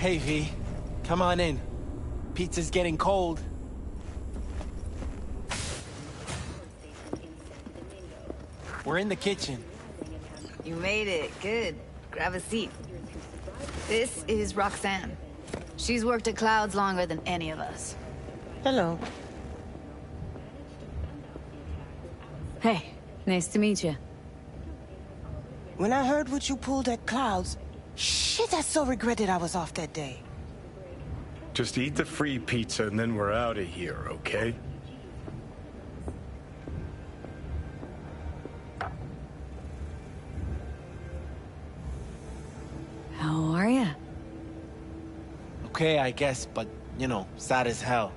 Hey, V. Come on in. Pizza's getting cold. We're in the kitchen. You made it. Good. Grab a seat. This is Roxanne. She's worked at Clouds longer than any of us. Hello. Hey, nice to meet you. When I heard what you pulled at Clouds, shit, I so regretted I was off that day. Just eat the free pizza and then we're out of here, okay? How are ya? Okay, I guess, but, you know, sad as hell.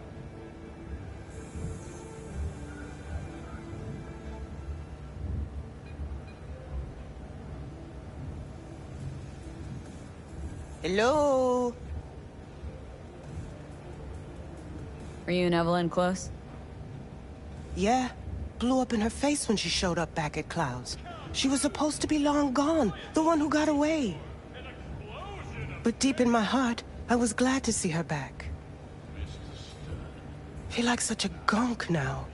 Hello? Were you and Evelyn close? Yeah, blew up in her face when she showed up back at Clouds. She was supposed to be long gone, the one who got away. But deep in my heart, I was glad to see her back. Feel like such a gunk now.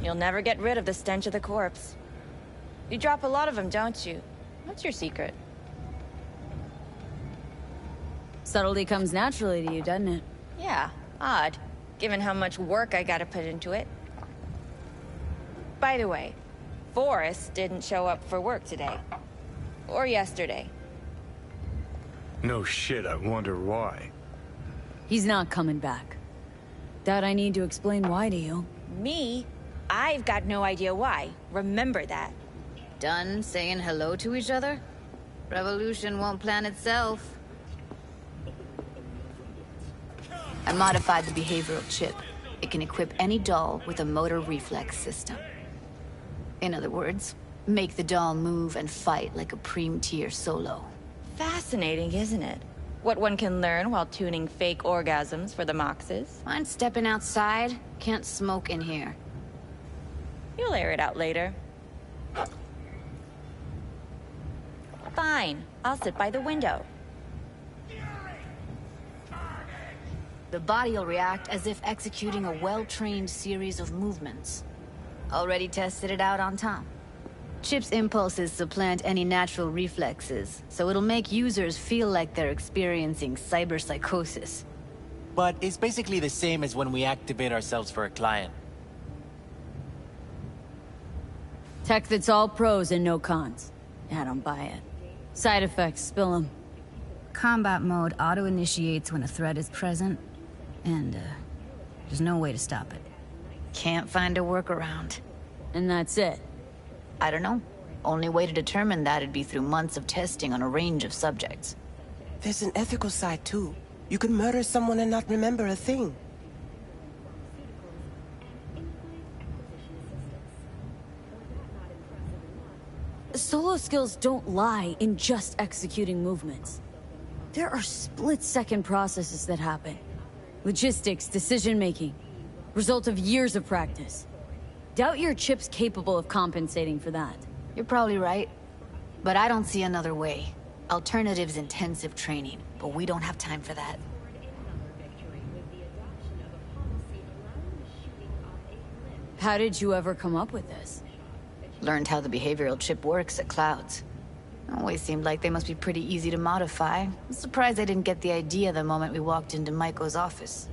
You'll never get rid of the stench of the corpse. You drop a lot of them, don't you? What's your secret? Subtlety comes naturally to you, doesn't it? Yeah, odd, given how much work I gotta put into it. By the way, Forrest didn't show up for work today. Or yesterday. No shit, I wonder why. He's not coming back. Doubt I need to explain why to you. Me? I've got no idea why. Remember that. Done saying hello to each other? Revolution won't plan itself. I modified the behavioral chip. It can equip any doll with a motor reflex system. In other words, make the doll move and fight like a Preem-tier solo. Fascinating, isn't it? What one can learn while tuning fake orgasms for the Moxes. Mind stepping outside? Can't smoke in here. You'll air it out later. Fine, I'll sit by the window. The body will react as if executing a well-trained series of movements. Already tested it out on Tom. Chip's impulses supplant any natural reflexes, so it'll make users feel like they're experiencing cyberpsychosis. But it's basically the same as when we activate ourselves for a client. Tech that's all pros and no cons. I don't buy it. Side effects, spill them. Combat mode auto-initiates when a threat is present, and there's no way to stop it. Can't find a workaround. And that's it? I don't know. Only way to determine that'd be through months of testing on a range of subjects. There's an ethical side too. You can murder someone and not remember a thing. Solo skills don't lie in just executing movements. There are split-second processes that happen. Logistics, decision-making. Result of years of practice. Doubt your chip's capable of compensating for that. You're probably right. But I don't see another way. Alternative's intensive training, but we don't have time for that. How did you ever come up with this? Learned how the behavioral chip works at Clouds. Always seemed like they must be pretty easy to modify. I'm surprised I didn't get the idea the moment we walked into Maiko's office.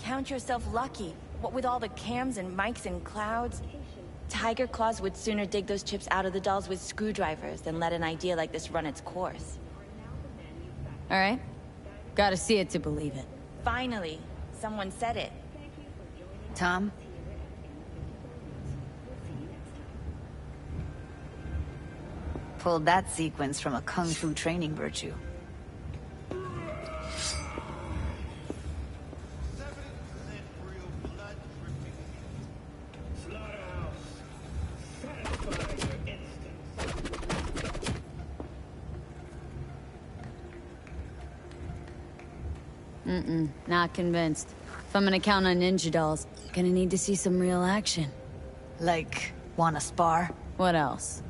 Count yourself lucky. What with all the cams and mics and Clouds? Tiger Claws would sooner dig those chips out of the dolls with screwdrivers than let an idea like this run its course. All right. Gotta see it to believe it. Finally, someone said it. Tom? Pulled that sequence from a kung fu training virtue. Not convinced. If I'm gonna count on ninja dolls, gonna need to see some real action. Like, wanna spar? What else?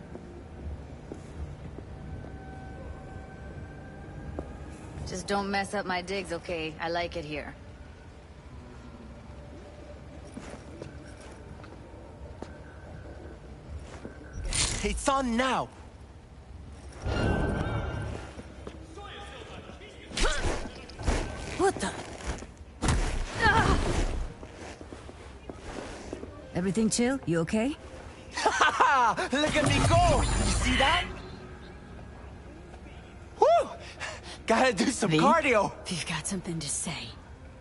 Just don't mess up my digs, okay? I like it here. It's on now! What the? Everything chill? You okay? Ha! Look at me go! You see that? Woo! Gotta do some cardio! If you've got something to say,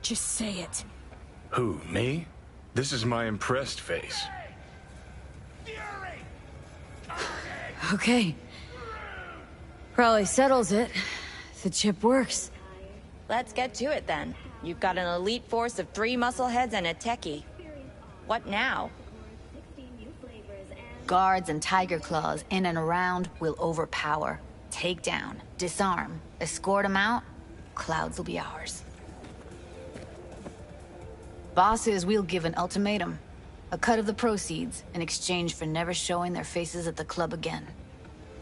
just say it. Who, me? This is my impressed face. Okay. Probably settles it. The chip works. Let's get to it then. You've got an elite force of 3 muscleheads and a techie. What now? Guards and tiger claws in and around will overpower. Take down, disarm, escort them out. Clouds will be ours. Bosses, we'll give an ultimatum. A cut of the proceeds in exchange for never showing their faces at the club again.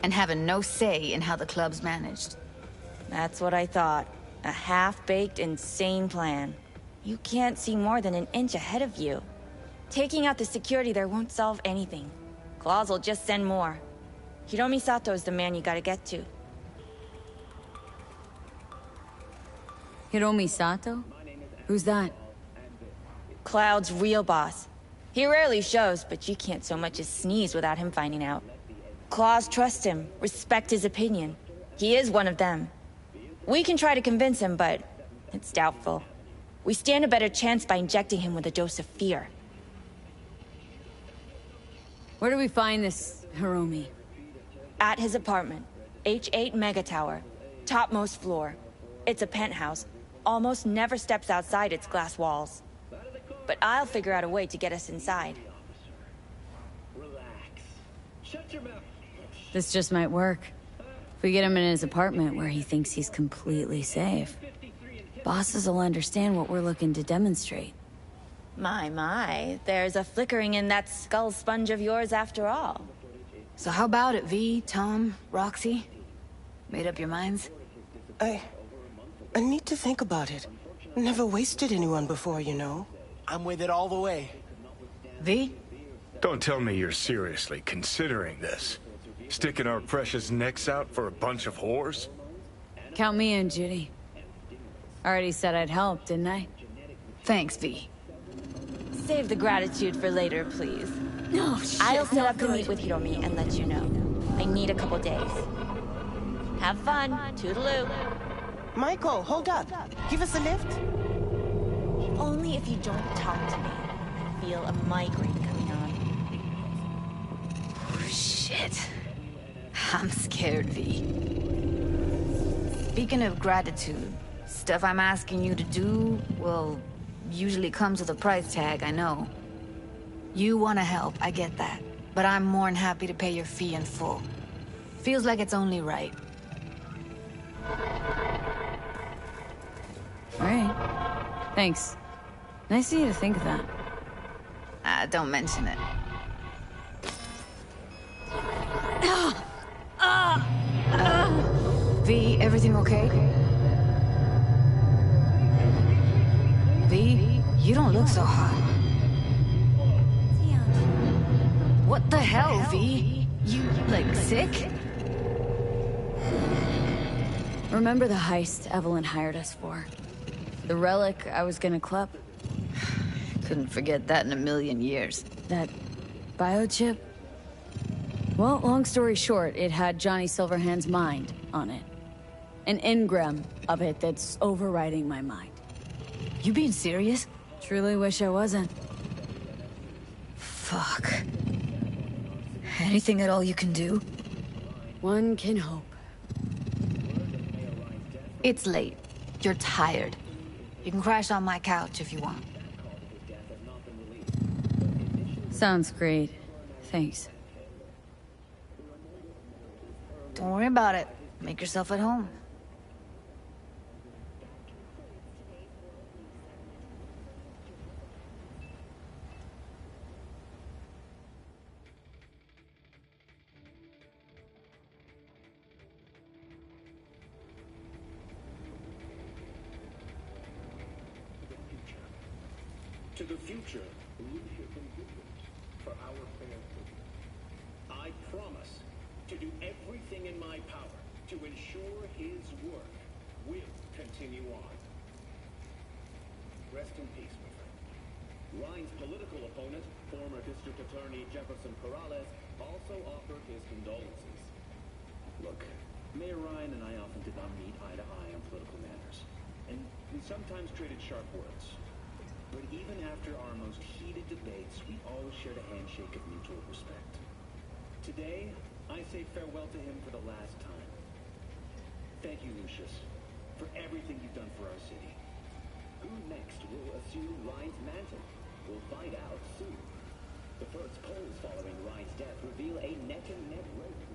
And having no say in how the club's managed. That's what I thought. A half-baked, insane plan. You can't see more than an inch ahead of you. Taking out the security there won't solve anything. Claws will just send more. Hiromi Sato's the man you gotta get to. Hiromi Sato? Who's that? Cloud's real boss. He rarely shows, but you can't so much as sneeze without him finding out. Claws trust him, respect his opinion. He is one of them. We can try to convince him, but it's doubtful. We stand a better chance by injecting him with a dose of fear. Where do we find this Hiromi? At his apartment. H8 Mega Tower. Topmost floor. It's a penthouse. Almost never steps outside its glass walls. But I'll figure out a way to get us inside. This just might work. If we get him in his apartment where he thinks he's completely safe, bosses will understand what we're looking to demonstrate. My, there's a flickering in that skull sponge of yours after all. So how about it, V, Tom, Roxy? Made up your minds? I need to think about it. Never wasted anyone before, you know. I'm with it all the way. V? Don't tell me you're seriously considering this. Sticking our precious necks out for a bunch of whores? Count me in, Judy. Already said I'd help, didn't I? Thanks, V. Save the gratitude for later, please. No, shit, I'll set not up to good. meet with Hiromi and let you know. I need a couple days. Have fun. Toodaloo. Michael, hold up. Give us a lift. Only if you don't talk to me. I feel a migraine coming on. Oh, shit. I'm scared, V. Speaking of gratitude, stuff I'm asking you to do, well, usually comes with a price tag, I know. You want to help, I get that. But I'm more than happy to pay your fee in full. Feels like it's only right. All right. Thanks. Nice of you to think of that. Don't mention it. V, everything okay? V, you don't look so hot. What the hell, V? You, like, sick? Remember the heist Evelyn hired us for? The relic I was gonna club? Couldn't forget that in a million years. That biochip? Well, long story short, it had Johnny Silverhand's mind on it. An engram of it that's overriding my mind. You being serious? Truly wish I wasn't. Fuck. Anything at all you can do? One can hope. It's late. You're tired. You can crash on my couch if you want. Sounds great. Thanks. Don't worry about it. Make yourself at home. To the future, leadership and vision for our fair city. I promise to do everything in my power to ensure his work will continue on. Rest in peace, my friend. Ryan's political opponent, former District Attorney Jefferson Perales, also offered his condolences. Look, Mayor Ryan and I often did not meet eye to eye on political matters, and we sometimes traded sharp words. But even after our most heated debates, we always shared a handshake of mutual respect. Today, I say farewell to him for the last time. Thank you, Lucius, for everything you've done for our city. Who next will assume Ryan's mantle? We'll find out soon. The first polls following Ryan's death reveal a neck-and-neck race.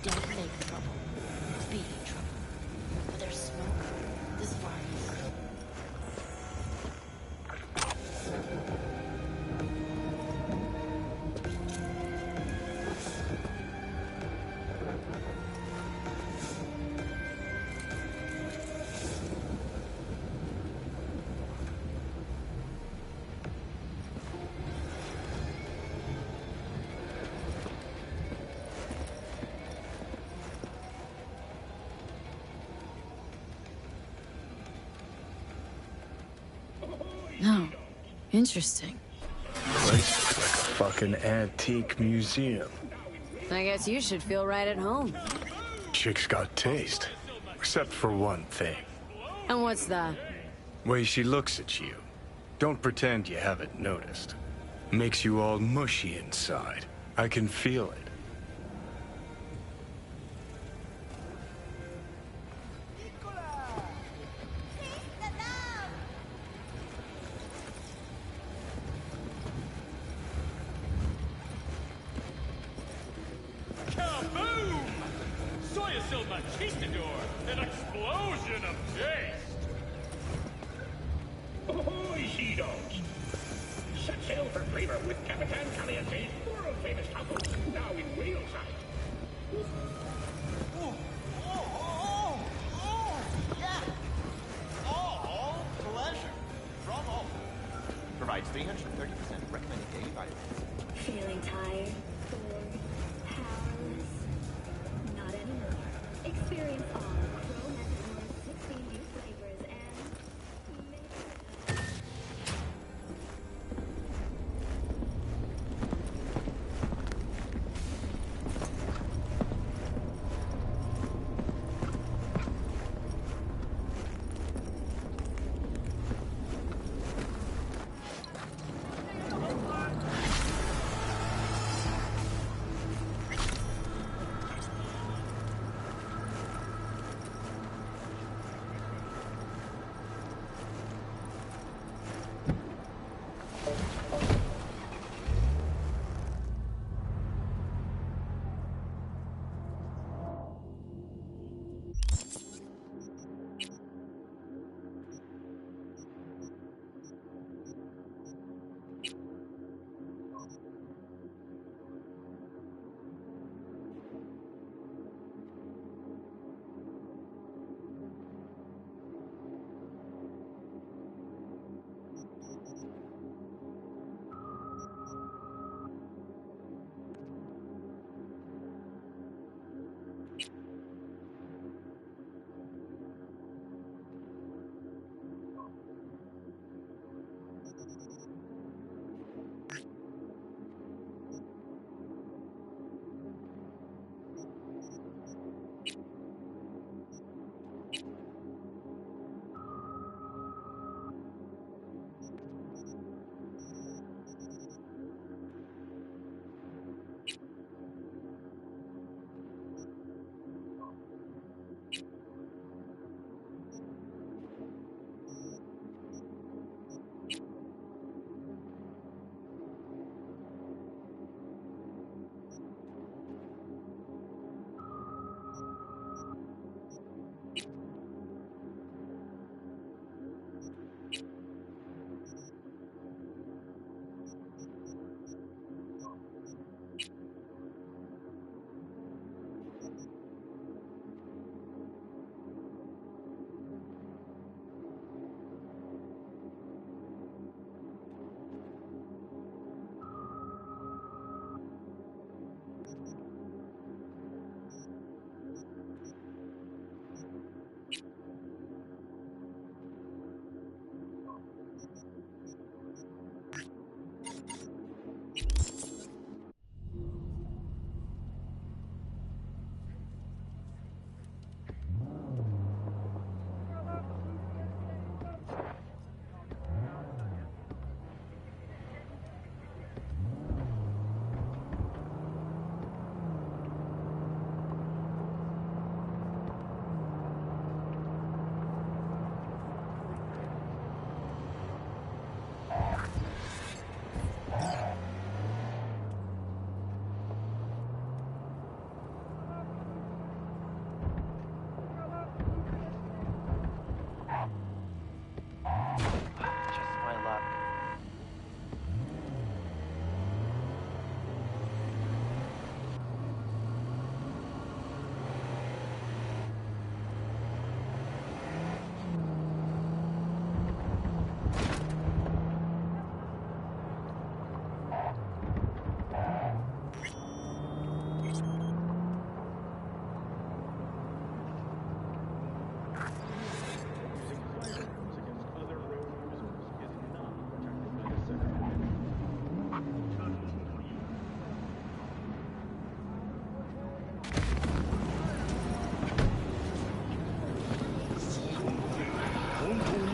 Don't make trouble. Be trouble. But there's smoke. This fires. Oh, interesting. Place looks like a fucking antique museum. I guess you should feel right at home. Chick's got taste. Except for one thing. And what's that? Way she looks at you. Don't pretend you haven't noticed. Makes you all mushy inside. I can feel it. Kaboom! Soya Silva Chistador! An explosion of taste! Ahoy, she dogs! Set sail for flavor with Capitan Caliente's world-famous tacos, now in whale size. Yeah! All pleasure. From home. Provides 330% recommended daily vitamins. Feeling tired, bored, powerless? Not anymore. Experience all Crow Metaphor's 16 new flavors and...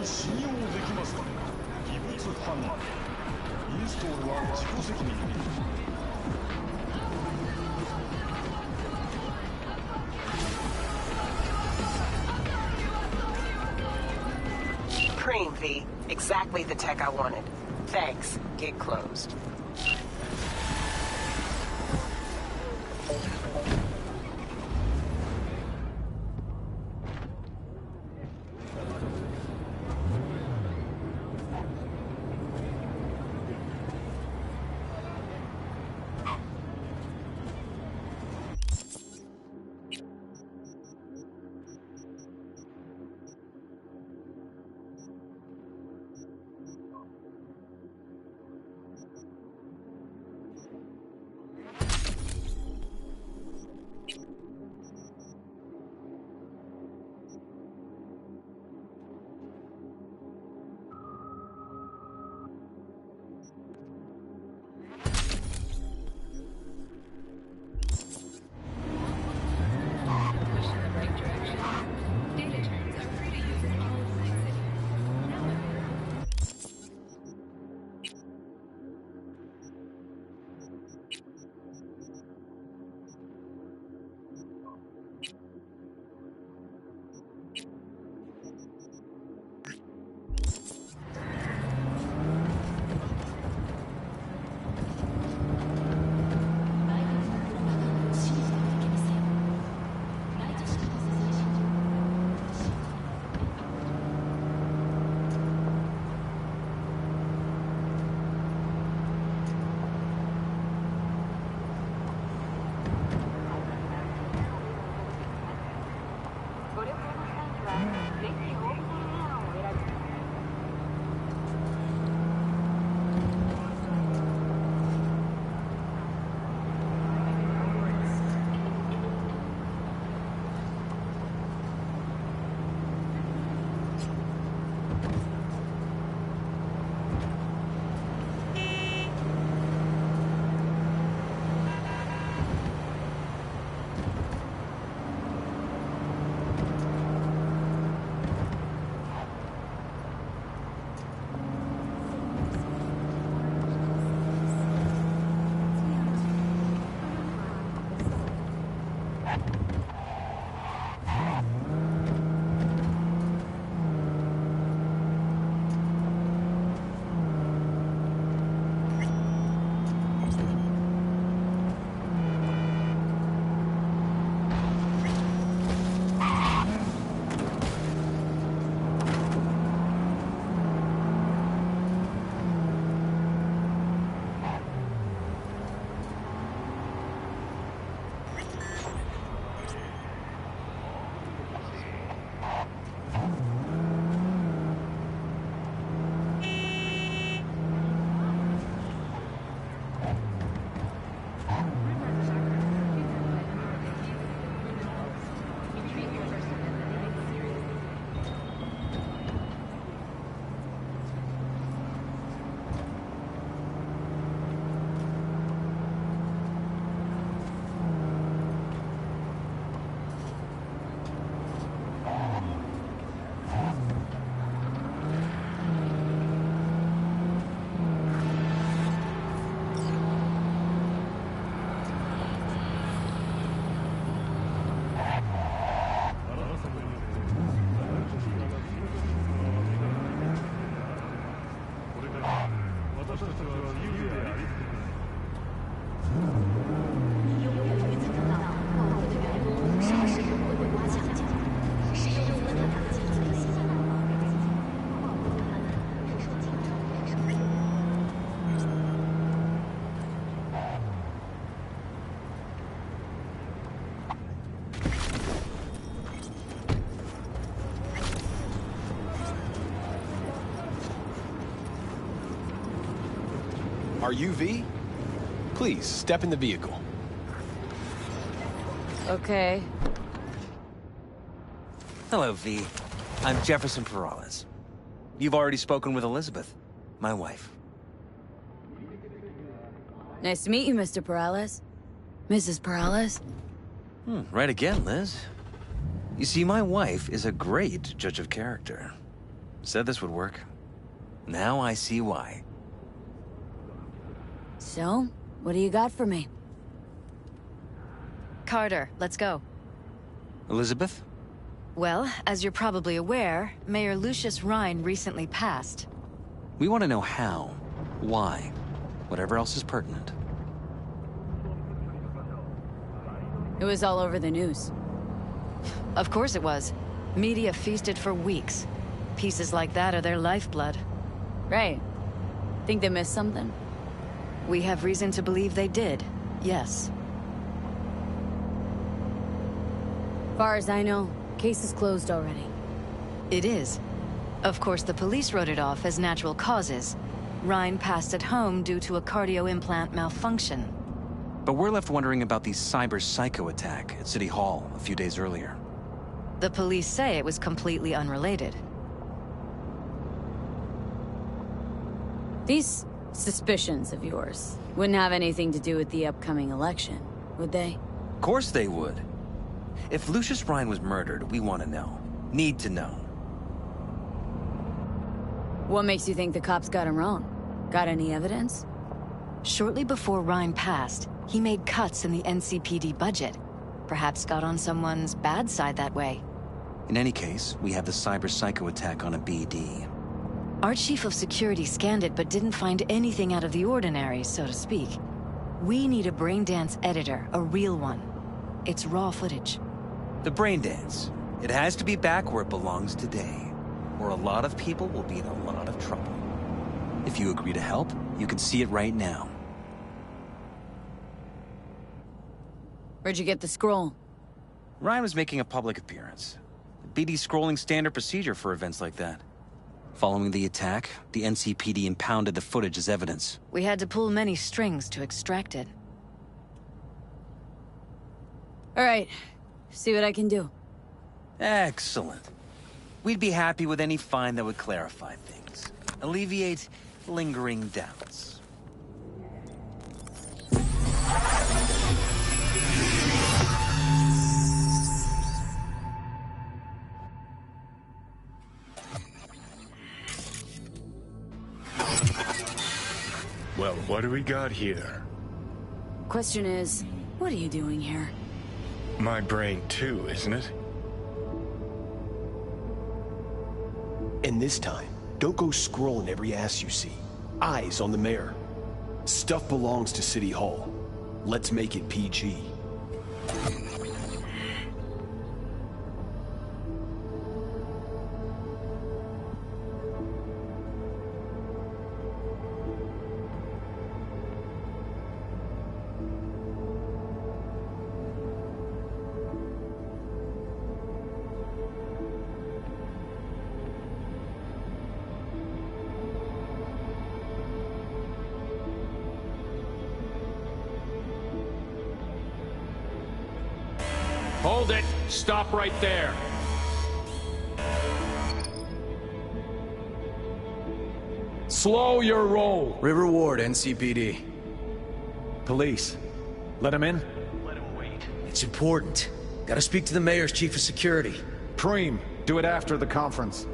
に信用できますかね。異物反応。インストールは自己責任。Cream, V. Exactly the tech I wanted. Thanks. Get closed. Are you V? Please, step in the vehicle. Okay. Hello, V. I'm Jefferson Perales. You've already spoken with Elizabeth, my wife. Nice to meet you, Mr. Perales. Mrs. Perales? Right again, Liz. You see, my wife is a great judge of character. Said this would work. Now I see why. So, what do you got for me? Carter, let's go. Elizabeth? Well, as you're probably aware, Mayor Lucius Rhine recently passed. We want to know how, why, whatever else is pertinent. It was all over the news. Of course it was. Media feasted for weeks. Pieces like that are their lifeblood. Right. Think they missed something? We have reason to believe they did, yes. Far as I know, case is closed already. It is. Of course, the police wrote it off as natural causes. Rhine passed at home due to a cardio implant malfunction. But we're left wondering about the cyber psycho attack at City Hall a few days earlier. The police say it was completely unrelated. These suspicions of yours wouldn't have anything to do with the upcoming election, would they? Of course they would. If Lucius Rhine was murdered, we want to know. Need to know. What makes you think the cops got him wrong? Got any evidence? Shortly before Rhine passed, he made cuts in the NCPD budget. Perhaps got on someone's bad side that way. In any case, we have the cyber psycho attack on a BD. Our chief of security scanned it but didn't find anything out of the ordinary, so to speak. We need a braindance editor, a real one. It's raw footage. The braindance. It has to be back where it belongs today, or a lot of people will be in a lot of trouble. If you agree to help, you can see it right now. Where'd you get the scroll? Ryan was making a public appearance. BD scrolling standard procedure for events like that. Following the attack, the NCPD impounded the footage as evidence. We had to pull many strings to extract it. All right, see what I can do. Excellent. We'd be happy with any find that would clarify things. Alleviate lingering doubts. Well, what do we got here? Question is, what are you doing here? My brain too, isn't it? And this time, don't go scrolling every ass you see. Eyes on the mayor. Stuff belongs to City Hall. Let's make it PG. Hold it! Stop right there! Slow your roll! River Ward, NCPD. Police. Let him in? Let him wait. It's important. Gotta speak to the mayor's chief of security. Preem, do it after the conference.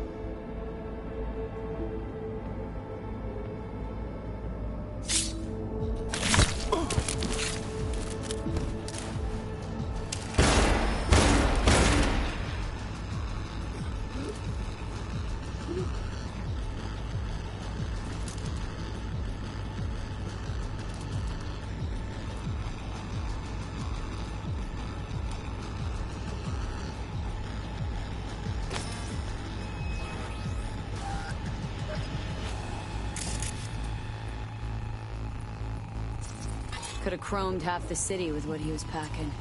Could have chromed half the city with what he was packing.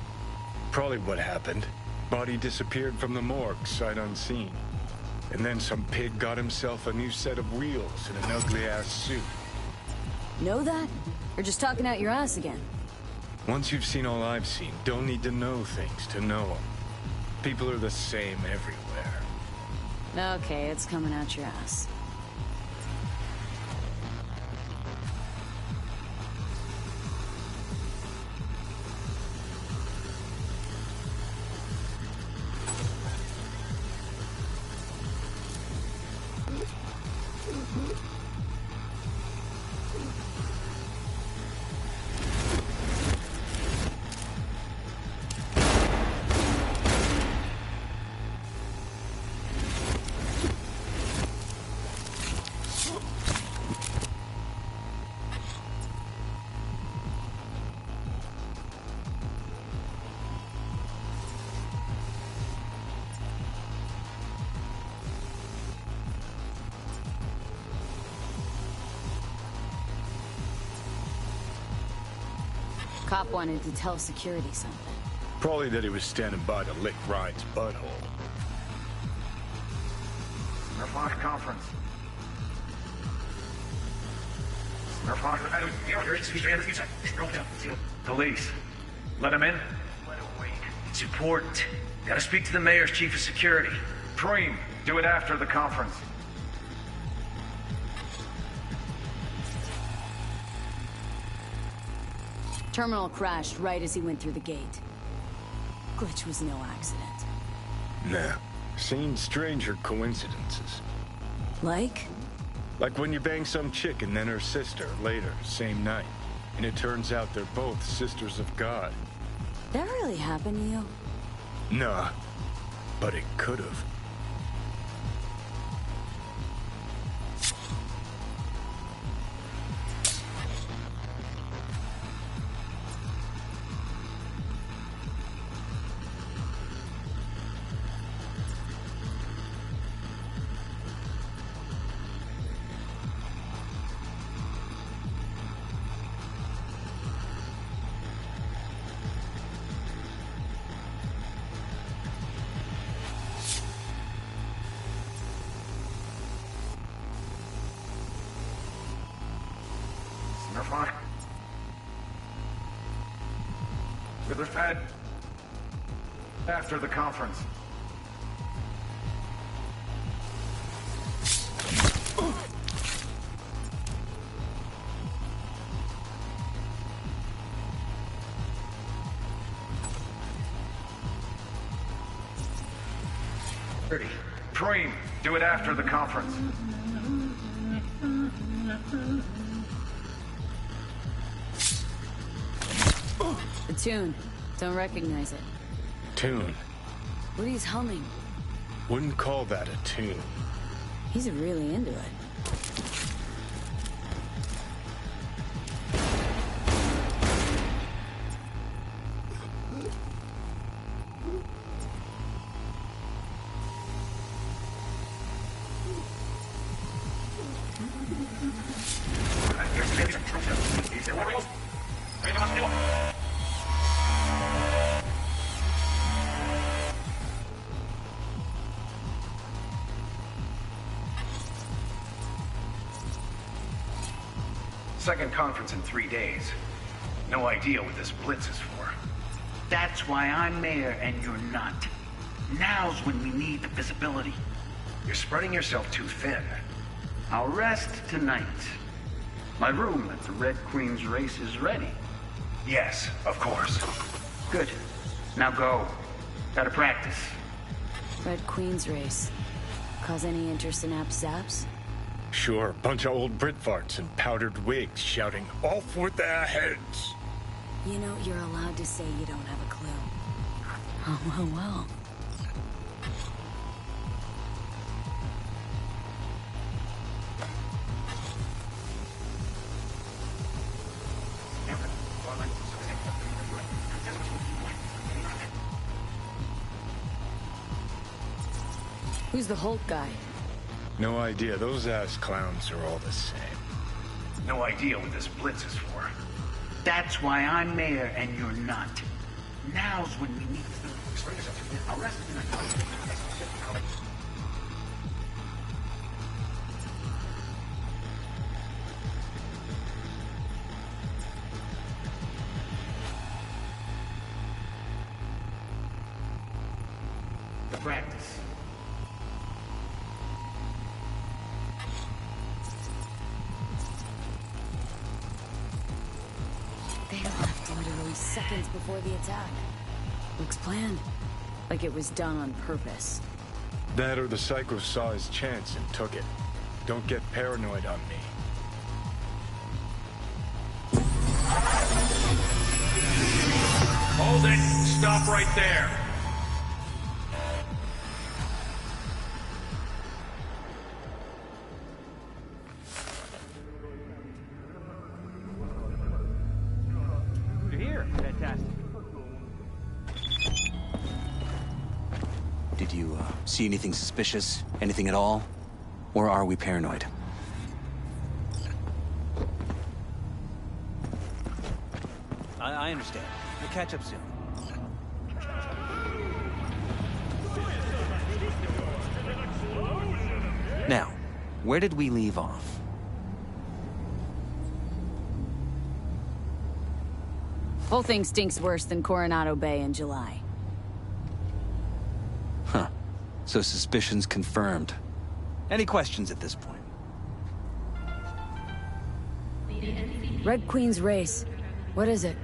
Probably what happened. Body disappeared from the morgue, sight unseen. And then some pig got himself a new set of wheels and an ugly-ass suit. Know that? Or just talking out your ass again? Once you've seen all I've seen, don't need to know things to know them. People are the same everywhere. Okay, it's coming out your ass. Cop wanted to tell security something. Probably that he was standing by to lick Ryan's butthole. Cyberpunk conference. Police, let him in? Let him wait. It's important. Gotta speak to the mayor's chief of security. Preem, do it after the conference. Terminal crashed right as he went through the gate. Glitch was no accident. Nah. Seen stranger coincidences. Like? Like when you bang some chick and then her sister later, same night. And it turns out they're both sisters of God. That really happened to you? Nah. But it could've. Cyberpunk. Witherspoon. After the conference. Preem, do it after the conference. The tune. Don't recognize it. Tune. What he's humming. Wouldn't call that a tune. He's really into it. Second conference in 3 days. No idea what this blitz is for. That's why I'm mayor and you're not. Now's when we need the visibility. You're spreading yourself too thin. I'll rest tonight. My room at the Red Queen's race is ready. Yes, of course. Good. Now go. Gotta practice. Red Queen's race. Cause any interest in App Zaps? Sure, bunch of old Brit farts in powdered wigs shouting, "Off with their heads!" You know, you're allowed to say you don't have a clue. Oh, well. Who's the Hulk guy? No idea. Those ass clowns are all the same. No idea what this blitz is for. That's why I'm mayor and you're not. Now's when we need the... I'll rest tonight. Practice. They left literally seconds before the attack. Looks planned. Like it was done on purpose. That or the psycho saw his chance and took it. Don't get paranoid on me. Hold it! Stop right there! You're here. Fantastic. Did you, see anything suspicious? Anything at all? Or are we paranoid? I understand. We'll catch up soon. Now, where did we leave off? Whole thing stinks worse than Coronado Bay in July. Huh. So suspicions confirmed. Any questions at this point? Red Queen's race. What is it?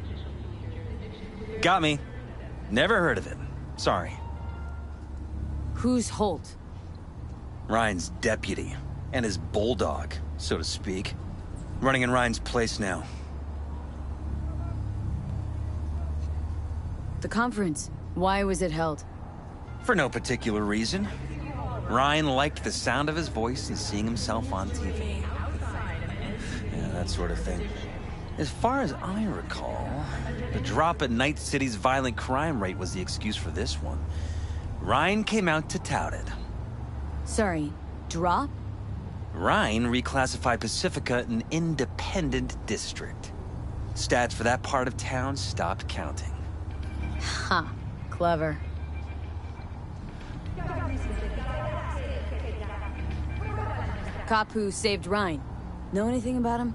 Got me. Never heard of it. Sorry. Who's Holt? Ryan's deputy. And his bulldog, so to speak. Running in Ryan's place now. The conference. Why was it held? For no particular reason. Ryan liked the sound of his voice and seeing himself on TV. Yeah, that sort of thing. As far as I recall, the drop in Night City's violent crime rate was the excuse for this one. Ryan came out to tout it. Sorry, drop? Ryan reclassified Pacifica an independent district. Stats for that part of town stopped counting. Ha, clever. Cop who saved Ryan. Know anything about him?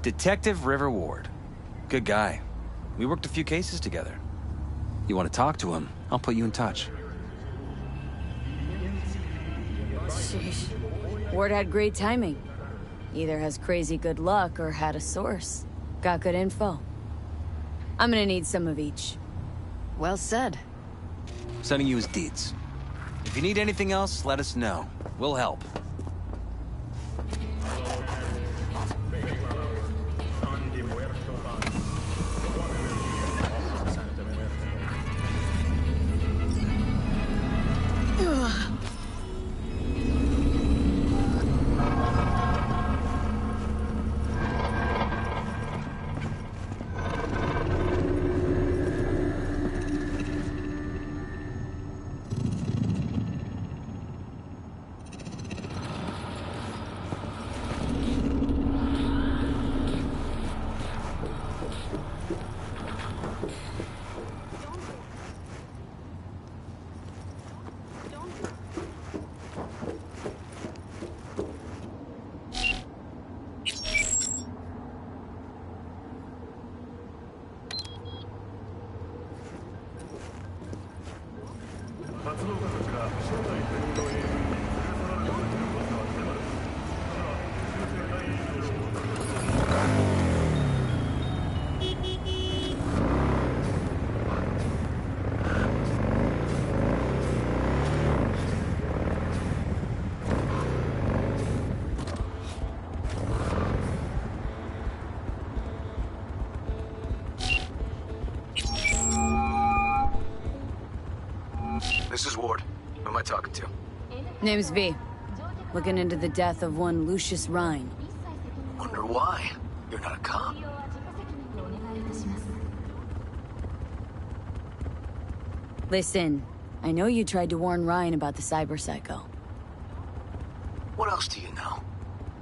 Detective River Ward. Good guy. We worked a few cases together. You want to talk to him, I'll put you in touch. Sheesh. Ward had great timing. Either has crazy good luck or had a source. Got good info. I'm gonna need some of each. Well said. Sending you his deeds. If you need anything else, let us know. We'll help. This is Ward. Who am I talking to? Name's V. Looking into the death of one Lucius Rhine. Wonder why. You're not a cop. Listen, I know you tried to warn Ryan about the cyber psycho. What else do you know?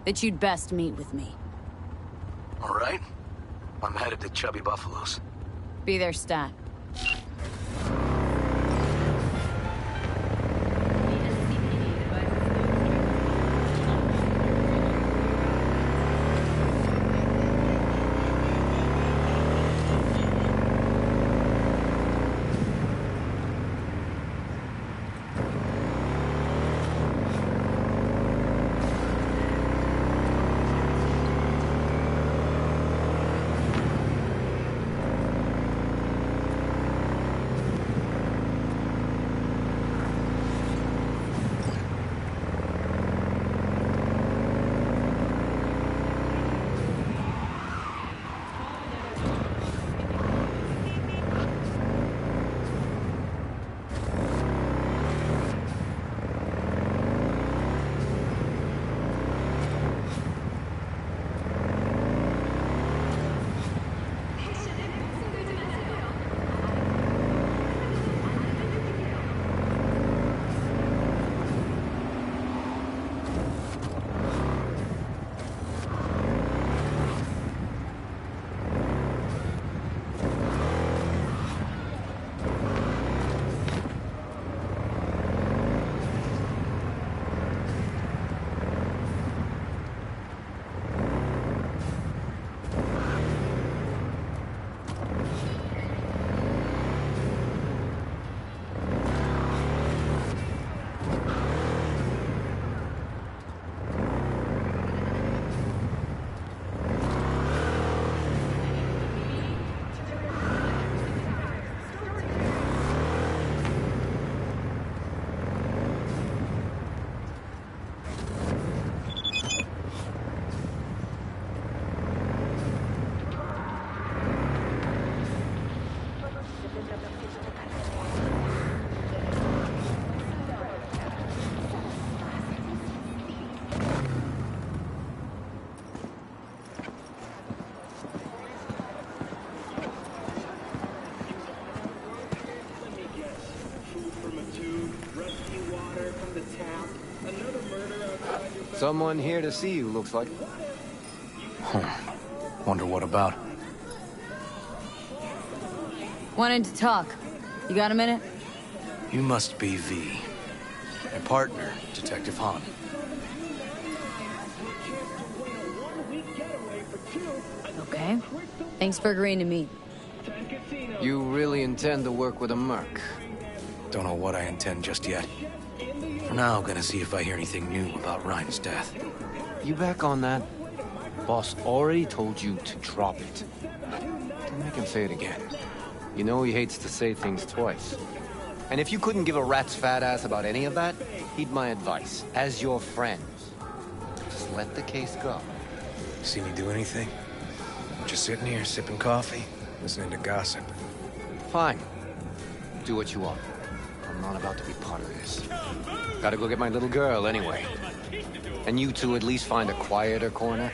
That you'd best meet with me. All right. I'm headed to Chubby Buffalo's. Be there, stat. Someone here to see you, looks like. Wonder what about. Wanted to talk. You got a minute? You must be V. My partner, Detective Hahn. Okay. Thanks for agreeing to meet. You really intend to work with a merc? Don't know what I intend just yet. For now, I'm gonna see if I hear anything new about Ryan's death. You back on that? Boss already told you to drop it. Don't make him say it again. You know he hates to say things twice. And if you couldn't give a rat's fat ass about any of that, heed my advice. As your friend, just let the case go. See me do anything? I'm just sitting here, sipping coffee, listening to gossip. Fine. Do what you want. I'm not about to be part of this. Gotta go get my little girl anyway. And you two at least find a quieter corner.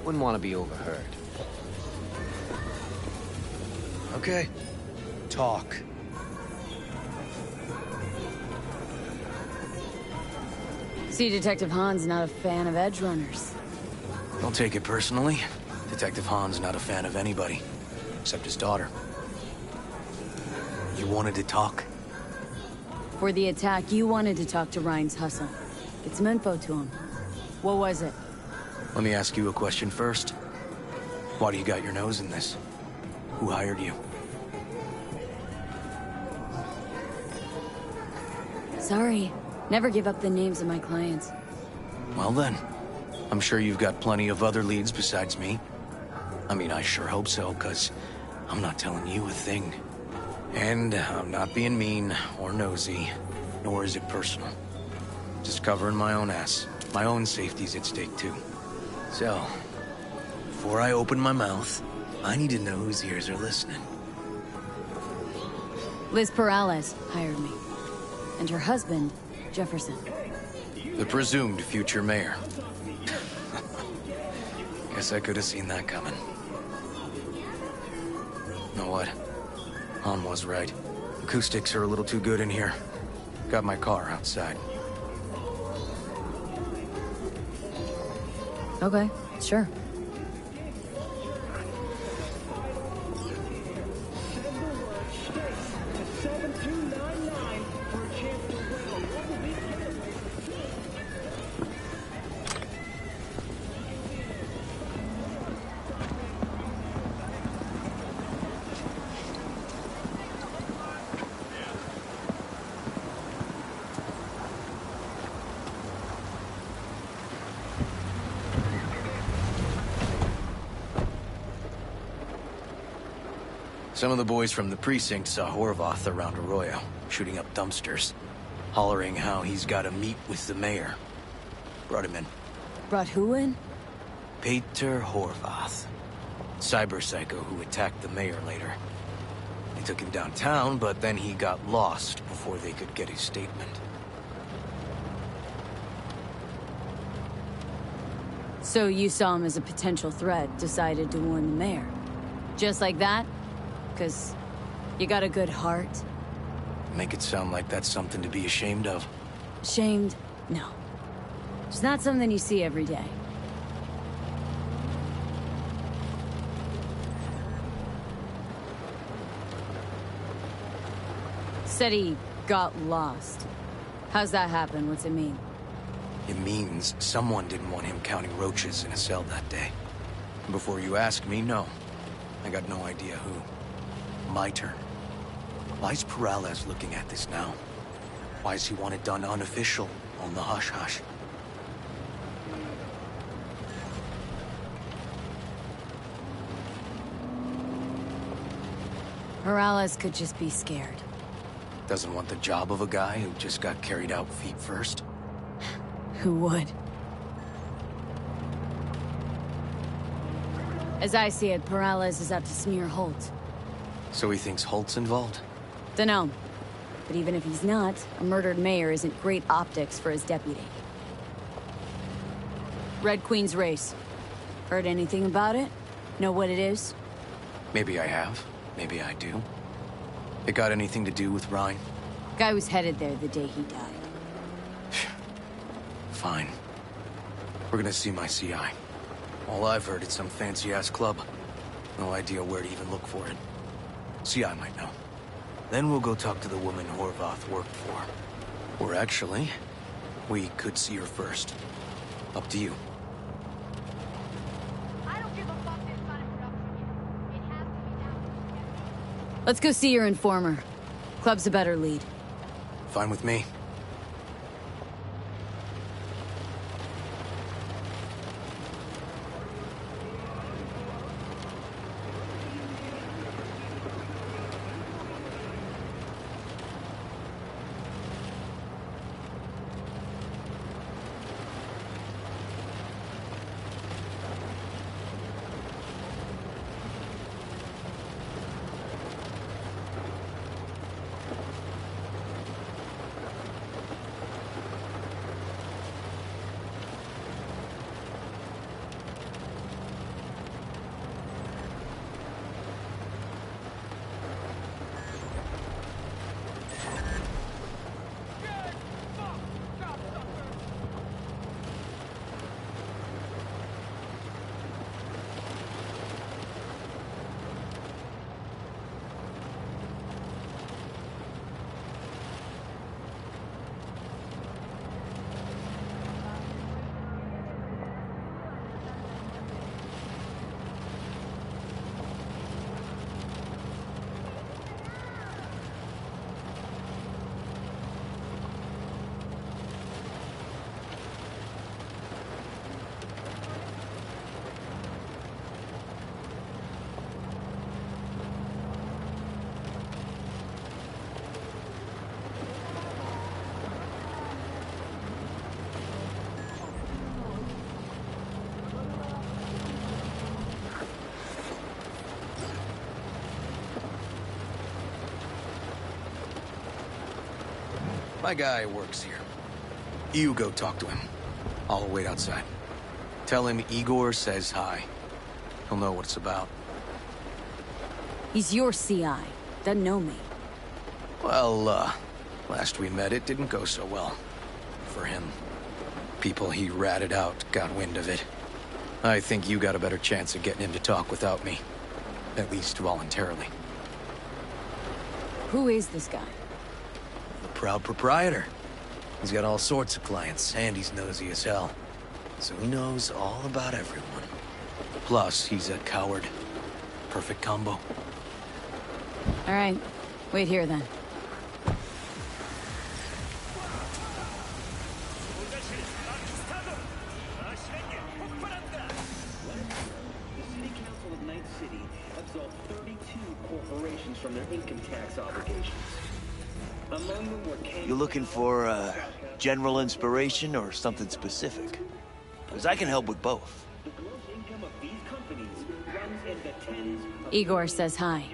Wouldn't want to be overheard. Okay. Talk. See, Detective Hahn's not a fan of edge runners. Don't take it personally. Detective Hahn's not a fan of anybody, except his daughter. You wanted to talk? For the attack, you wanted to talk to Ryan's hustle. Get some info to him. What was it? Let me ask you a question first. Why do you got your nose in this? Who hired you? Sorry. Never give up the names of my clients. Well then, I'm sure you've got plenty of other leads besides me. I mean, I sure hope so, because I'm not telling you a thing. And I'm not being mean or nosy, nor is it personal. Just covering my own ass. My own safety's at stake, too. So, before I open my mouth, I need to know whose ears are listening. Liz Perales hired me. And her husband, Jefferson. The presumed future mayor. Guess I could have seen that coming. Know what? Hahn was right. Acoustics are a little too good in here. Got my car outside. Okay, sure. Some of the boys from the precinct saw Horvath around Arroyo, shooting up dumpsters, hollering how he's got to meet with the mayor. Brought him in. Brought who in? Peter Horvath. Cyber psycho who attacked the mayor later. They took him downtown, but then he got lost before they could get his statement. So you saw him as a potential threat, decided to warn the mayor. Just like that? 'Cause you got a good heart? Make it sound like that's something to be ashamed of. Ashamed? No. It's not something you see every day. Said he got lost. How's that happen? What's it mean? It means someone didn't want him counting roaches in a cell that day. And before you ask me, no. I got no idea who. My turn. Why's Perales looking at this now? Why does he want it done unofficial, on the hush-hush? Perales could just be scared. Doesn't want the job of a guy who just got carried out feet first? Who would? As I see it, Perales is out to smear Holt. So he thinks Holt's involved? Dunno. But even if he's not, a murdered mayor isn't great optics for his deputy. Red Queen's race. Heard anything about it? Know what it is? Maybe I have. Maybe I do. It got anything to do with Ryan? Guy was headed there the day he died. Fine. We're gonna see my CI. All I've heard is some fancy-ass club. No idea where to even look for it. CI might know. Then we'll go talk to the woman Horvath worked for. Or actually, we could see her first. Up to you. Let's go see your informer. Club's a better lead. Fine with me. My guy works here. You go talk to him. I'll wait outside. Tell him Igor says hi. He'll know what it's about. He's your CI. Doesn't know me. Well, last we met, it didn't go so well. For him. People he ratted out got wind of it. I think you got a better chance of getting him to talk without me. At least voluntarily. Who is this guy? The proud proprietor. He's got all sorts of clients, and he's nosy as hell. So he knows all about everyone. Plus, he's a coward. Perfect combo. All right. Wait here, then. From their income tax obligations. Among them were You looking for general inspiration or something specific? Because I can help with both. The gross income of these companies runs in the tens of Igor says hi.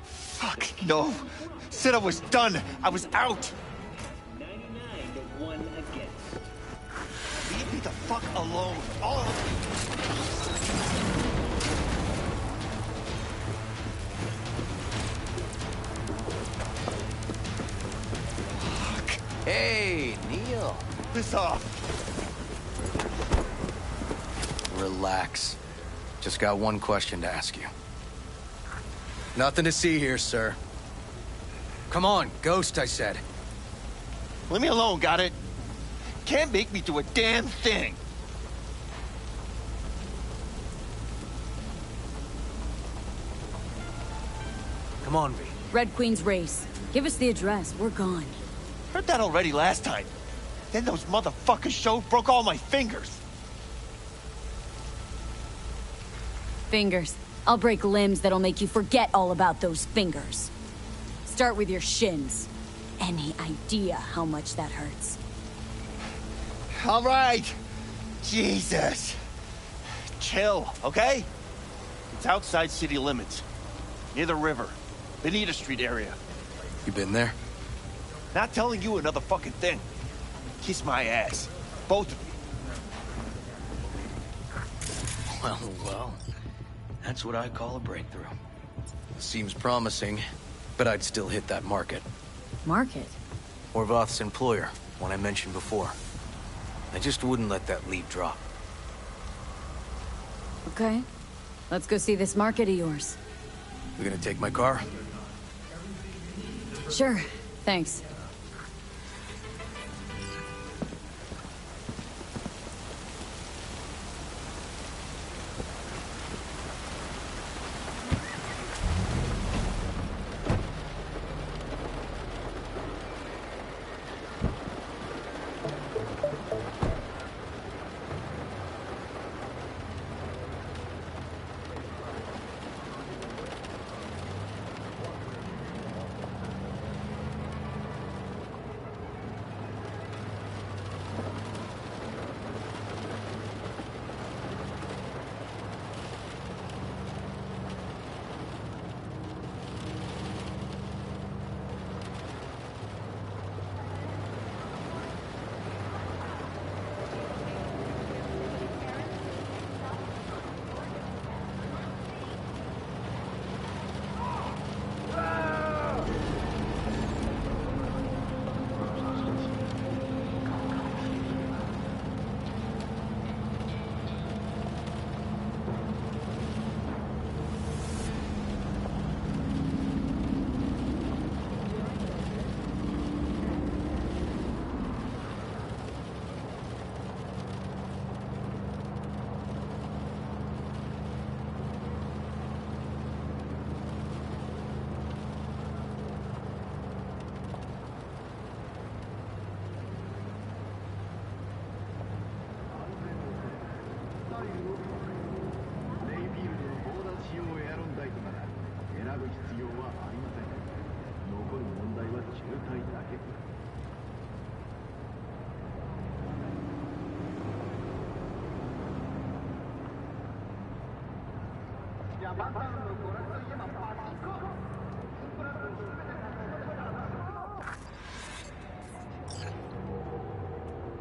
Fuck, no. Said I was done. I was out. 99 to 1 against. Leave me the fuck alone. All of you. Hey, Neil. Piss off. Relax. Just got one question to ask you. Nothing to see here, sir. Come on, Ghost, I said. Leave me alone, got it? Can't make me do a damn thing. Come on, V. Red Queen's race. Give us the address. We're gone. Heard that already last time. Then those motherfuckers showed, broke all my fingers. Fingers. I'll break limbs that'll make you forget all about those fingers. Start with your shins. Any idea how much that hurts? All right. Jesus. Chill, okay? It's outside city limits. Near the river. Benita Street area. You been there? Not telling you another fucking thing. Kiss my ass. Both of you. Well. That's what I call a breakthrough. Seems promising, but I'd still hit that market. Market? Horvath's employer, one I mentioned before. I just wouldn't let that lead drop. Okay. Let's go see this market of yours. You gonna take my car? Sure. Thanks.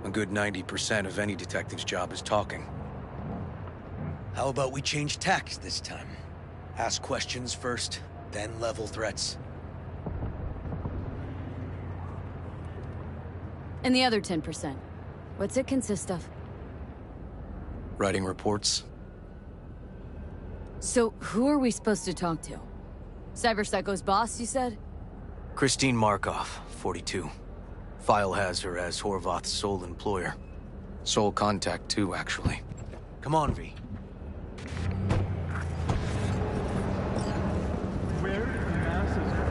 A good 90% of any detective's job is talking. How about we change tacks this time? Ask questions first, then level threats. And the other 10%. What's it consist of? Writing reports. So, who are we supposed to talk to? Cyberpsycho's boss, you said? Christine Markov, 42. File has her as Horvath's sole employer. Sole contact, too, actually. Come on, V. Where did the masses go?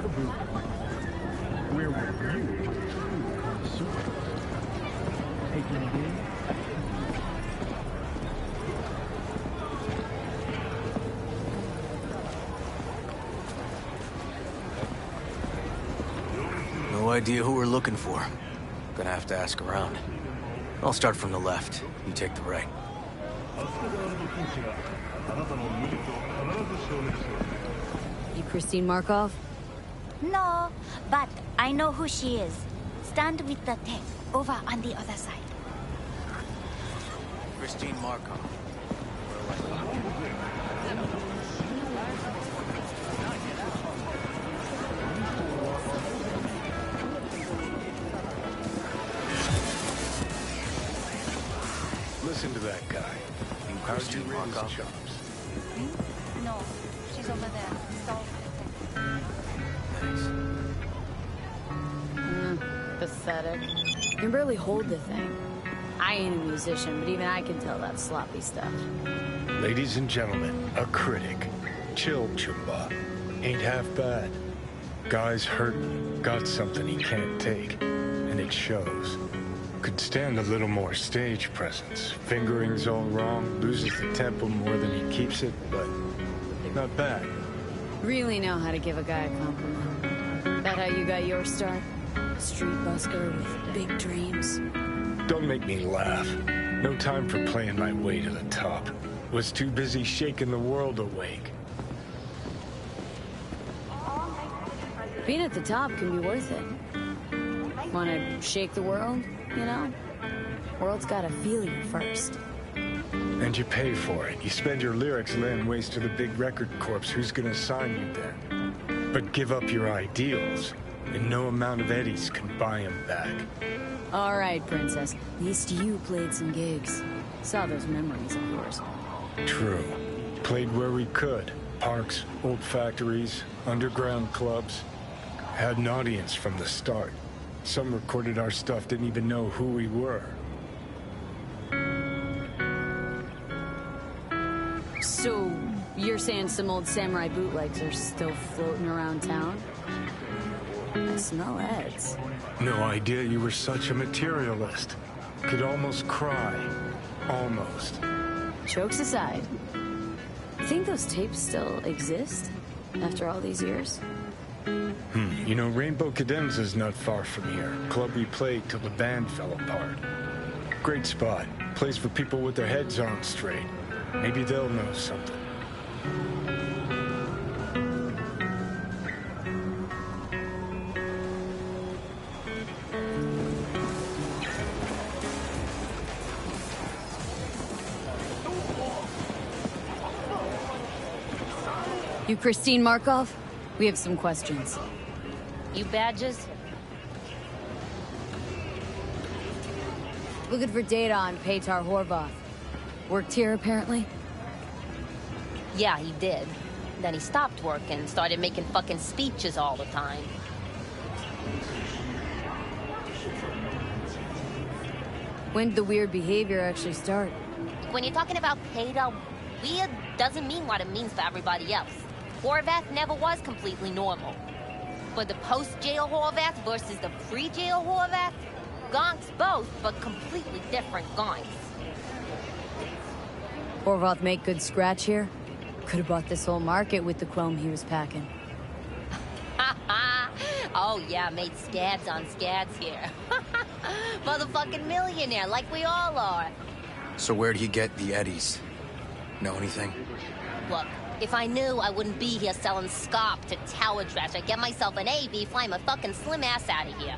Kaboom. Where were you? Taking it in? No idea who we're looking for. Gonna have to ask around. I'll start from the left. You take the right. You Christine Markov? No, but I know who she is. Stand with the tech, over on the other side. Christine Markov. Listen to that guy. How'd you raise his chops? No, she's over there. Pathetic. You can barely hold the thing. I ain't a musician, but even I can tell that's sloppy stuff. Ladies and gentlemen, a critic. Chill, Chumba. Ain't half bad. Guy's hurting, got something he can't take, and it shows. Could stand a little more stage presence. Fingering's all wrong, loses the tempo more than he keeps it, but not bad. Really know how to give a guy a compliment. That how you got your start? Street busker with big dreams. Don't make me laugh. No time for playing my way to the top. Was too busy shaking the world awake. Being at the top can be worth it. Wanna shake the world, you know? World's gotta feel you first. And you pay for it. You spend your lyrics laying waste to the big record corps. Who's gonna sign you then? But give up your ideals. and no amount of eddies can buy him back. All right, Princess. At least you played some gigs. Saw those memories of yours. True. Played where we could. Parks, old factories, underground clubs. Had an audience from the start. Some recorded our stuff, didn't even know who we were. So, you're saying some old samurai bootlegs are still floating around town? I smell ads. No idea you were such a materialist. Could almost cry. Almost. Jokes aside, you think those tapes still exist after all these years? You know, Rainbow Cadenza's not far from here. Club we played till the band fell apart. Great spot. Place for people with their heads on straight. Maybe they'll know something. You Christine Markov? We have some questions. You badges? Looking for data on Petar Horvath. Worked here, apparently? Yeah, he did. Then he stopped working and started making fucking speeches all the time. When did the weird behavior actually start? When you're talking about Petar, weird doesn't mean what it means for everybody else. Horvath never was completely normal. But the post-jail Horvath versus the pre-jail Horvath, gonks both, but completely different gonks. Horvath make good scratch here? Could have bought this whole market with the chrome he was packing. Oh yeah, made scads on scads here. Motherfucking millionaire, like we all are. So where'd he get the eddies? Know anything? Look, if I knew, I wouldn't be here selling scop to tower trash. I'd get myself an AV, fly my fucking slim ass out of here.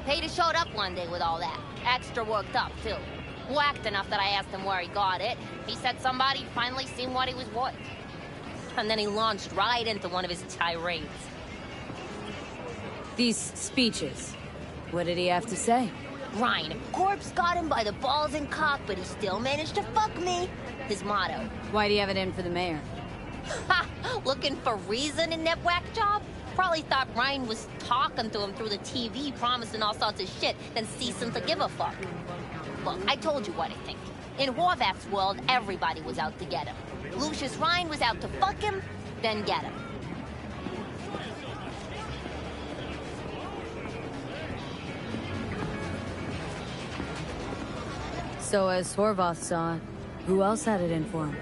Peter showed up one day with all that. Extra worked up, too. Whacked enough that I asked him where he got it. He said somebody finally seen what he was worth. And then he launched right into one of his tirades. These speeches, what did he have to say? Ryan, corpse got him by the balls and cock, but he still managed to fuck me. His motto. Why do you have it in for the mayor? Ha! Looking for reason in that whack job? Probably thought Ryan was talking to him through the TV, promising all sorts of shit, then ceasing to give a fuck. Look, I told you what I think. In Horvath's world, everybody was out to get him. Lucius Ryan was out to fuck him, then get him. So as Horvath saw it, who else had it in for him?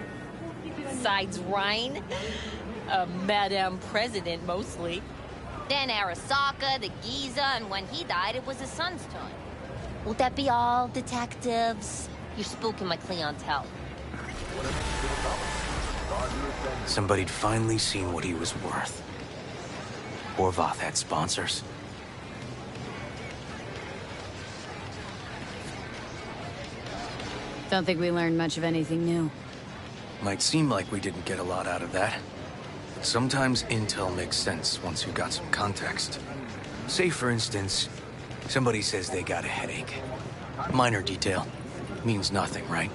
Besides Ryan? Madame President, mostly. Then Arasaka, the Giza, and when he died, it was his son's turn. Would that be all, detectives? You're spooking my clientele. Somebody'd finally seen what he was worth. Horvath had sponsors. Don't think we learned much of anything new. Might seem like we didn't get a lot out of that. But sometimes intel makes sense once you've got some context. Say, for instance, somebody says they got a headache. Minor detail. Means nothing, right?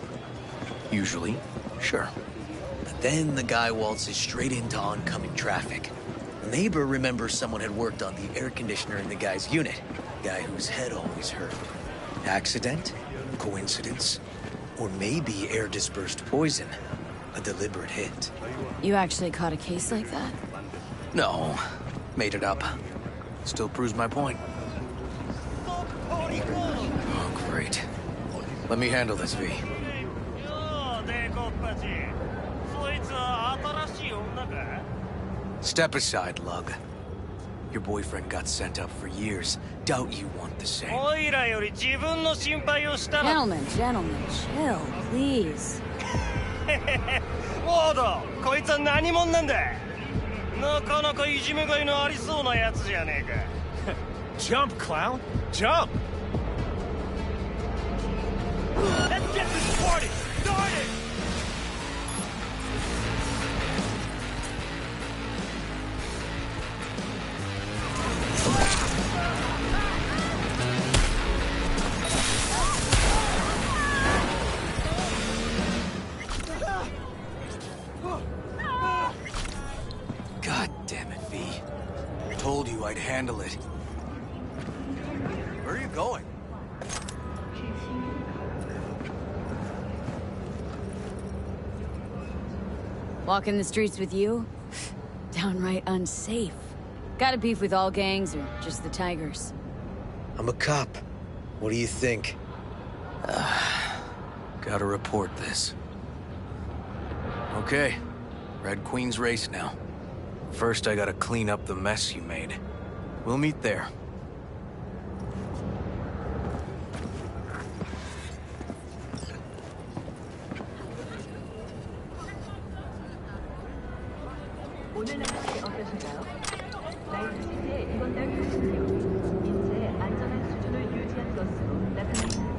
Usually, sure. But then the guy waltzes straight into oncoming traffic. A neighbor remembers someone had worked on the air conditioner in the guy's unit. Guy whose head always hurt. Accident? Coincidence? Or maybe air-dispersed poison. A deliberate hit. You actually caught a case like that? No. Made it up. Still proves my point. Oh, great. Let me handle this, V. Step aside, Lug. Your boyfriend got sent up for years. Doubt you want the same. Gentlemen, chill, please. ウォード、こいつは何者なんだ。なかなかいじめがいのありそうなやつじゃねえか。Jump, clown, jump! Let's get this party started! handle it. Where are you going? Walking the streets with you? Downright unsafe. Got a beef with all gangs or just the Tigers? I'm a cop. What do you think? Gotta report this. Okay, Red Queen's race now. First, I gotta clean up the mess you made. We'll meet there. 오늘 날씨 어떠신가요? 나이트시티의 이번 달 교통량이 인체의 안전한 수준을 유지한 것으로 나타납니다.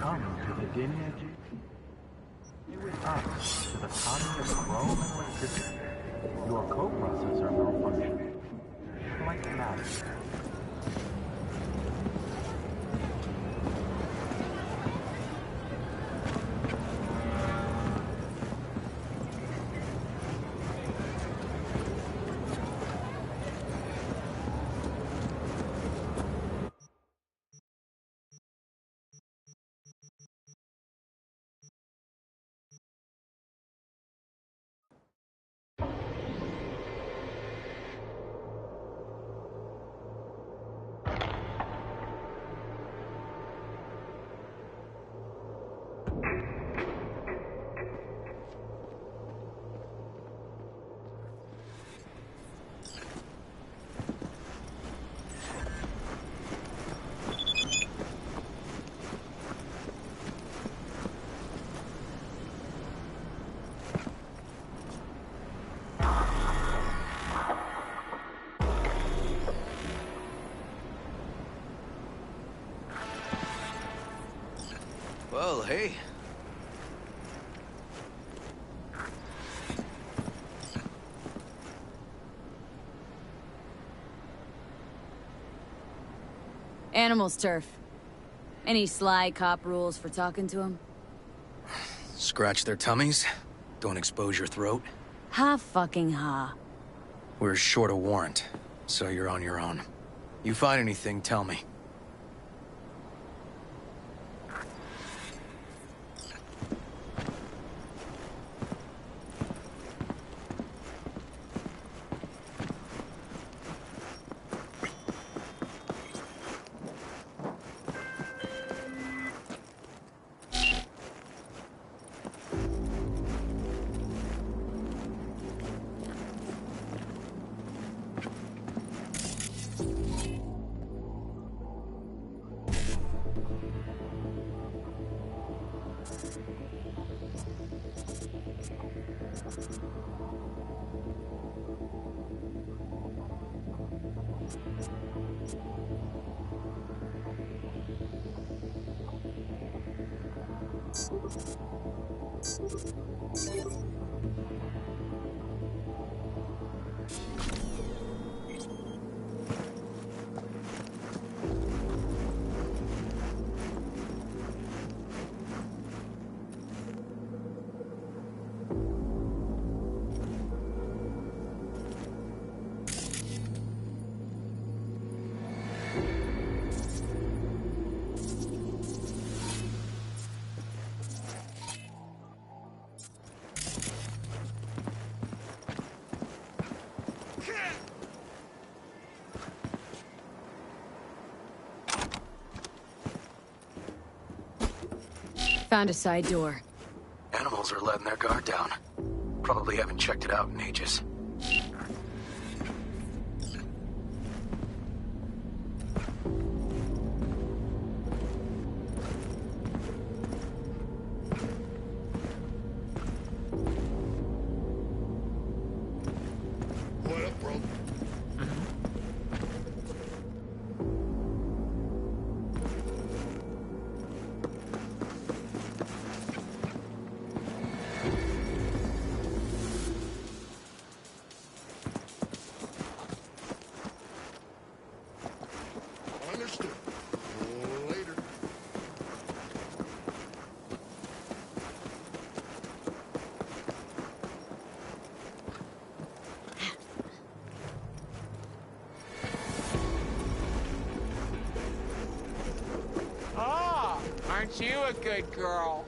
Come to the lineage with us to the continent of chrome and electricity. Your co-processor malfunctioned. Like magic. Well, hey. Animals turf. Any sly cop rules for talking to him? Scratch their tummies. Don't expose your throat. Ha fucking ha. We're short a warrant, so you're on your own. You find anything, tell me. Found a side door. Animals are letting their guard down. Probably haven't checked it out in ages. What up, bro? Understood. Later. Oh, aren't you a good girl?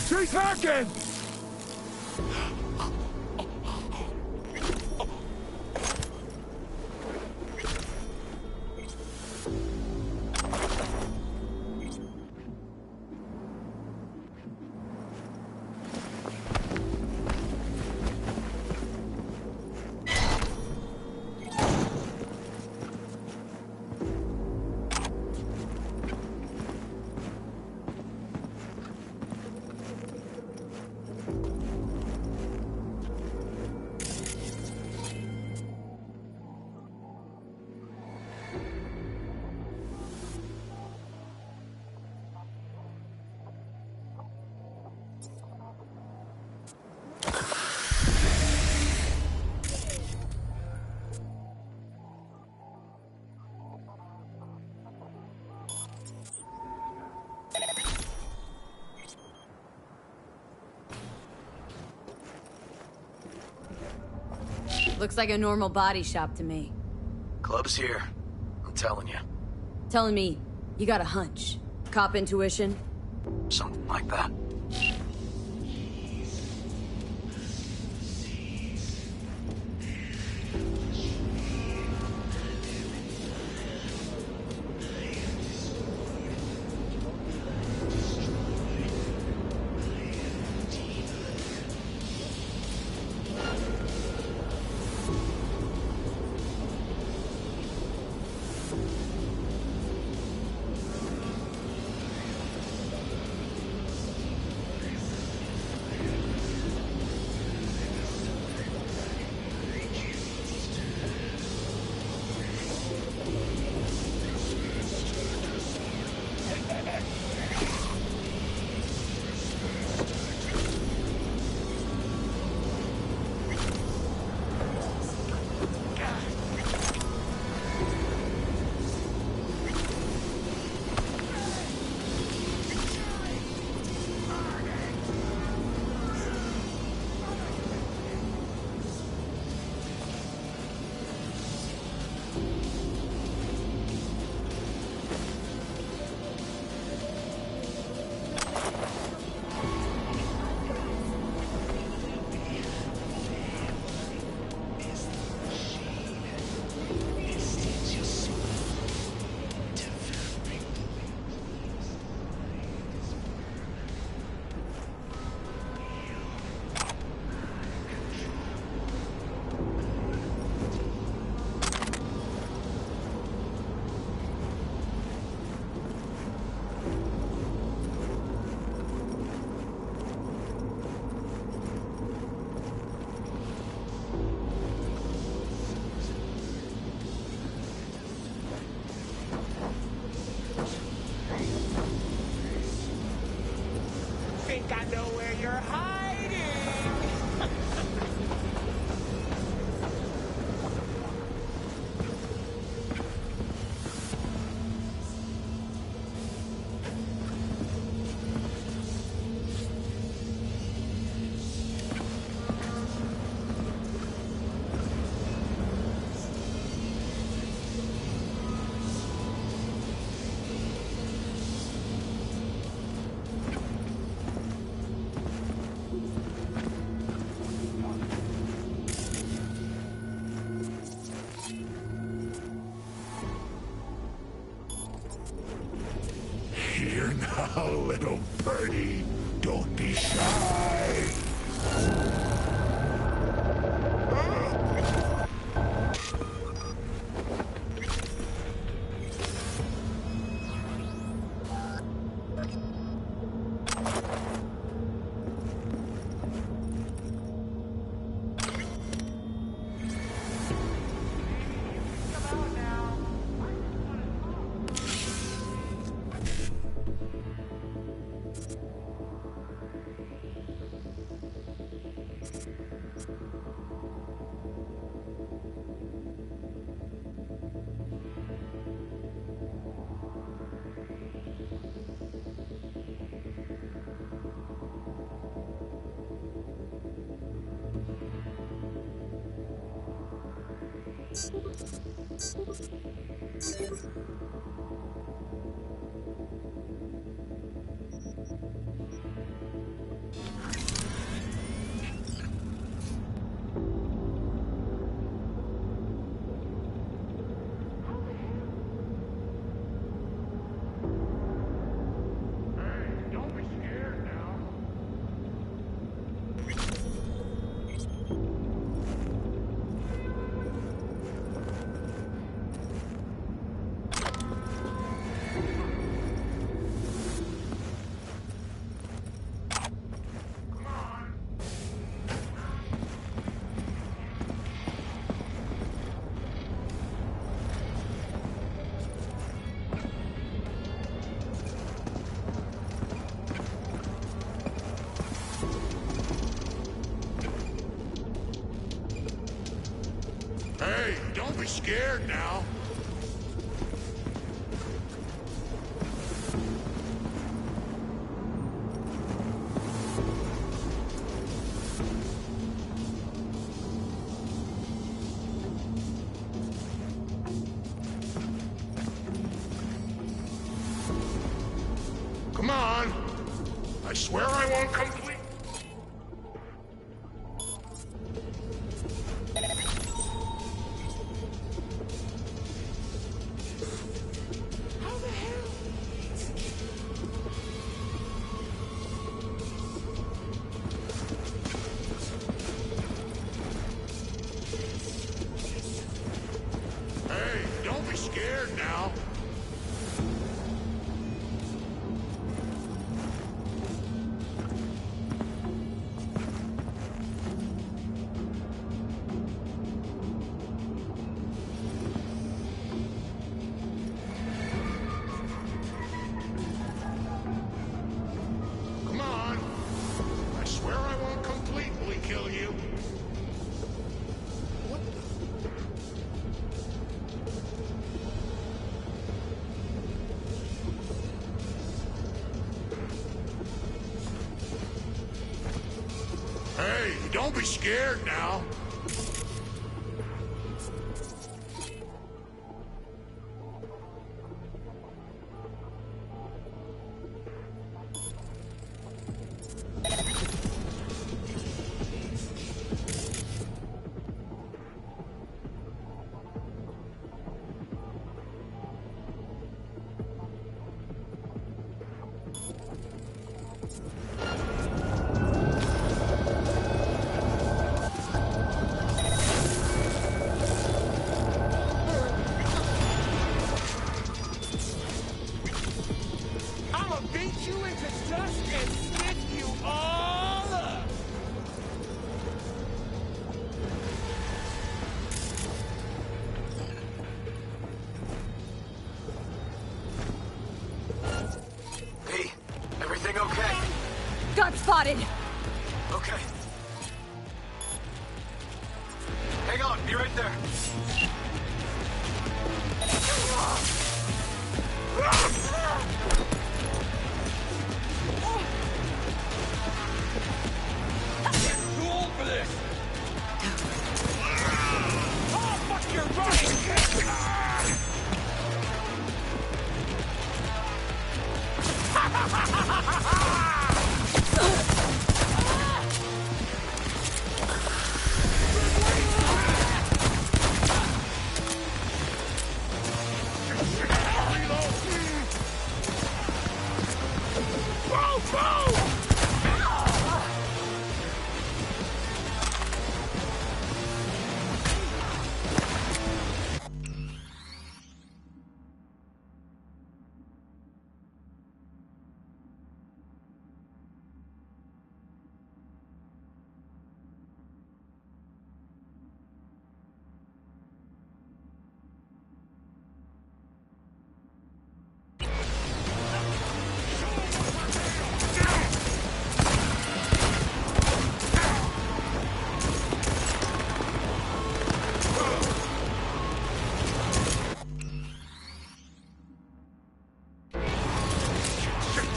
She's hacking! Looks like a normal body shop to me. Club's here. I'm telling you. Telling me you got a hunch. Cop intuition? Something like that. Think I know where you're hiding! Here now, little birdie. Don't be shy. Hey, don't be scared now. on! I swear I won't complete. Hey, don't be scared now. Come on. I swear I won't completely kill you. Hey, don't be scared now. I'ma beat you into dust and spit you all up! Hey, everything okay? Got spotted! Okay. Hang on, be right there. Too old for this! Oh, fuck, you're right!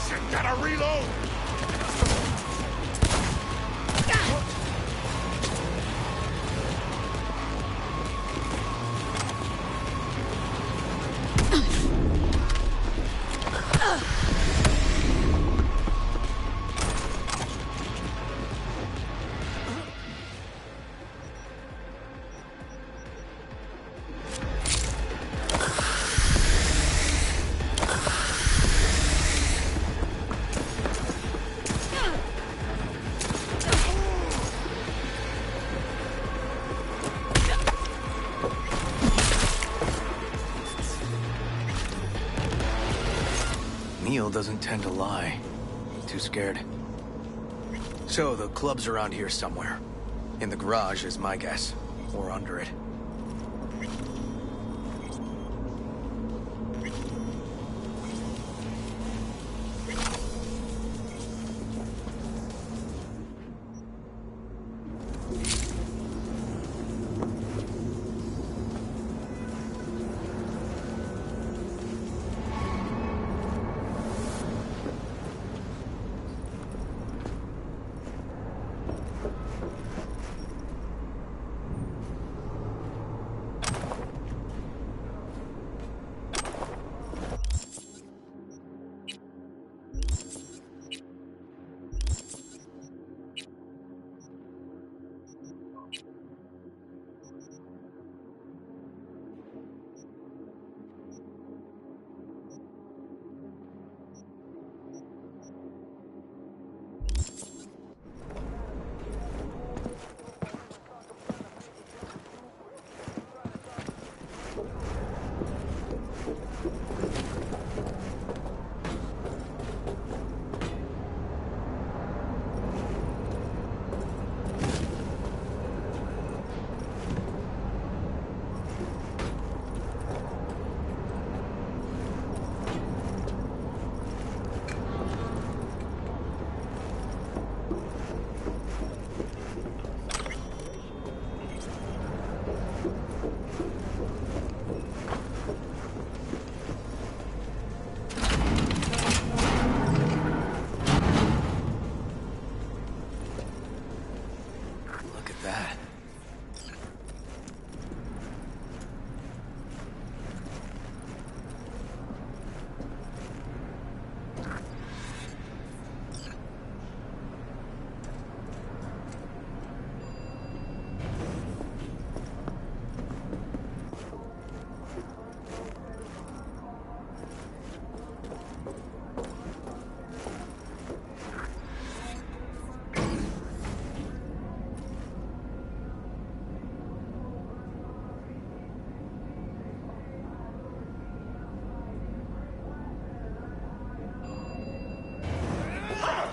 Shit, gotta reload! Neil doesn't tend to lie. Too scared. So, the club's around here somewhere. In the garage is my guess. Or under it.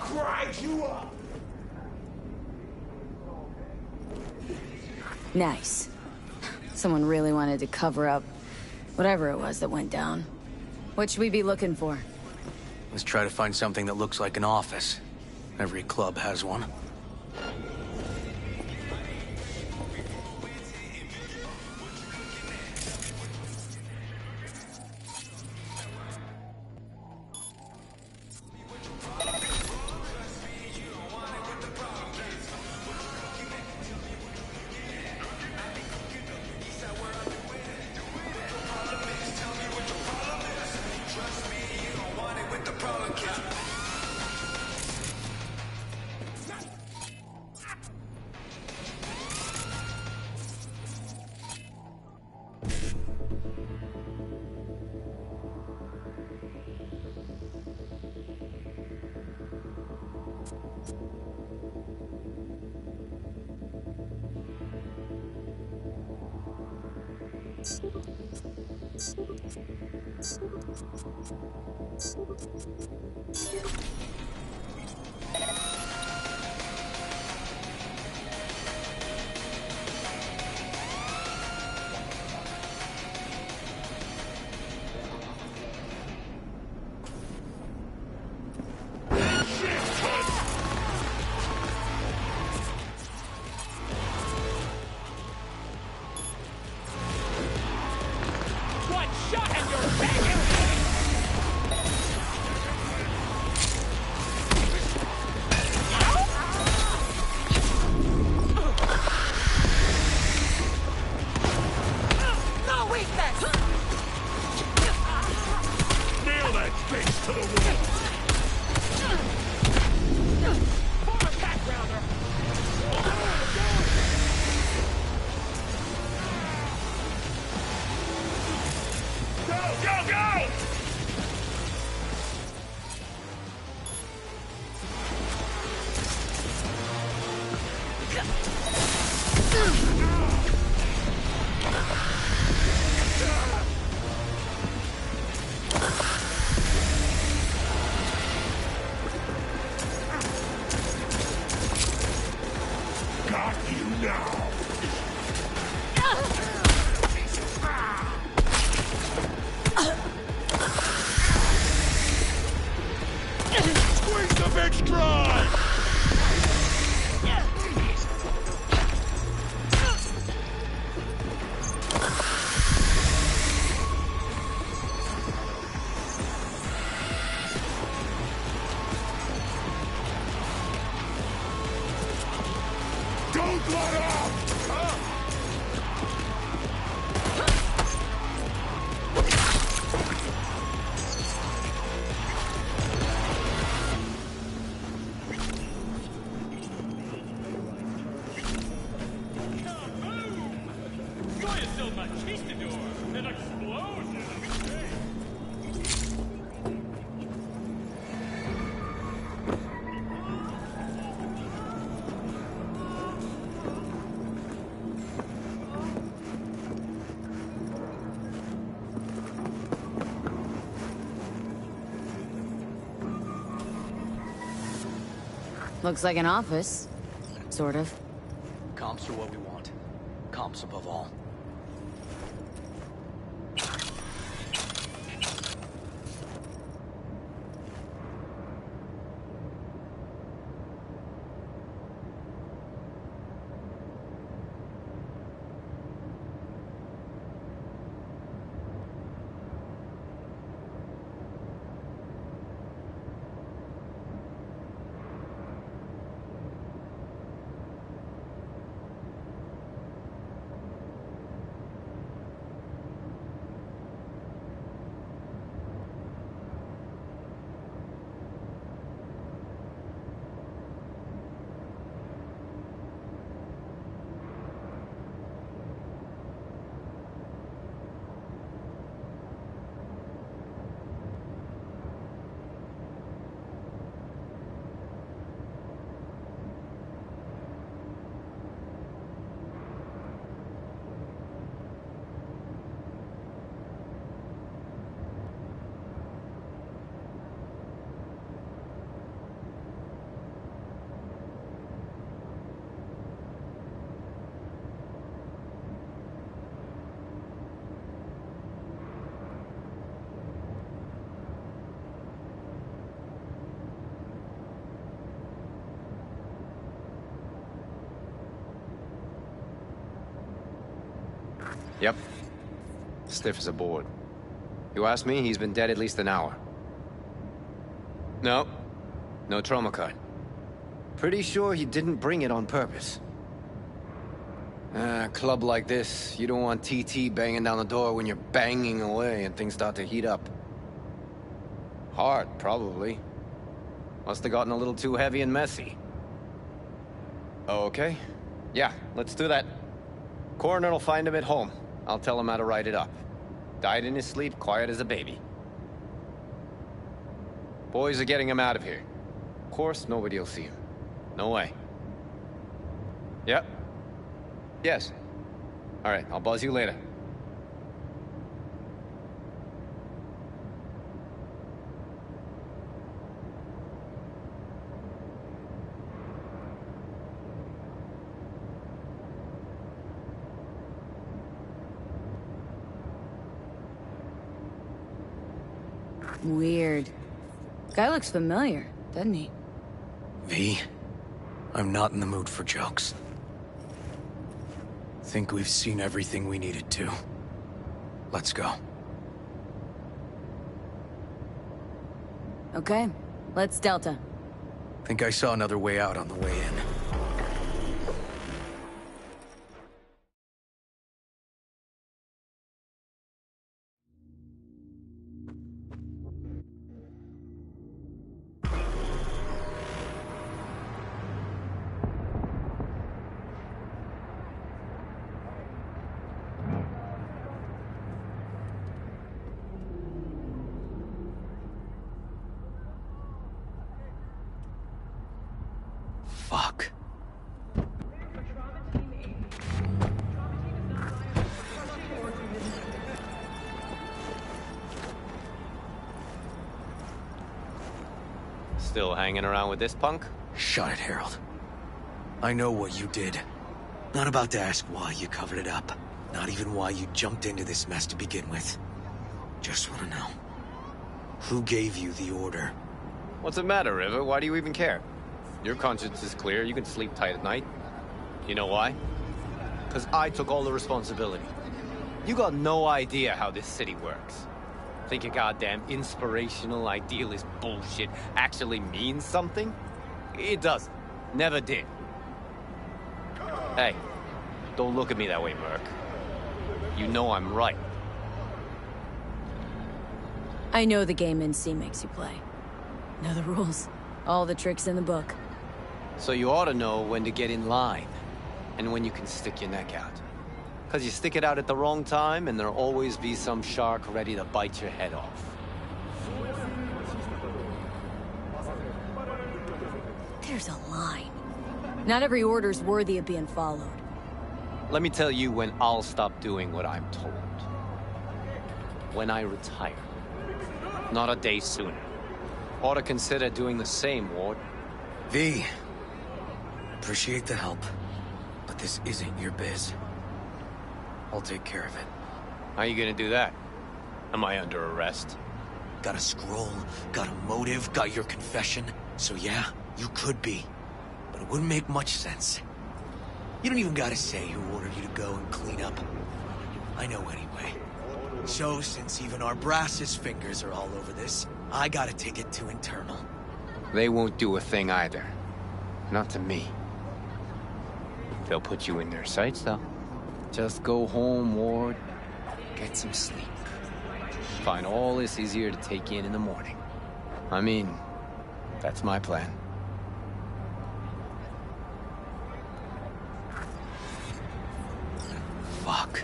grind you up! Nice. Someone really wanted to cover up whatever it was that went down. What should we be looking for? Let's try to find something that looks like an office. Every club has one. One shot and you're begging! No weakness! Nail that face to the wall! Form a backgrounder! Go, go, go! Got you now! Squeeze the big stride! Don't let up! Enjoy yourself, Machistador! An explosion! Looks like an office. Sort of. Comps are what we want. Comps above all. Yep. Stiff as a board. You ask me, he's been dead at least an hour. No. No trauma card. Pretty sure he didn't bring it on purpose. A club like this, you don't want TT banging down the door when you're banging away and things start to heat up. Hard, probably. Must have gotten a little too heavy and messy. Okay. Yeah, let's do that. Coroner will find him at home. I'll tell him how to write it up. Died in his sleep, quiet as a baby. Boys are getting him out of here. Of course, nobody will see him. No way. Yep. Yes. All right, I'll buzz you later. Weird. Guy looks familiar, doesn't he? V, I'm not in the mood for jokes. Think we've seen everything we needed to. Let's go. Okay, let's Delta. Think I saw another way out on the way in. Fuck. Still hanging around with this punk? Shut it, Harold. I know what you did. Not about to ask why you covered it up. Not even why you jumped into this mess to begin with. Just want to know. Who gave you the order? What's the matter, River? Why do you even care? Your conscience is clear, you can sleep tight at night. You know why? Because I took all the responsibility. You got no idea how this city works. Think your goddamn inspirational, idealist bullshit actually means something? It doesn't. Never did. Hey, don't look at me that way, Merc. You know I'm right. I know the game NC makes you play. Know the rules. All the tricks in the book. So you ought to know when to get in line, and when you can stick your neck out. Because you stick it out at the wrong time, and there'll always be some shark ready to bite your head off. There's a line. Not every order's worthy of being followed. Let me tell you when I'll stop doing what I'm told. When I retire. Not a day sooner. Ought to consider doing the same, Ward. V. Appreciate the help, but this isn't your biz. I'll take care of it. How you gonna do that? Am I under arrest? Got a scroll, got a motive, got your confession. So yeah, you could be. But it wouldn't make much sense. You don't even gotta say who ordered you to go and clean up. I know anyway. So, since even our brassest fingers are all over this, I gotta take it to internal. They won't do a thing either. Not to me. They'll put you in their sights, though. Just go home, Ward. Get some sleep. Find all this easier to take in the morning. I mean, that's my plan. Fuck.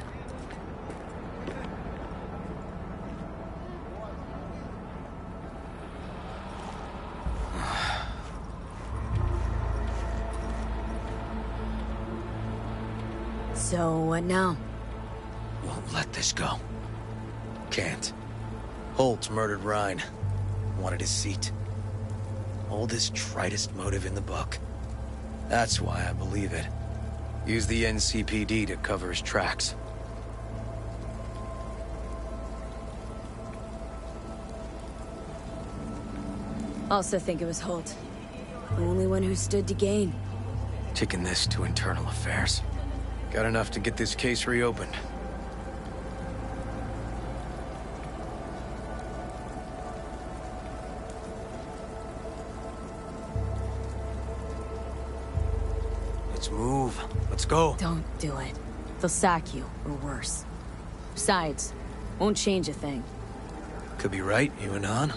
So, what now? Won't let this go. Can't. Holt murdered Ryan. Wanted his seat. Oldest, tritest motive in the book. That's why I believe it. Use the NCPD to cover his tracks. Also think it was Holt. The only one who stood to gain. Taking this to internal affairs. Got enough to get this case reopened. Let's move. Let's go. Don't do it. They'll sack you, or worse. Besides, won't change a thing. Could be right, you and Han.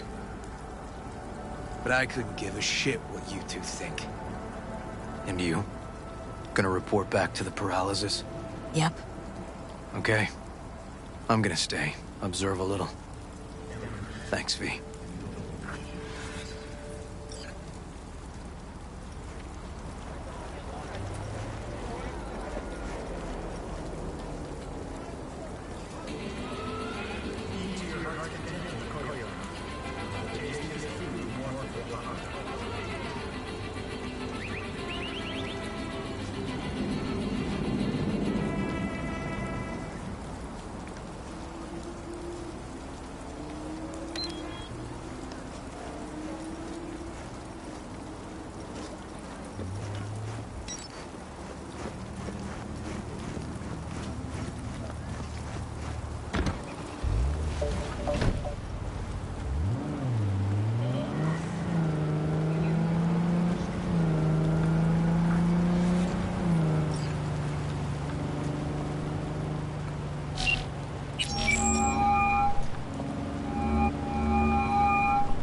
But I couldn't give a shit what you two think. And you? Gonna report back to the paralysis? Yep. Okay. I'm gonna stay. Observe a little. Thanks, V.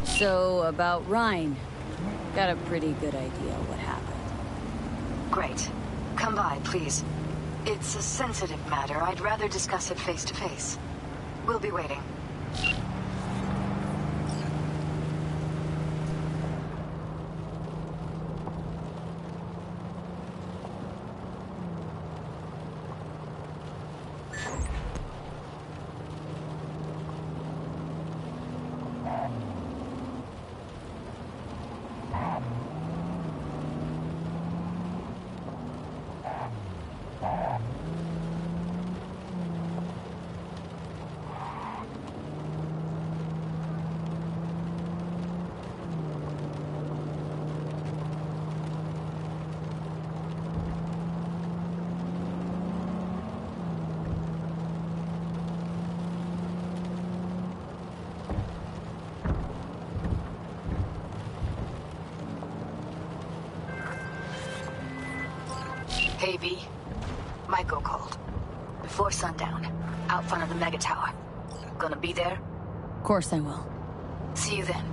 So, about Rhine. Got a pretty good idea what happened. Great. Come by, please. It's a sensitive matter. I'd rather discuss it face to face. We'll be waiting. Hey, V. Michael called. Before sundown. Out front of the Mega Tower. Gonna be there? Of course I will. See you then.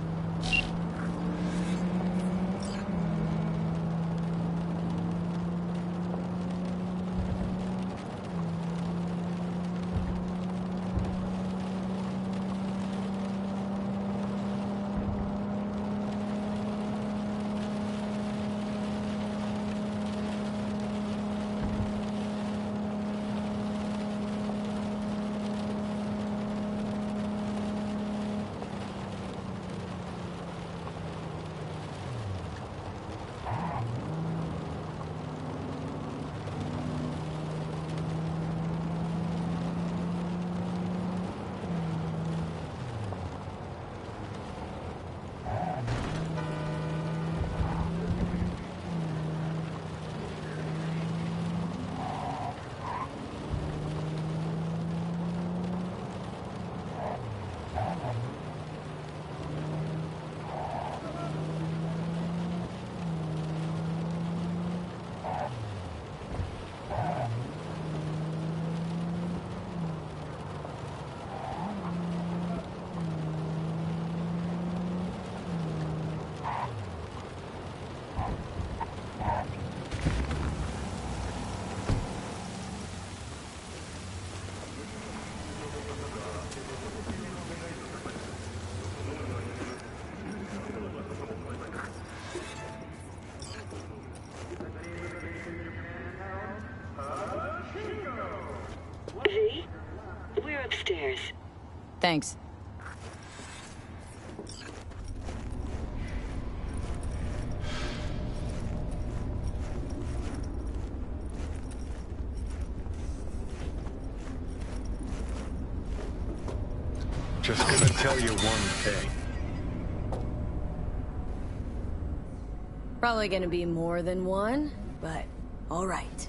V, we're upstairs. Thanks. Just gonna tell you one thing. Probably gonna be more than one, but all right.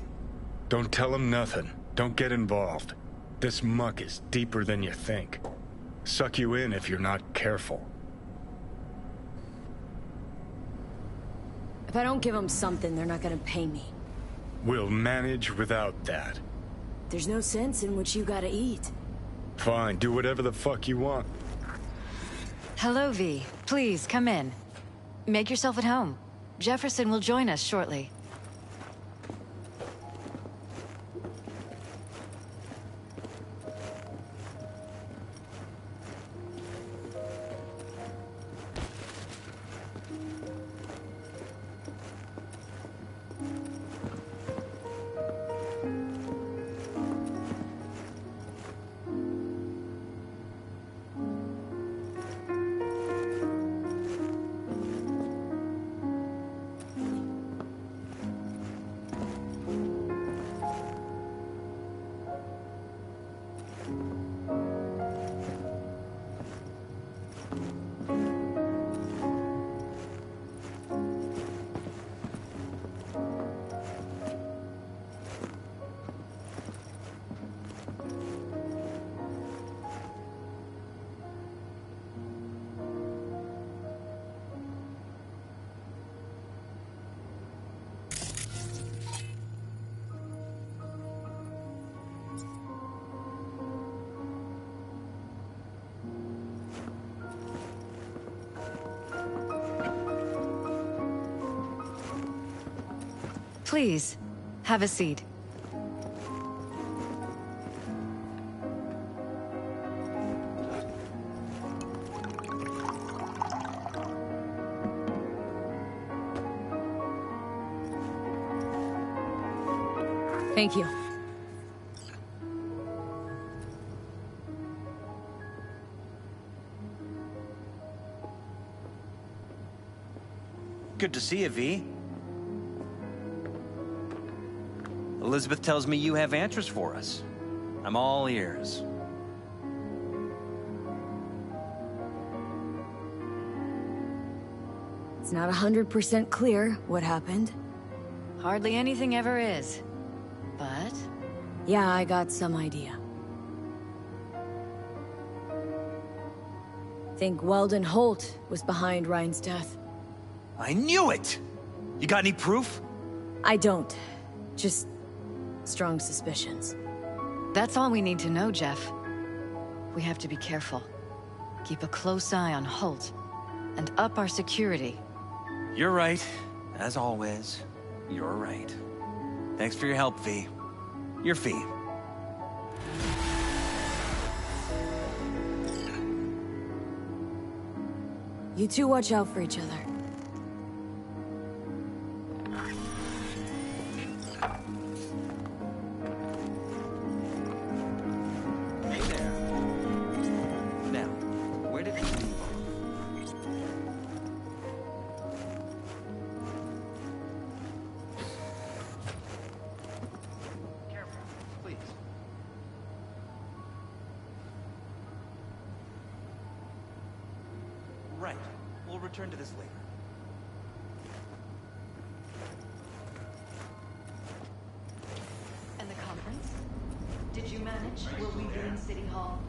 Don't tell him nothing. Don't get involved. This muck is deeper than you think. Suck you in if you're not careful. If I don't give them something, they're not gonna pay me. We'll manage without that. There's no sense in what you gotta eat. Fine, do whatever the fuck you want. Hello, V. Please, come in. Make yourself at home. Jefferson will join us shortly. Please, have a seat. Thank you. Good to see you, V. Elizabeth tells me you have answers for us. I'm all ears. It's not 100% clear what happened. Hardly anything ever is. But... yeah, I got some idea. Think Weldon Holt was behind Ryan's death. I knew it! You got any proof? I don't. Just strong suspicions. That's all we need to know, Jeff. We have to be careful. Keep a close eye on Holt. And up our security. You're right. As always, you're right. Thanks for your help, V. Your fee. You two watch out for each other. Hey there. Now, where did we leave off? Careful, please. Right. We'll return to this later. And the conference? Did you manage? Will we be in City Hall?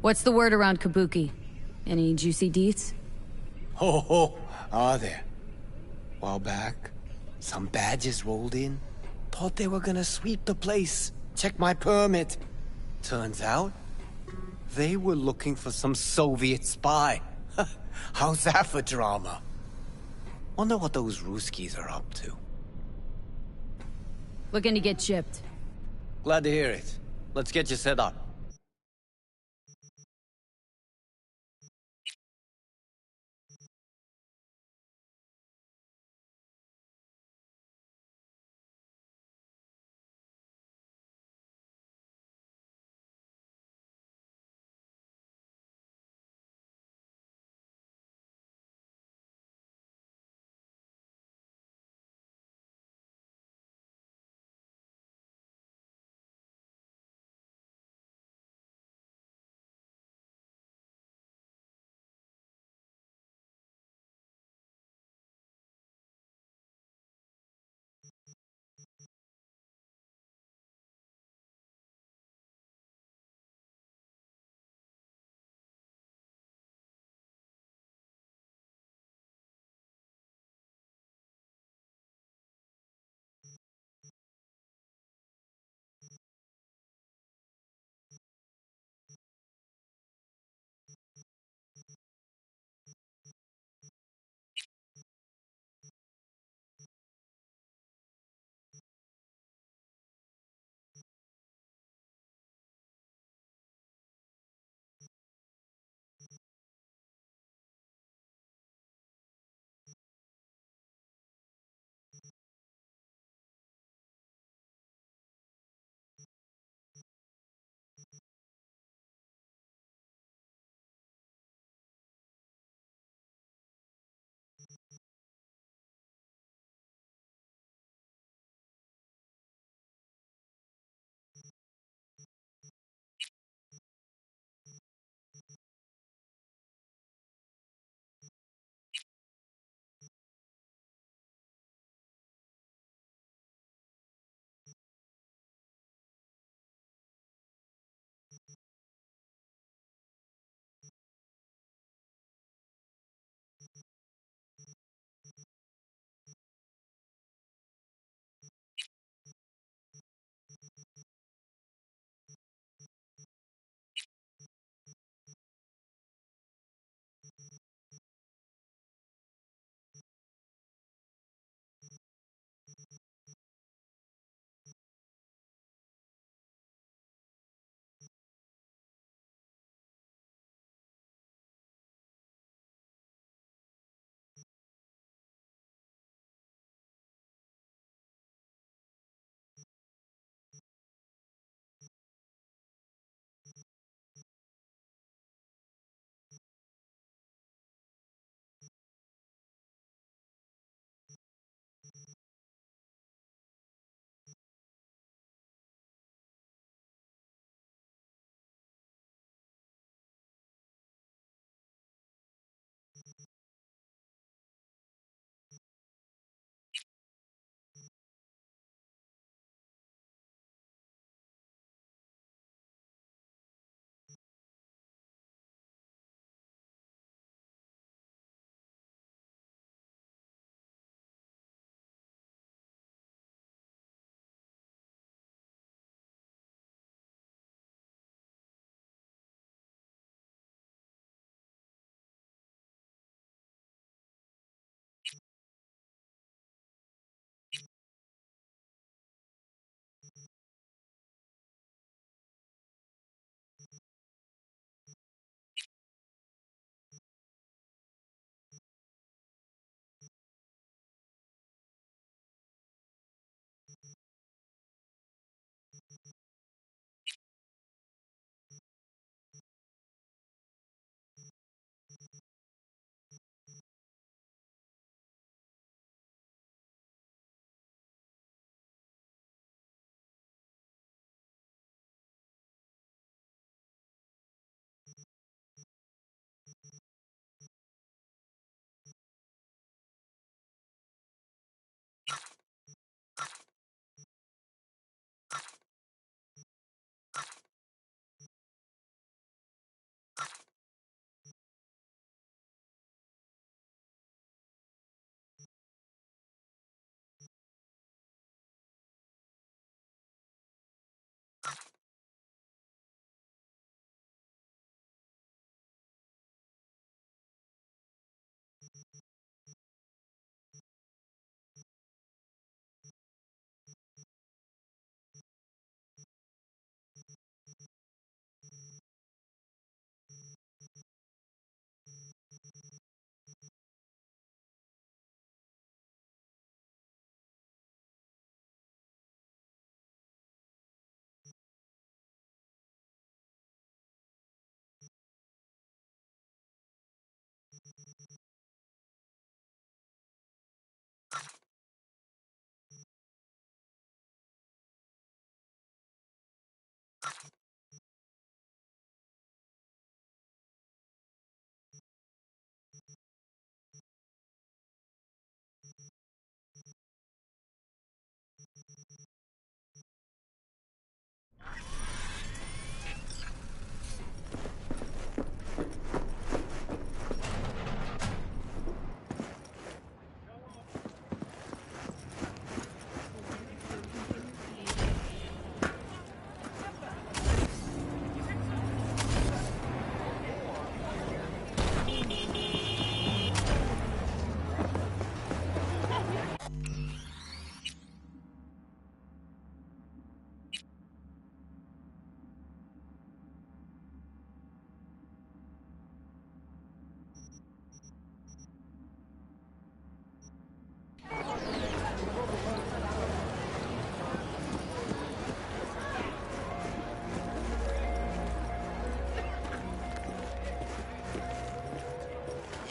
What's the word around Kabuki? Any juicy deets? Oh, are there? While back, some badges rolled in. Thought they were gonna sweep the place. Check my permit. Turns out, they were looking for some Soviet spy. How's that for drama? Wonder what those Ruskies are up to. Looking to get chipped. Glad to hear it. Let's get you set up.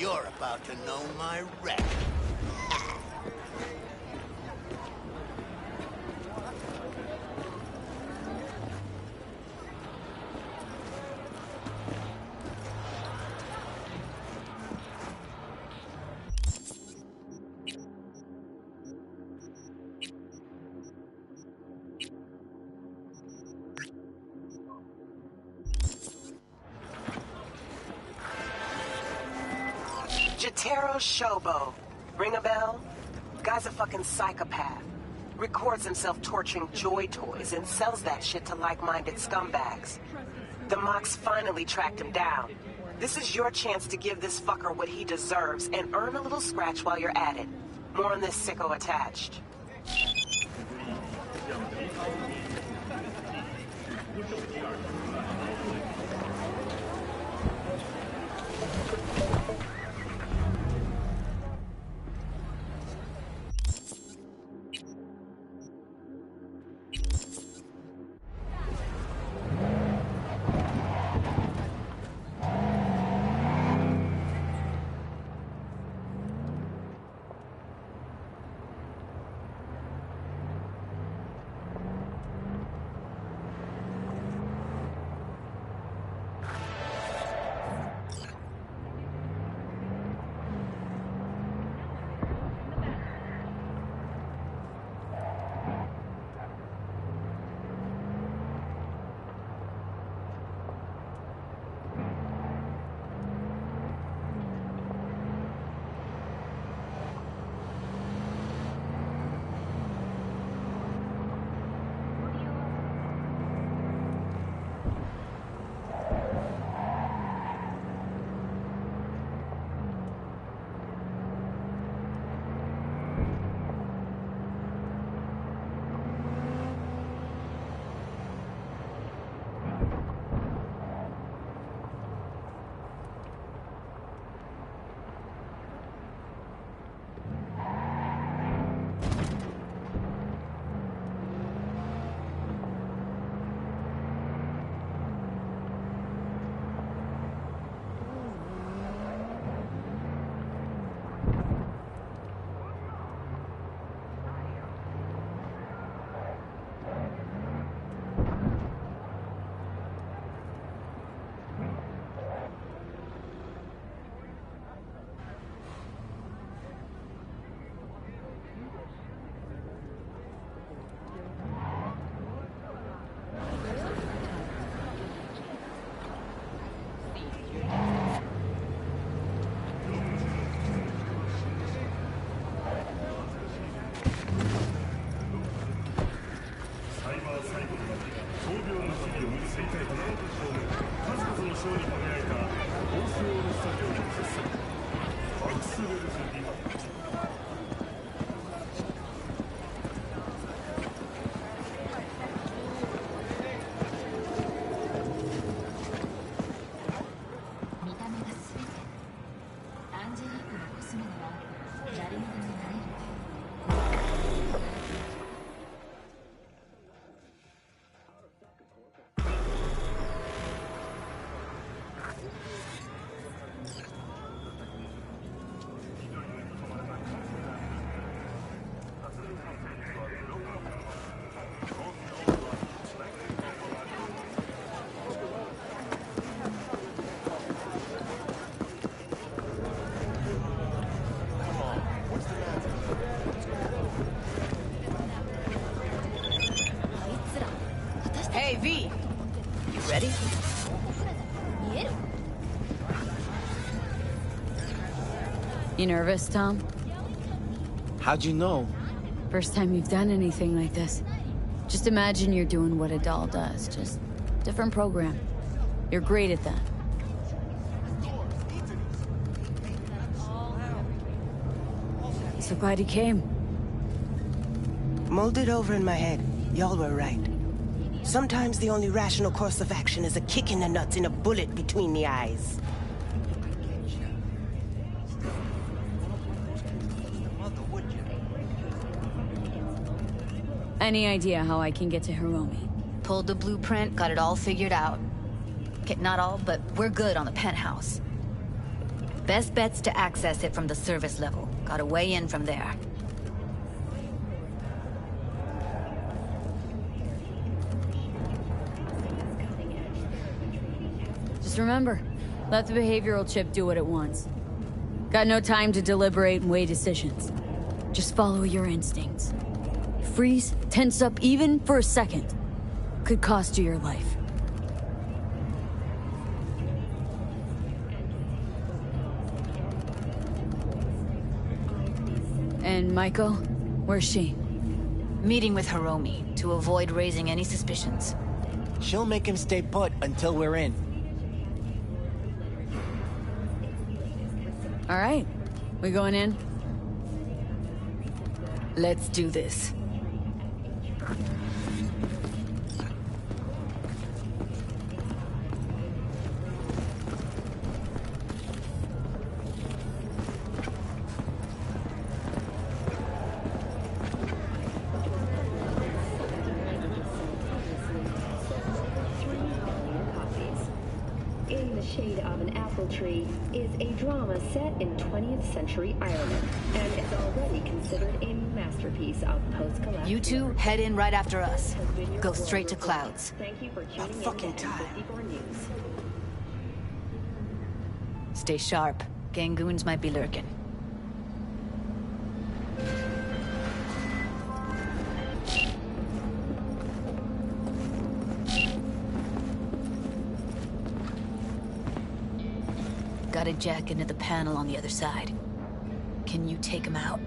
You're about to know my wreck. Jotaro Shobo. Ring a bell? Guy's a fucking psychopath. Records himself torturing joy toys and sells that shit to like-minded scumbags. The Mox finally tracked him down. This is your chance to give this fucker what he deserves and earn a little scratch while you're at it. More on this sicko attached. 世界ドラマ賞も数々の賞に輝いたオースオールスタジオの傑作アクスウェルズ・リハ。見た目が全て。アンジェリークのコスメでは誰にでもなれる。Hey, V. You ready? You nervous, Tom? How'd you know? First time you've done anything like this. Just imagine you're doing what a doll does, just different program. You're great at that. So glad you came. Mulled it over in my head. Y'all were right. Sometimes the only rational course of action is a kick in the nuts and a bullet between the eyes. Any idea how I can get to Hiromi? Pulled the blueprint, got it all figured out. Okay, not all, but we're good on the penthouse. Best bet's to access it from the service level. Got a way in from there. Just remember, let the behavioral chip do what it wants. Got no time to deliberate and weigh decisions. Just follow your instincts. Freeze, tense up even for a second. Could cost you your life. And Maiko? Where's she? Meeting with Hiromi to avoid raising any suspicions. She'll make him stay put until we're in. All right. We going in? Let's do this. In the Shade of an Apple Tree is a drama set in 20th century Ireland and is already considered a masterpiece of post-collapse. You two head in right after us. Go straight to Clouds. Thank you for tuning in to N54 News. Stay sharp. Gangoons might be lurking. Got a jack into the panel on the other side. Can you take him out?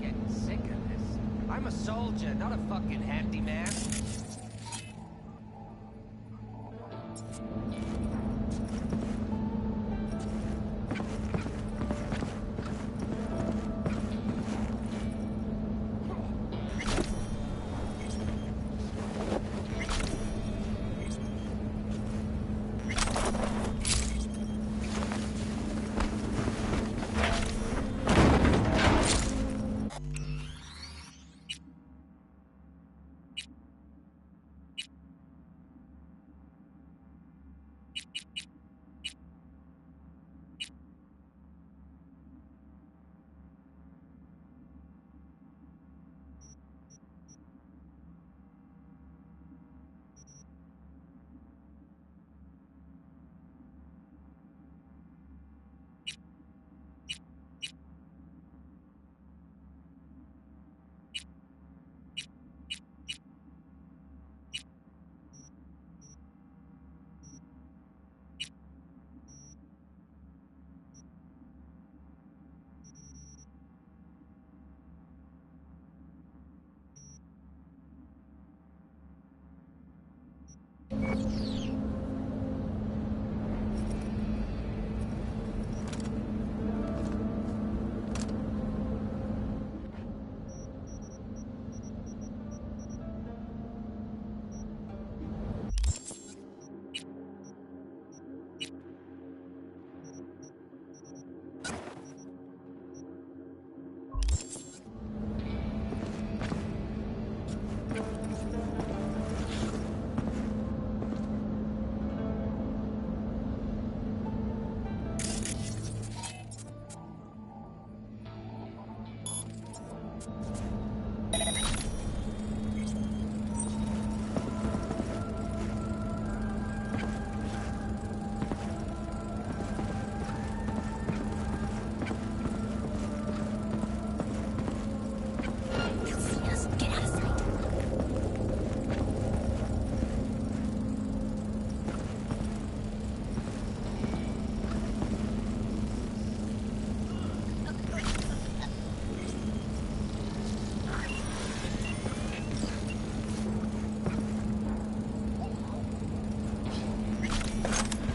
Getting sick of this. I'm a soldier, not a fucking handyman.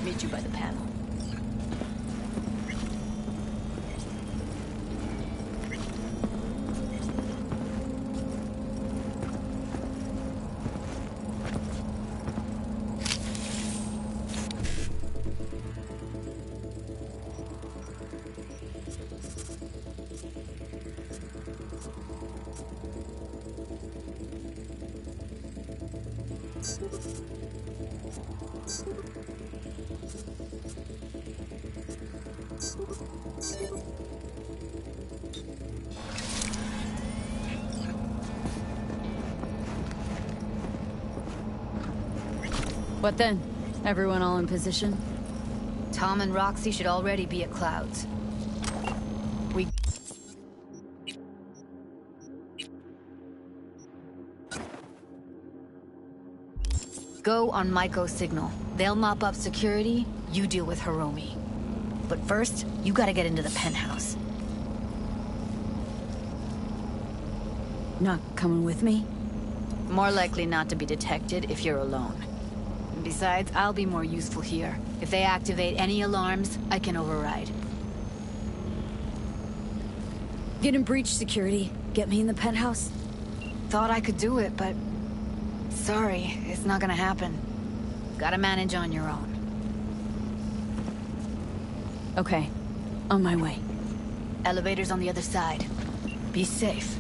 Meet you by the panel. What then? Everyone all in position? Tom and Roxy should already be at Clouds. We... Go on Maiko's signal. They'll mop up security, you deal with Hiromi. But first, you gotta get into the penthouse. Not coming with me? More likely not to be detected if you're alone. Besides, I'll be more useful here. If they activate any alarms, I can override. Get in breach security. Get me in the penthouse. Thought I could do it, but... Sorry, it's not gonna happen. Gotta manage on your own. Okay. On my way. Elevator's on the other side. Be safe.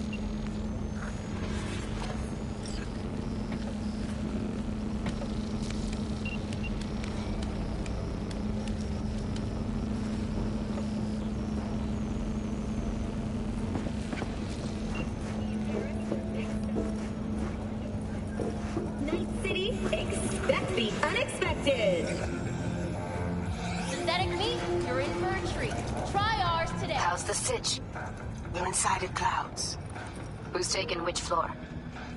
Night City, expect the unexpected. Synthetic meat, you're in for a treat. Try ours today. How's the sitch? We're inside at Clouds. Who's taking which floor?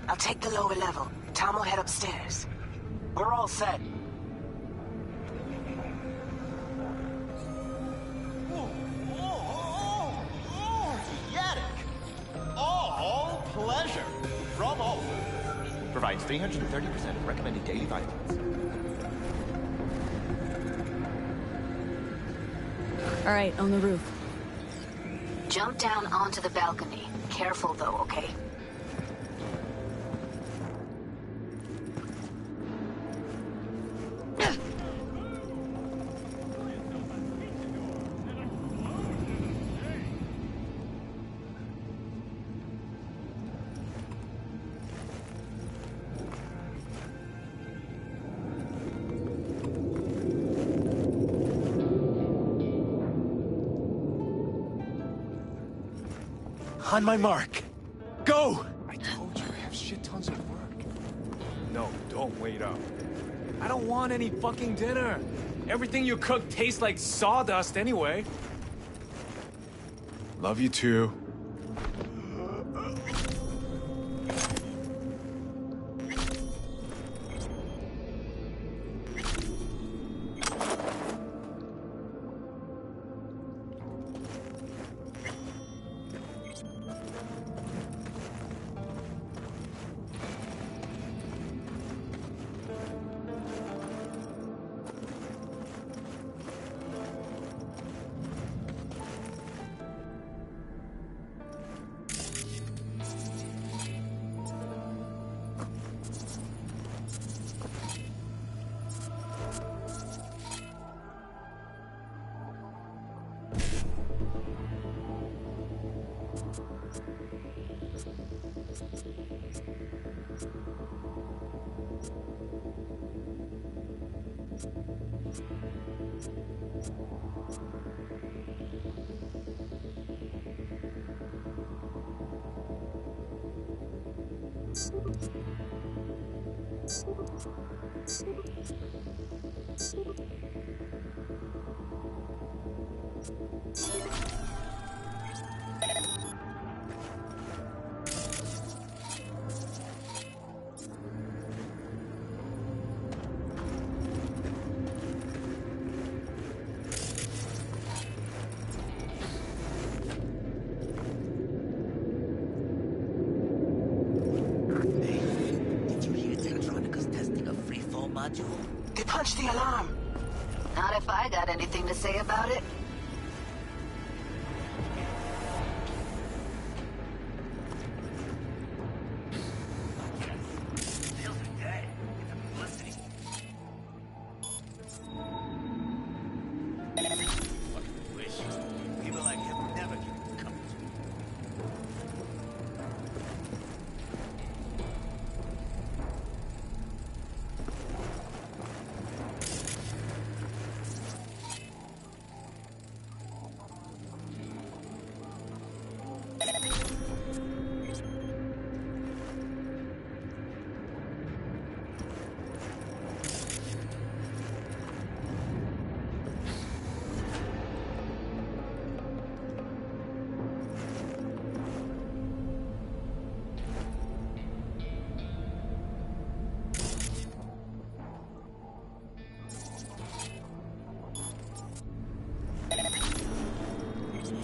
I'll take the lower level. Tom will head upstairs. We're all set. Yatic! All pleasure. From all foods. Provides 330% of recommended daily vitamins. All right, on the roof. Jump down onto the balcony. Careful though, okay? On my mark. Go! I told you, I have shit tons of work. No, don't wait up. I don't want any fucking dinner. Everything you cook tastes like sawdust anyway. Love you too. They punched the alarm. Not if I got anything to say about it.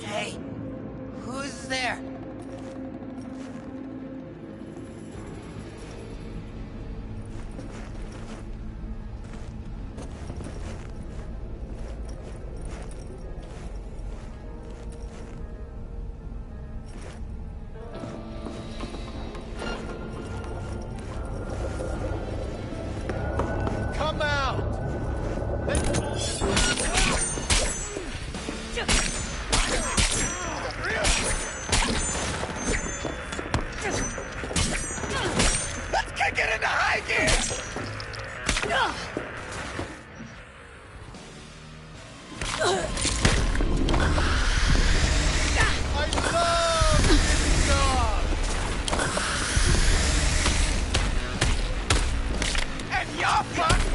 Hey, who's there? Come out! Let's kick it into high gear! I love this dog! And you're fucked!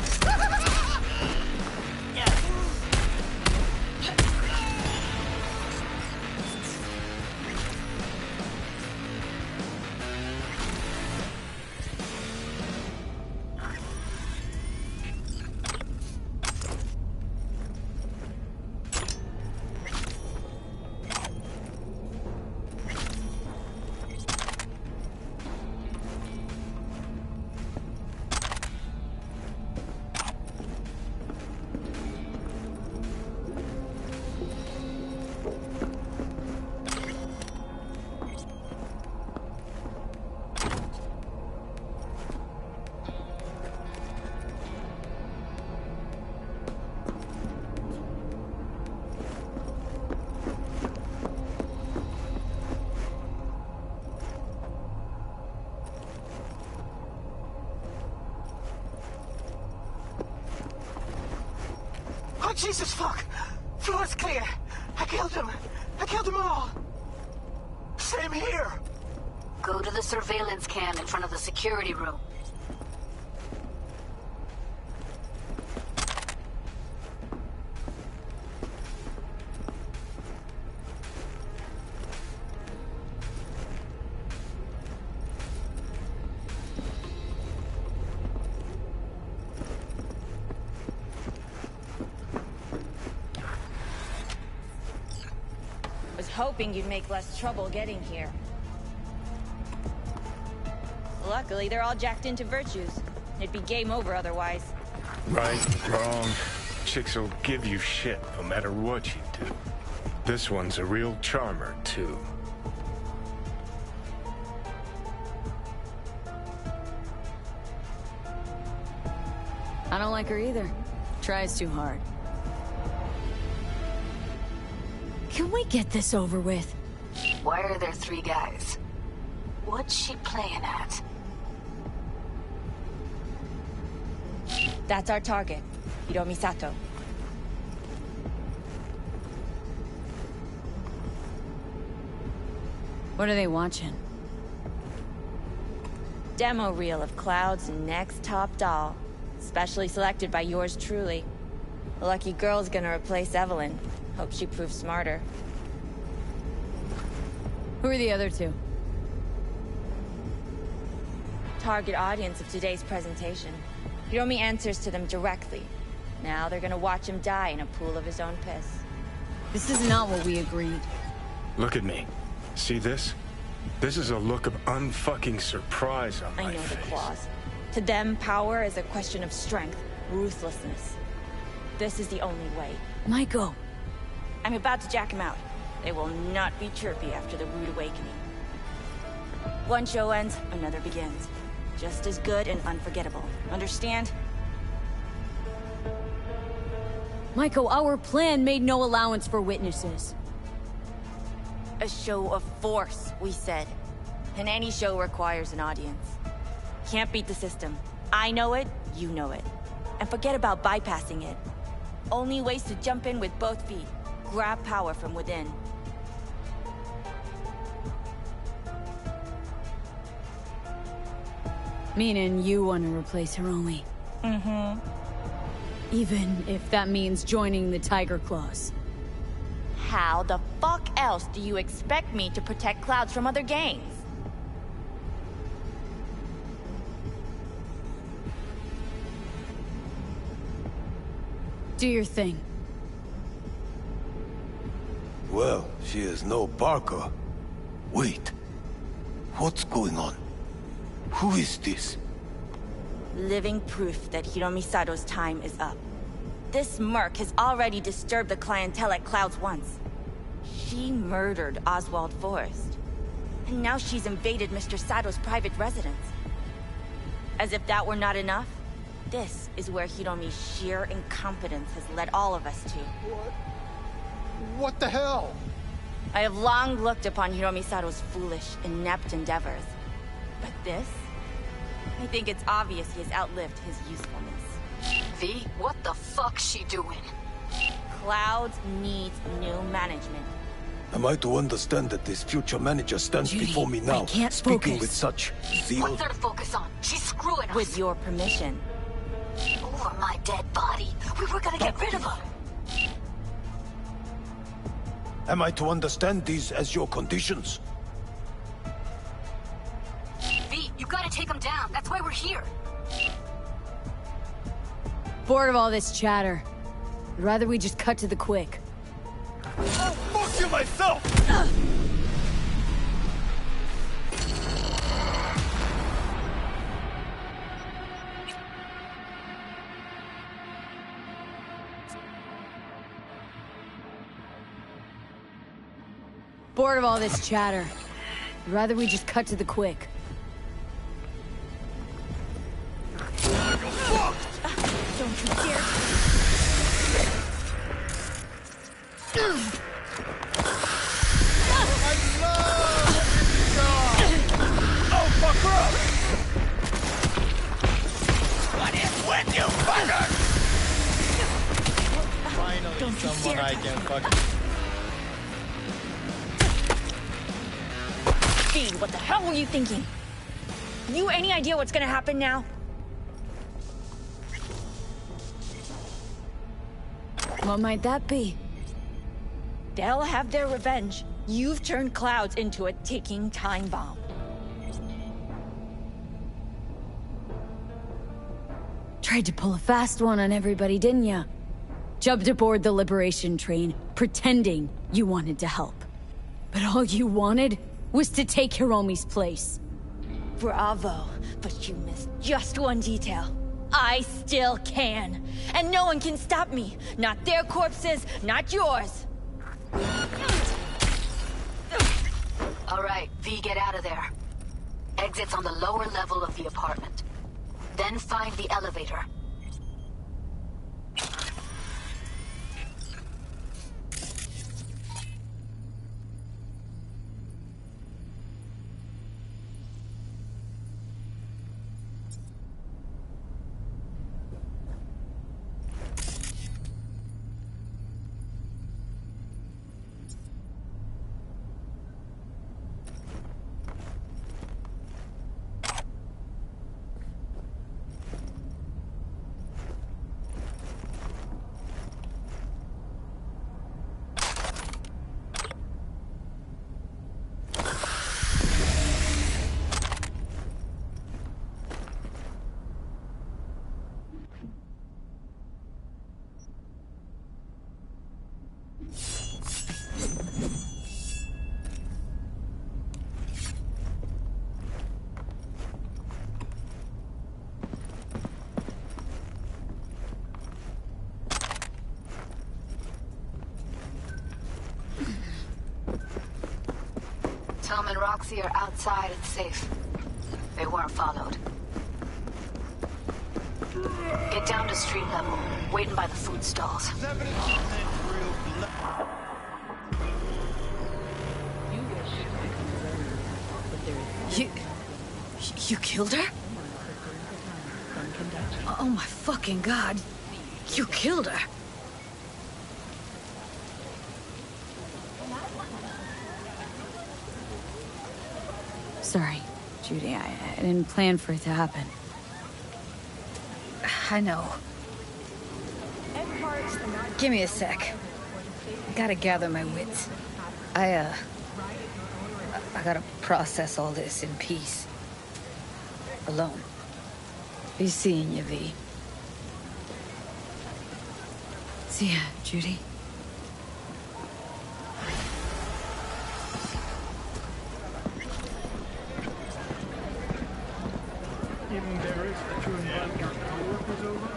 Oh, Jesus, fuck! Floor's clear. I killed them all. Same here. Go to the surveillance cam in front of the security room. Hoping you'd make less trouble getting here. Luckily, they're all jacked into virtues. It'd be game over otherwise. Right, wrong. Chicks will give you shit no matter what you do. This one's a real charmer, too. I don't like her either. Tries too hard. Can we get this over with? Why are there 3 guys? What's she playing at? That's our target, Hiromi Sato. What are they watching? Demo reel of Cloud's next top doll. Specially selected by yours truly. The lucky girl's gonna replace Evelyn. Hope she proves smarter. Who are the other 2? Target audience of today's presentation. Hiromi answers to them directly. Now they're gonna watch him die in a pool of his own piss. This is not what we agreed. Look at me. See this? This is a look of unfucking surprise on my I know face. the claws. To them, power is a question of strength, ruthlessness. This is the only way. Maiko. I'm about to jack him out. They will not be chirpy after the rude awakening. One show ends, another begins. Just as good and unforgettable. Understand? Maiko, our plan made no allowance for witnesses. A show of force, we said. And any show requires an audience. Can't beat the system. I know it, you know it. And forget about bypassing it. Only ways to jump in with both feet. Grab power from within. Meaning you want to replace Hiromi. Mm-hmm. Even if that means joining the Tiger Claws. How the fuck else do you expect me to protect Clouds from other gangs? Do your thing. Well, she is no Parker. Wait. What's going on? Who is this? Living proof that Hiromi Sato's time is up. This merc has already disturbed the clientele at Clouds once. She murdered Oswald Forrest. And now she's invaded Mr. Sato's private residence. As if that were not enough, this is where Hiromi's sheer incompetence has led all of us to. What the hell? I have long looked upon Hiromi Sato's foolish, inept endeavors. But this? I think it's obvious he has outlived his usefulness. V, what the fuck's she doing? Clouds needs new management. Am I to understand that this future manager stands before me now, speaking with such zeal? What's there to focus on? She's screwing us. With your permission. Over my dead body. We were gonna get rid of her. Am I to understand these as your conditions? V, you gotta take him down. That's why we're here. Bored of all this chatter. I'd rather we just cut to the quick. I'll fuck you myself! Bored of all this chatter. I'd rather we just cut to the quick. Don't you dare! Oh, fuck her up! What is with you, fucker? Finally, someone I can fuck. V, what the hell were you thinking? You any idea what's gonna happen now? What might that be? They'll have their revenge. You've turned Clouds into a ticking time bomb. Tried to pull a fast one on everybody, didn't ya? Jumped aboard the Liberation train, pretending you wanted to help. But all you wanted was to take Hiromi's place. Bravo, but you missed just one detail. I still can. And no one can stop me. Not their corpses, not yours. All right, V, get out of there. Exit's on the lower level of the apartment. Then find the elevator. Tom and Roxy are outside and safe. They weren't followed. Get down to street level, waiting by the food stalls. You killed her? Oh my fucking god. You killed her. Sorry, Judy. I didn't plan for it to happen. I know. Give me a sec. Gotta gather my wits. I gotta process all this in peace. Alone. Be seeing you, V. See ya, Judy. Embarrassed to invite your coworkers over?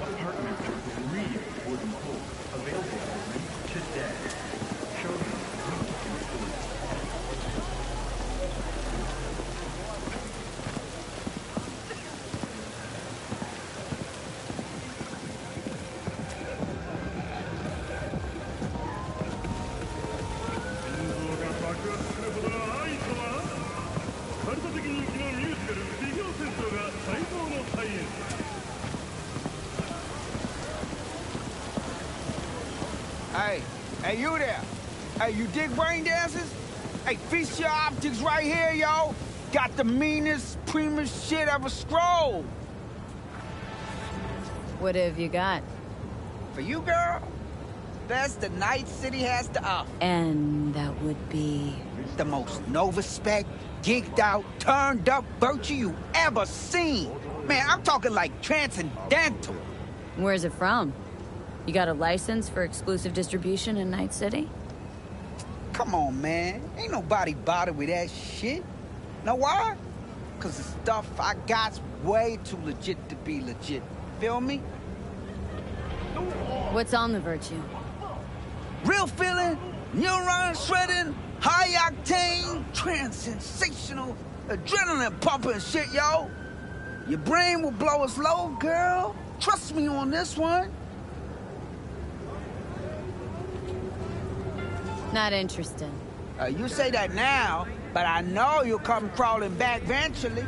Apartments with real wooden poles available to rent today. Show them we can afford it. Hey, you there? Hey, you dig brain dances? Hey, feast your optics right here, yo. Got the meanest, primest shit ever scrolled. What have you got? For you, girl, best the Night City has to offer. And that would be... The most no-respect, geeked out, turned up virtue you ever seen. Man, I'm talking like transcendental. Where's it from? You got a license for exclusive distribution in Night City? Come on, man. Ain't nobody bothered with that shit. Know why? Because the stuff I got's way too legit to be legit. Feel me? What's on the virtue? Real feeling, neuron shredding, high octane, trans-sensational, adrenaline pumping shit, yo. Your brain will blow us low, girl. Trust me on this one. Not interested. You say that now, but I know you'll come crawling back eventually.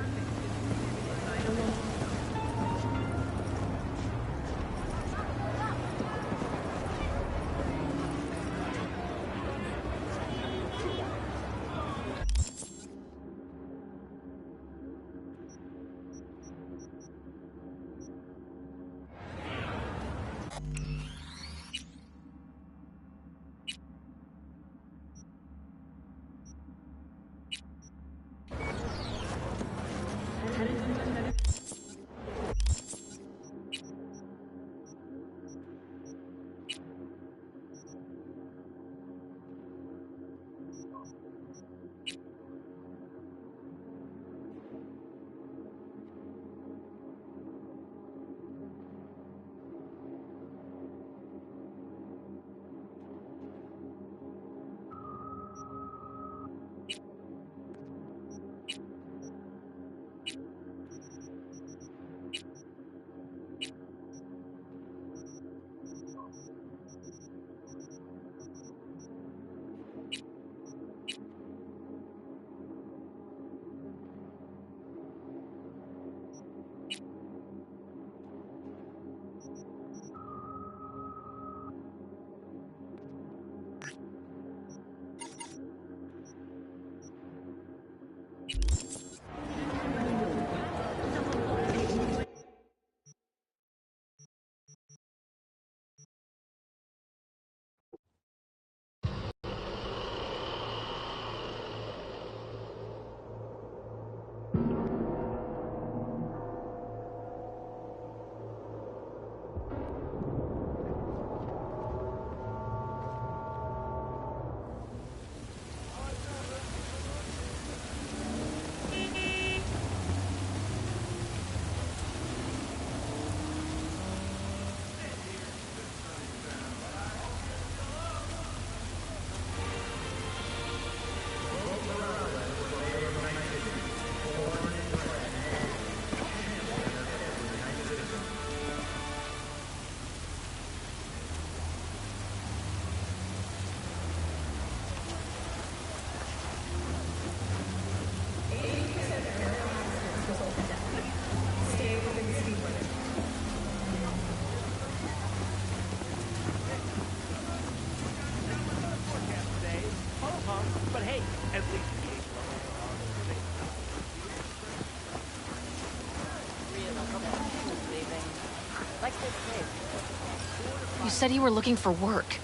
You said you were looking for work.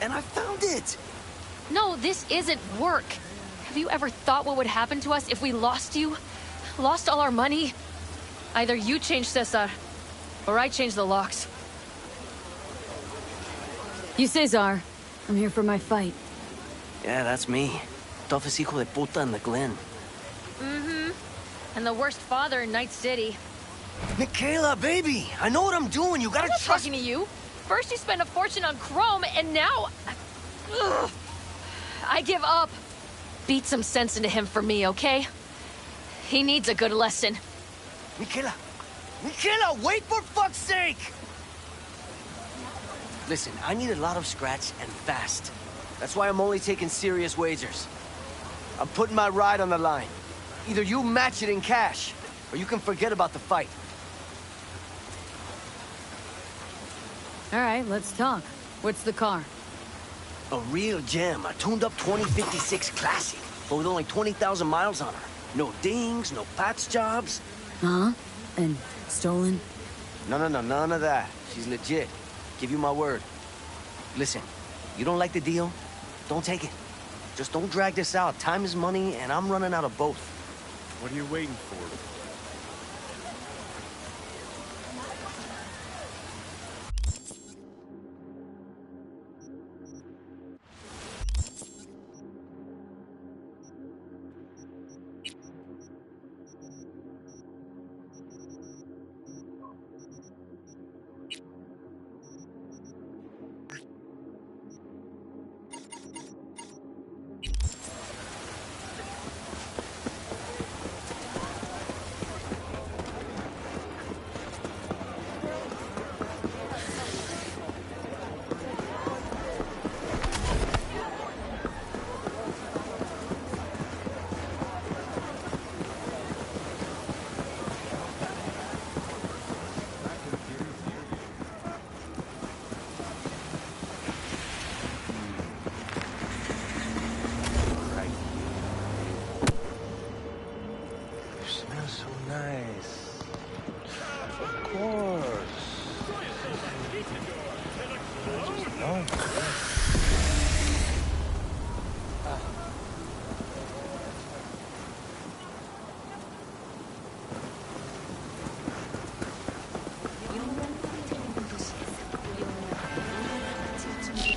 And I found it! No, this isn't work. Have you ever thought what would happen to us if we lost you? Lost all our money? Either you change Cesar, or I change the locks. You Cesar. I'm here for my fight. Yeah, that's me. Toughest hijo de puta in the Glen. Mm-hmm. And the worst father in Night City. Michaela, baby! I know what I'm doing, you gotta I'm not trust talking to you. First you spend a fortune on chrome, and now... Ugh. I give up. Beat some sense into him for me, okay? He needs a good lesson. Michaela! Michaela, wait for fuck's sake! Listen, I need a lot of scratch and fast. That's why I'm only taking serious wagers. I'm putting my ride on the line. Either you match it in cash, or you can forget about the fight. All right, let's talk. What's the car? A real gem, a tuned-up 2056 Classic, but with only 20,000 miles on her. No dings, no patch jobs. Huh? And stolen? No, none of that. She's legit. Give you my word. Listen, you don't like the deal? Don't take it. Just don't drag this out. Time is money, and I'm running out of both. What are you waiting for?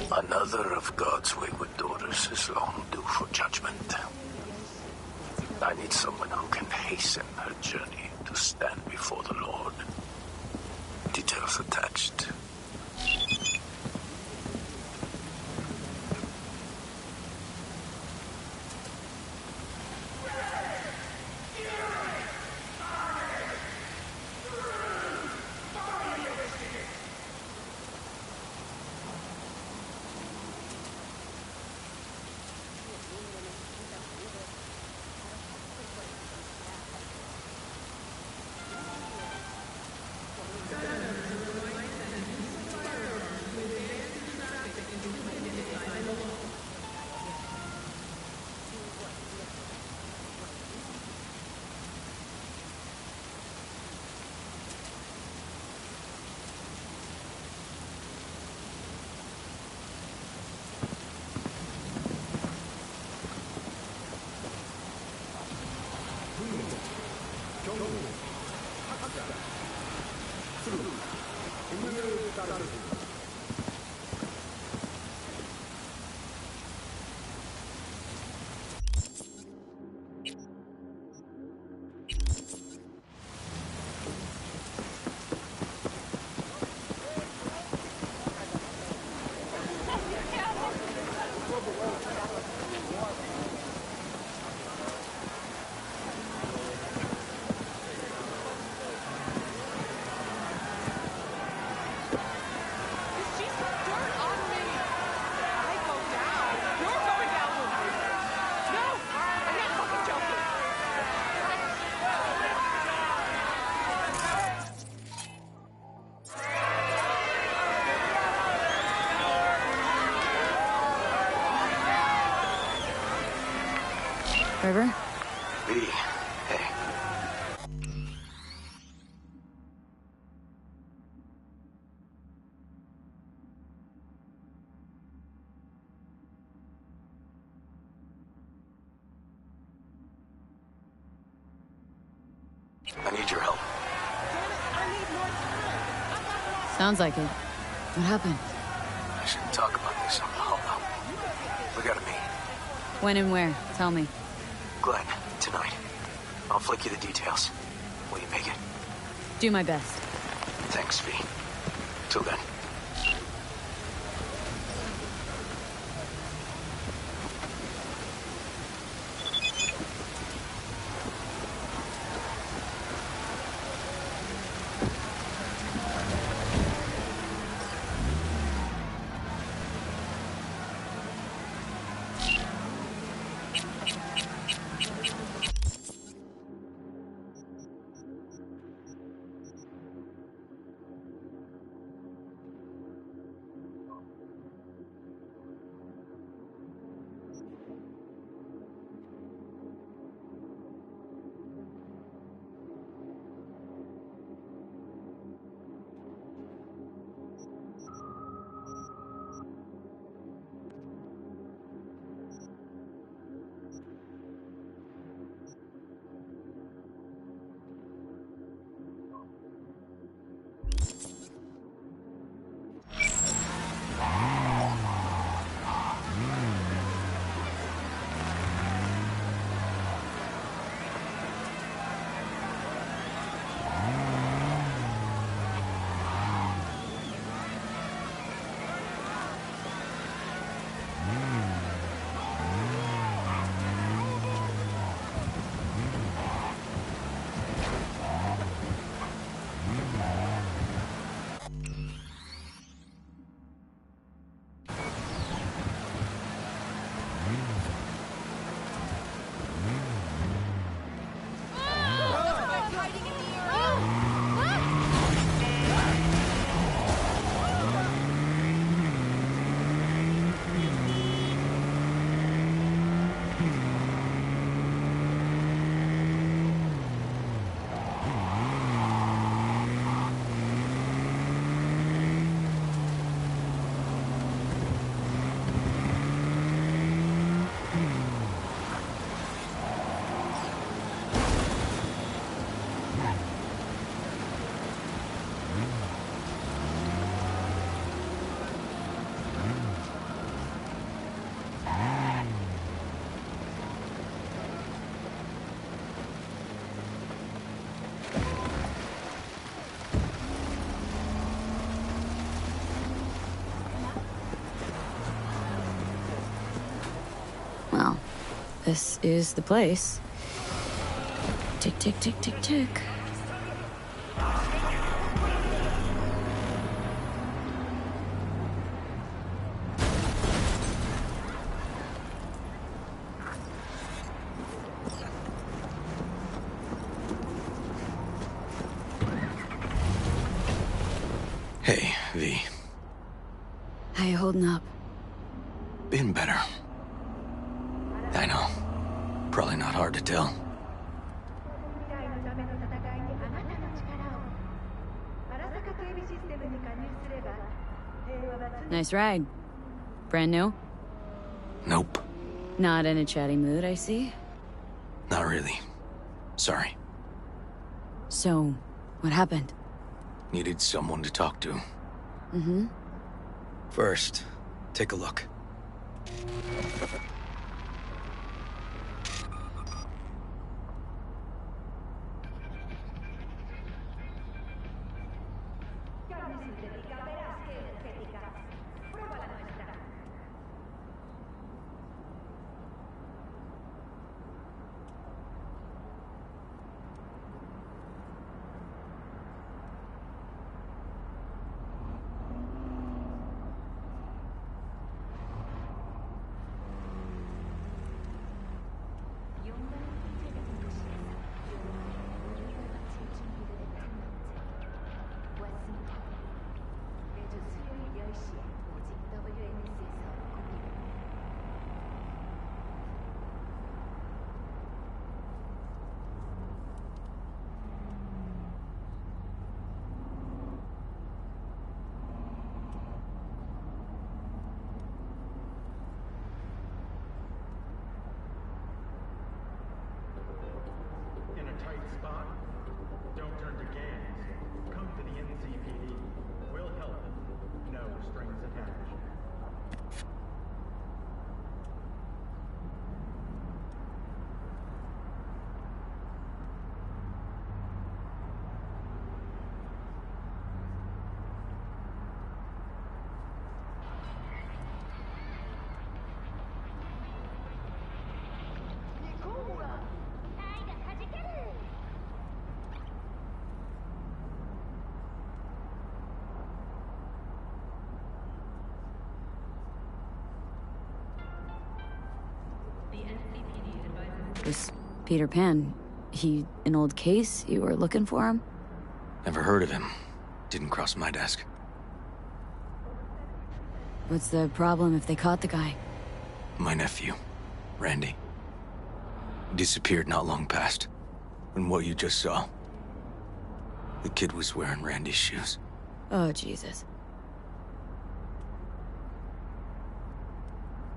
Another of God's wayward daughters is long due for judgment. I need someone who can hasten her journey to stand before the Lord. Details attached. River? V, hey. I need your help. Sounds like it. What happened? I shouldn't talk about this on the holo. We gotta meet. When and where? Tell me. Glenn, tonight. I'll flick you the details. Will you make it? Do my best. Thanks, V. Till then. Well, this is the place. Tick, tick, tick, tick, tick. Hey, V. How you holding up? Been better. I know. Probably not hard to tell. Nice ride. Brand new? Nope. Not in a chatty mood, I see. Not really. Sorry. So, what happened? Needed someone to talk to. Mm-hmm. First, take a look. was Peter Pan. He an old case? You were looking for him? Never heard of him. Didn't cross my desk. What's the problem if they caught the guy? My nephew, Randy. Disappeared not long past. And what you just saw. The kid was wearing Randy's shoes. Oh, Jesus.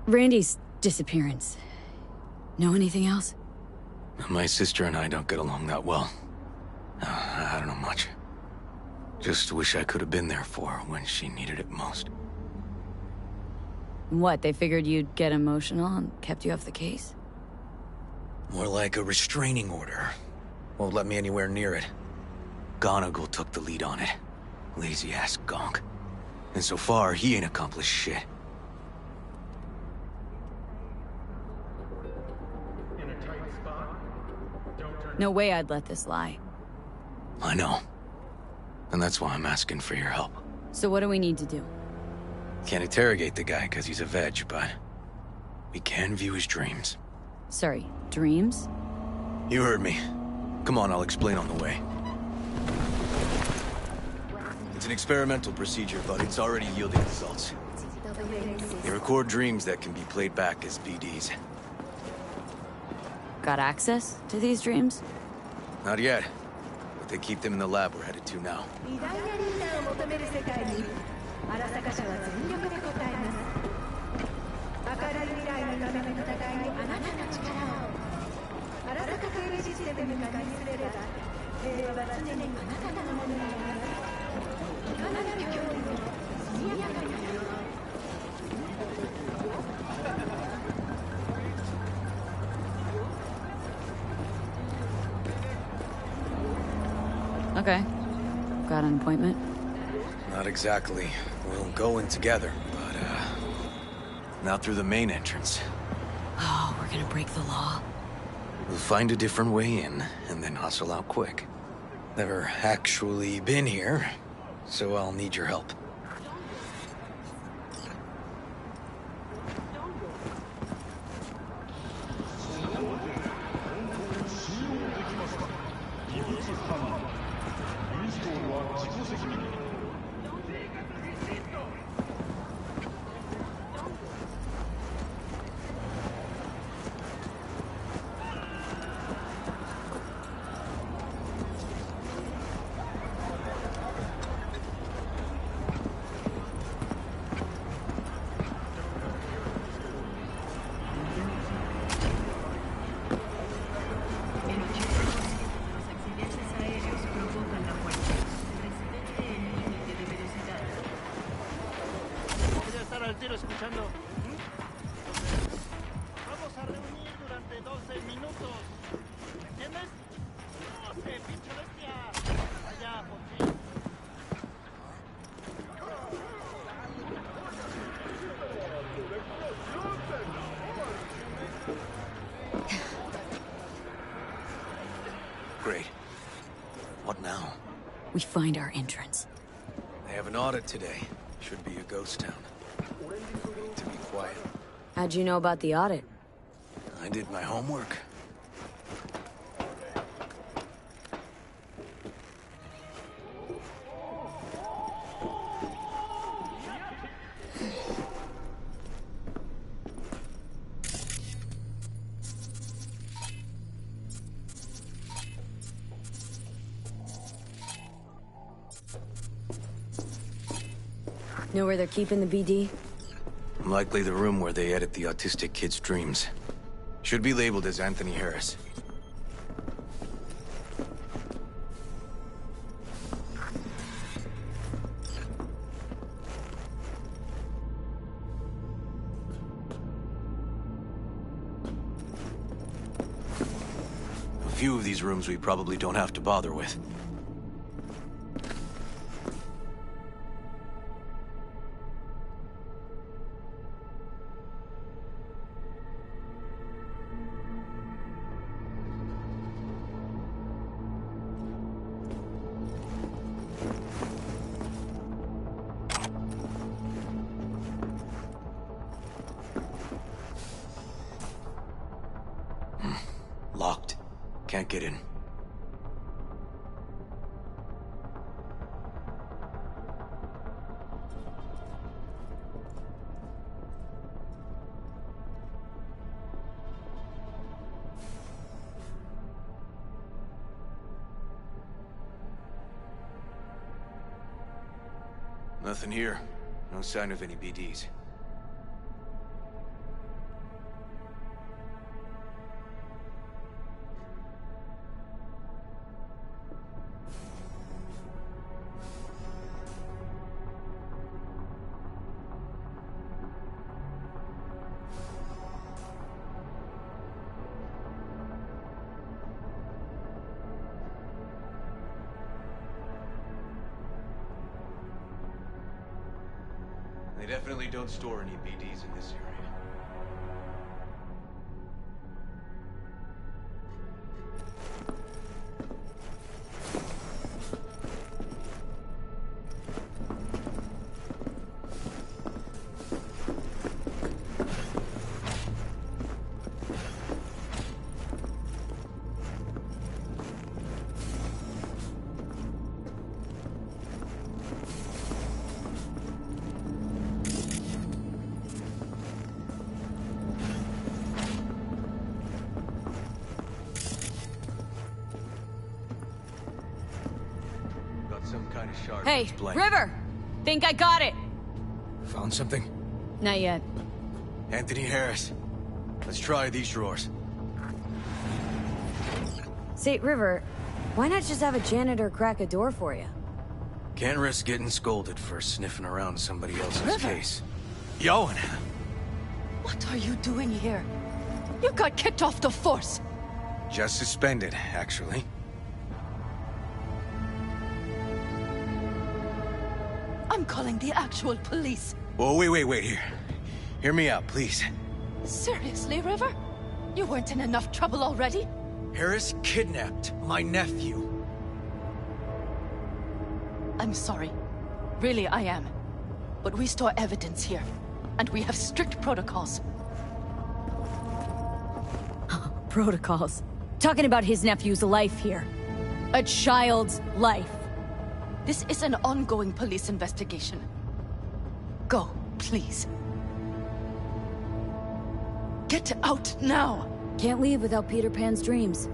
Randy's disappearance. Know anything else? My sister and I don't get along that well. I don't know much. Just wish I could have been there for her when she needed it most. What, they figured you'd get emotional and kept you off the case? More like a restraining order. Won't let me anywhere near it. Gonagle took the lead on it. Lazy-ass gonk. And so far, he ain't accomplished shit. No way I'd let this lie. I know. And that's why I'm asking for your help. So what do we need to do? Can't interrogate the guy because he's a veg, but we can view his dreams. Sorry, dreams? You heard me. Come on, I'll explain on the way. It's an experimental procedure, but it's already yielding results. They record dreams that can be played back as BDs. Got access to these dreams? Not yet, but they keep them in the lab we're headed to now. Okay. Got an appointment? Not exactly. We'll go in together, but, not through the main entrance. Oh, we're gonna break the law. We'll find a different way in, and then hustle out quick. Never actually been here, so I'll need your help. Great. What now? We find our entrance. They have an audit today. Should be a ghost town. We need to be quiet. How'd you know about the audit? I did my homework. Know where they're keeping the BD? Likely the room where they edit the autistic kid's dreams. Should be labeled as Anthony Harris. A few of these rooms we probably don't have to bother with. get in. Nothing here. No sign of any BDs. They definitely don't store any BDs in this area. Hey, River! Think I got it! Found something? Not yet. Anthony Harris. Let's try these drawers. Say, River, why not just have a janitor crack a door for you? Can't risk getting scolded for sniffing around somebody else's River. case. Yoan! What are you doing here? You got kicked off the force! Just suspended, actually. I'm calling the actual police. Whoa, wait, here. Hear me out, please. Seriously, River? You weren't in enough trouble already? Harris kidnapped my nephew. I'm sorry. Really, I am. But we store evidence here, and we have strict protocols. Protocols. Talking about his nephew's life here. A child's life. This is an ongoing police investigation. Go, please. Get out now! Can't leave without Peter Pan's dreams.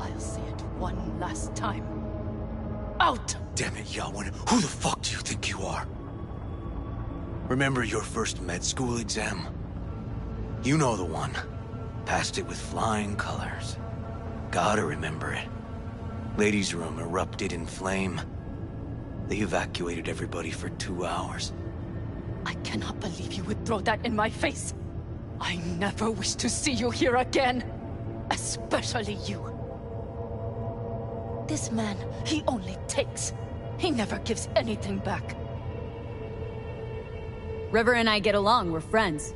I'll see it one last time. Out! Damn it, Yoan. Who the fuck do you think you are? Remember your first med school exam? You know the one. Passed it with flying colors. Gotta remember it. Ladies' room erupted in flame. They evacuated everybody for 2 hours. I cannot believe you would throw that in my face. I never wish to see you here again. Especially you. This man, he only takes. He never gives anything back. River and I get along, we're friends.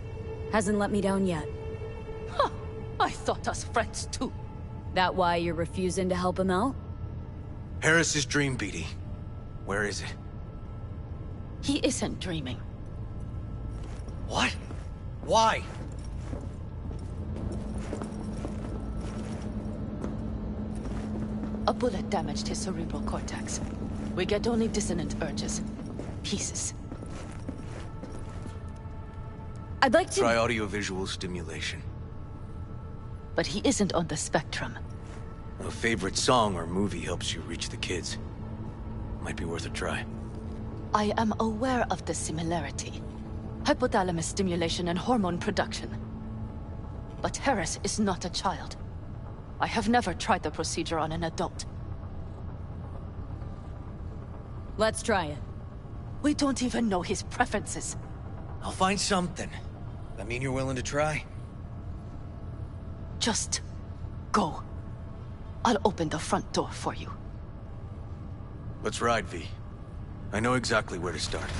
Hasn't let me down yet. Huh, I thought us friends too. That why you're refusing to help him out? Harris's dream, BD. Where is it? He isn't dreaming. What? Why? A bullet damaged his cerebral cortex. We get only dissonant urges. Pieces. I'd like to... Try audiovisual stimulation. But he isn't on the spectrum. A favorite song or movie helps you reach the kids. Might be worth a try. I am aware of the similarity. Hypothalamus stimulation and hormone production. But Harris is not a child. I have never tried the procedure on an adult. Let's try it. We don't even know his preferences. I'll find something. That mean you're willing to try? Just go. I'll open the front door for you. Let's ride, V. I know exactly where to start.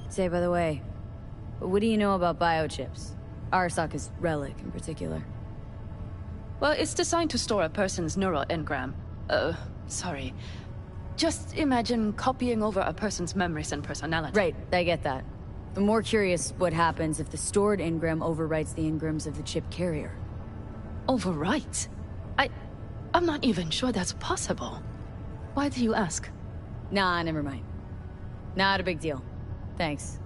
Say, by the way, what do you know about biochips? Arasaka's relic in particular. Well, it's designed to store a person's neural engram. Sorry. Just imagine copying over a person's memories and personality. Right, I get that. I'm more curious what happens if the stored engram overwrites the engrams of the chip carrier. Overwrite? I'm not even sure that's possible. Why do you ask? Nah, never mind. Not a big deal. Thanks.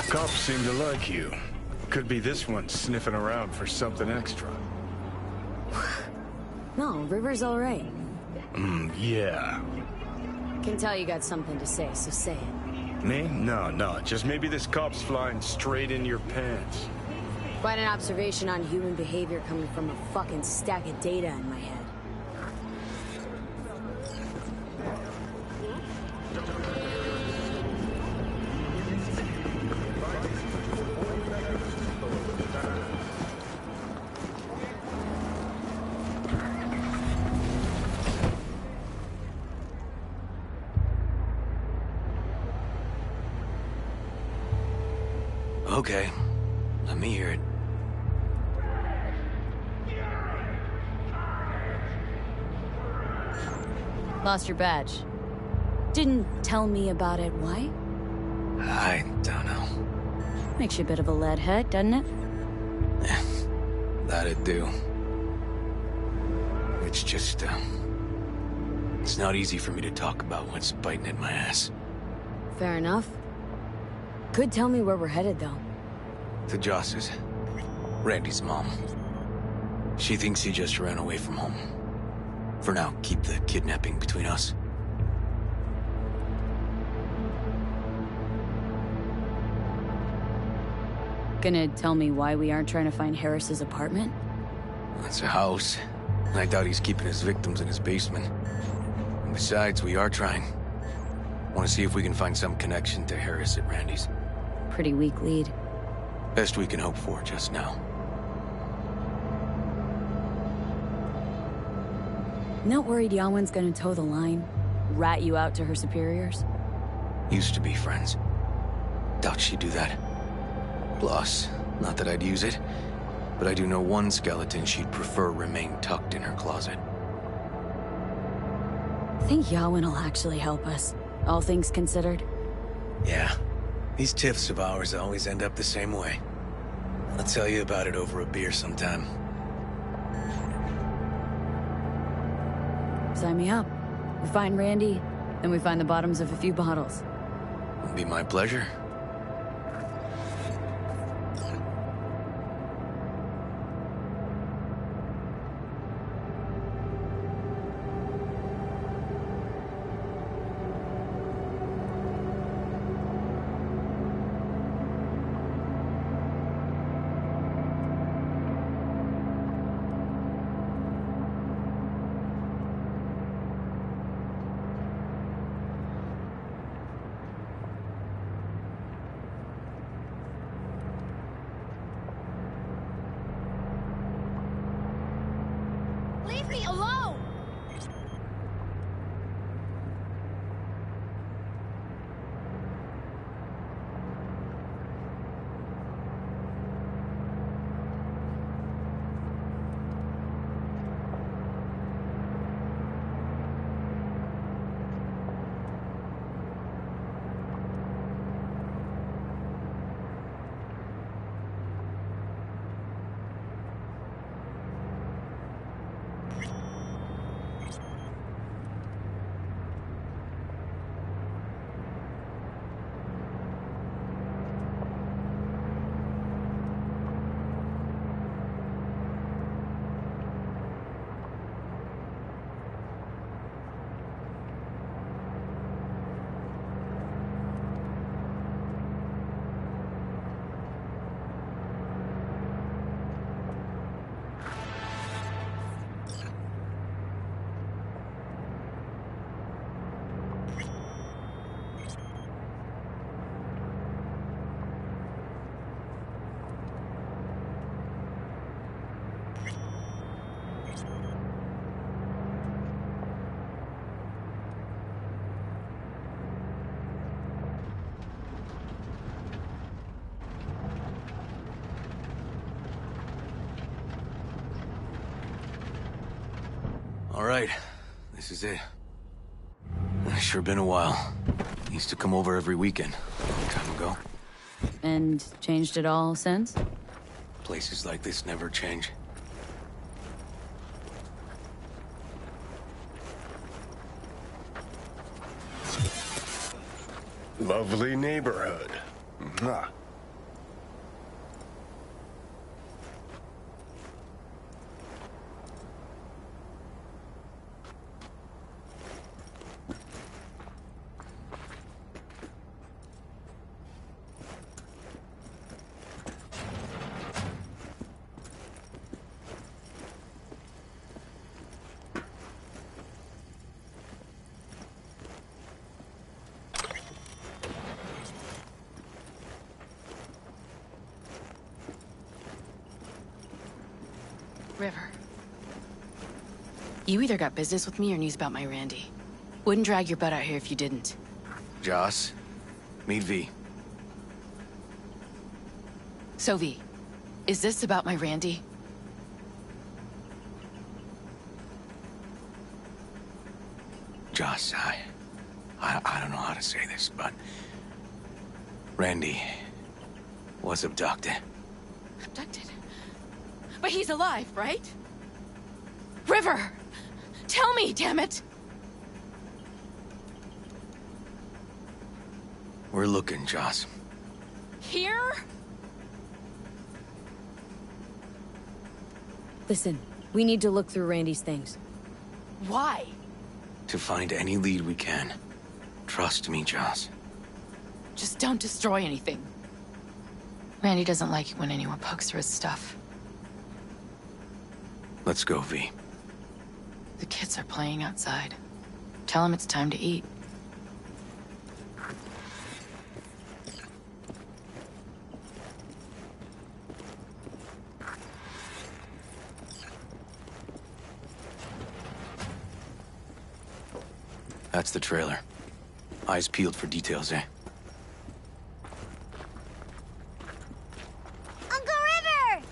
Cops seem to like you. Could be this one sniffing around for something extra. No, River's alright. Yeah. Can tell you got something to say, so say it. Me? No. Just maybe this cop's flying straight in your pants. Quite an observation on human behavior coming from a fucking stack of data in my head. Okay, let me hear it. Lost your badge. Didn't tell me about it. Why? I don't know. Makes you a bit of a lead head, doesn't it? That'd do. It's just, it's not easy for me to talk about what's biting at my ass. Fair enough. Could tell me where we're headed, though. To Joss's. Randy's mom. She thinks he just ran away from home. For now, keep the kidnapping between us. Gonna tell me why we aren't trying to find Harris's apartment? It's a house. I doubt he's keeping his victims in his basement. And besides, we are trying. Want to see if we can find some connection to Harris at Randy's. Pretty weak lead. Best we can hope for just now. Not worried Yawen's gonna toe the line? Rat you out to her superiors? Used to be friends. Doubt she'd do that. Plus, not that I'd use it, but I do know one skeleton she'd prefer remain tucked in her closet. I think Yawen will actually help us, all things considered. Yeah. These tiffs of ours always end up the same way. I'll tell you about it over a beer sometime. Sign me up. We find Randy, then we find the bottoms of a few bottles. It'll be my pleasure. Leave me alone! All right, this is it. It's sure been a while. Used to come over every weekend, a long time ago. And changed it all since? Places like this never change. Lovely neighborhood. Mwah. River. You either got business with me or news about my Randy. Wouldn't drag your butt out here if you didn't. Joss, meet V. So V, is this about my Randy? Joss, I don't know how to say this, but Randy was abducted. Abducted? But he's alive, right? River! Tell me, damn it! We're looking, Joss. Here? Listen, we need to look through Randy's things. Why? To find any lead we can. Trust me, Joss. Just don't destroy anything. Randy doesn't like it when anyone pokes through his stuff. Let's go, V. The kids are playing outside. Tell them it's time to eat. That's the trailer. Eyes peeled for details, eh? Uncle River!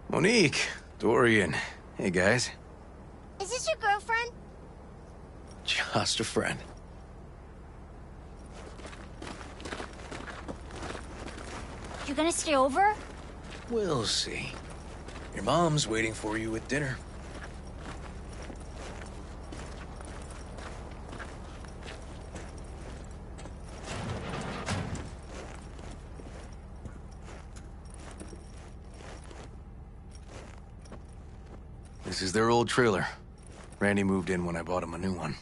Monique, Dorian. Hey, guys. Is this your girlfriend? Just a friend. You gonna stay over? We'll see. Your mom's waiting for you at dinner. This is their old trailer. Randy moved in when I bought him a new one.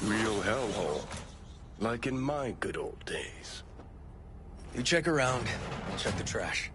Real hellhole. Like in my good old days. You check around, I'll check the trash.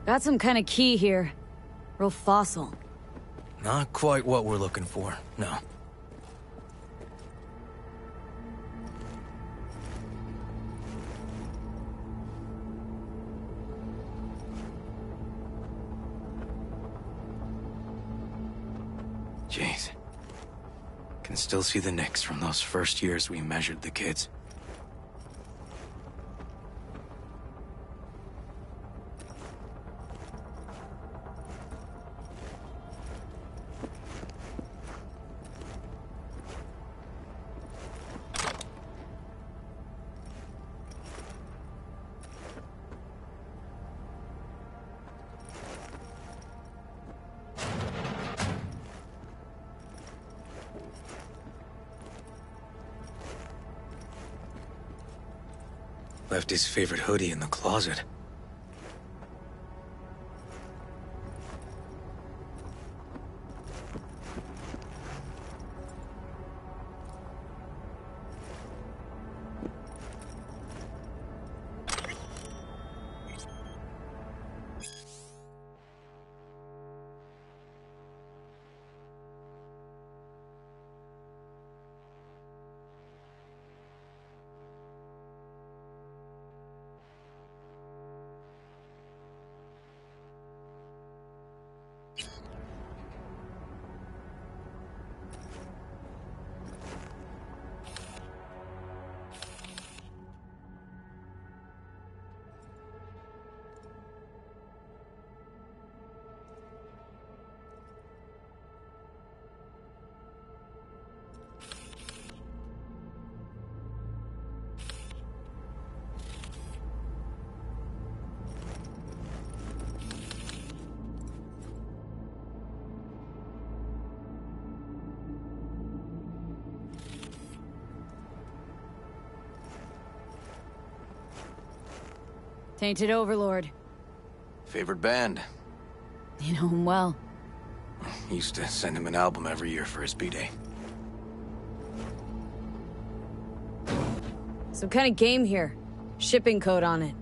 Got some kind of key here. Real fossil. Not quite what we're looking for, no. Jeez. Can still see the nicks from those first years we measured the kids. Left his favorite hoodie in the closet. Tainted Overlord. Favorite band? You know him well. Used to send him an album every year for his B-Day. Some kind of game here. Shipping code on it.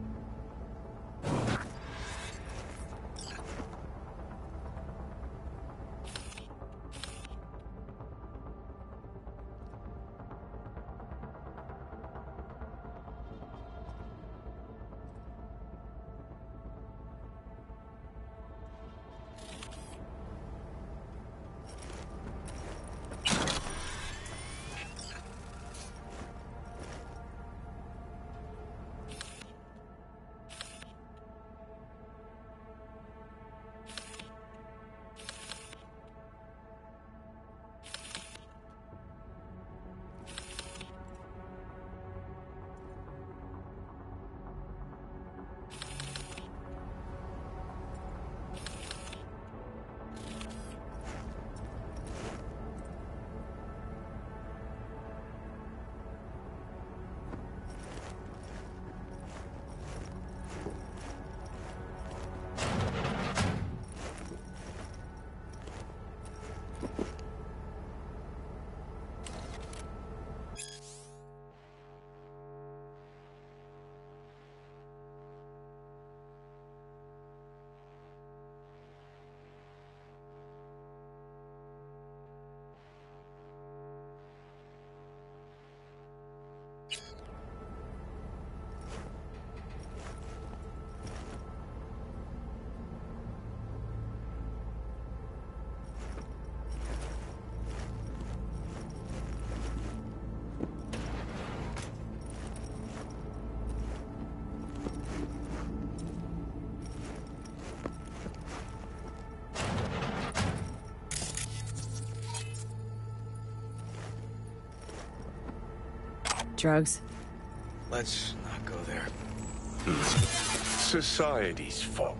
Drugs. Let's not go there. Society's fault.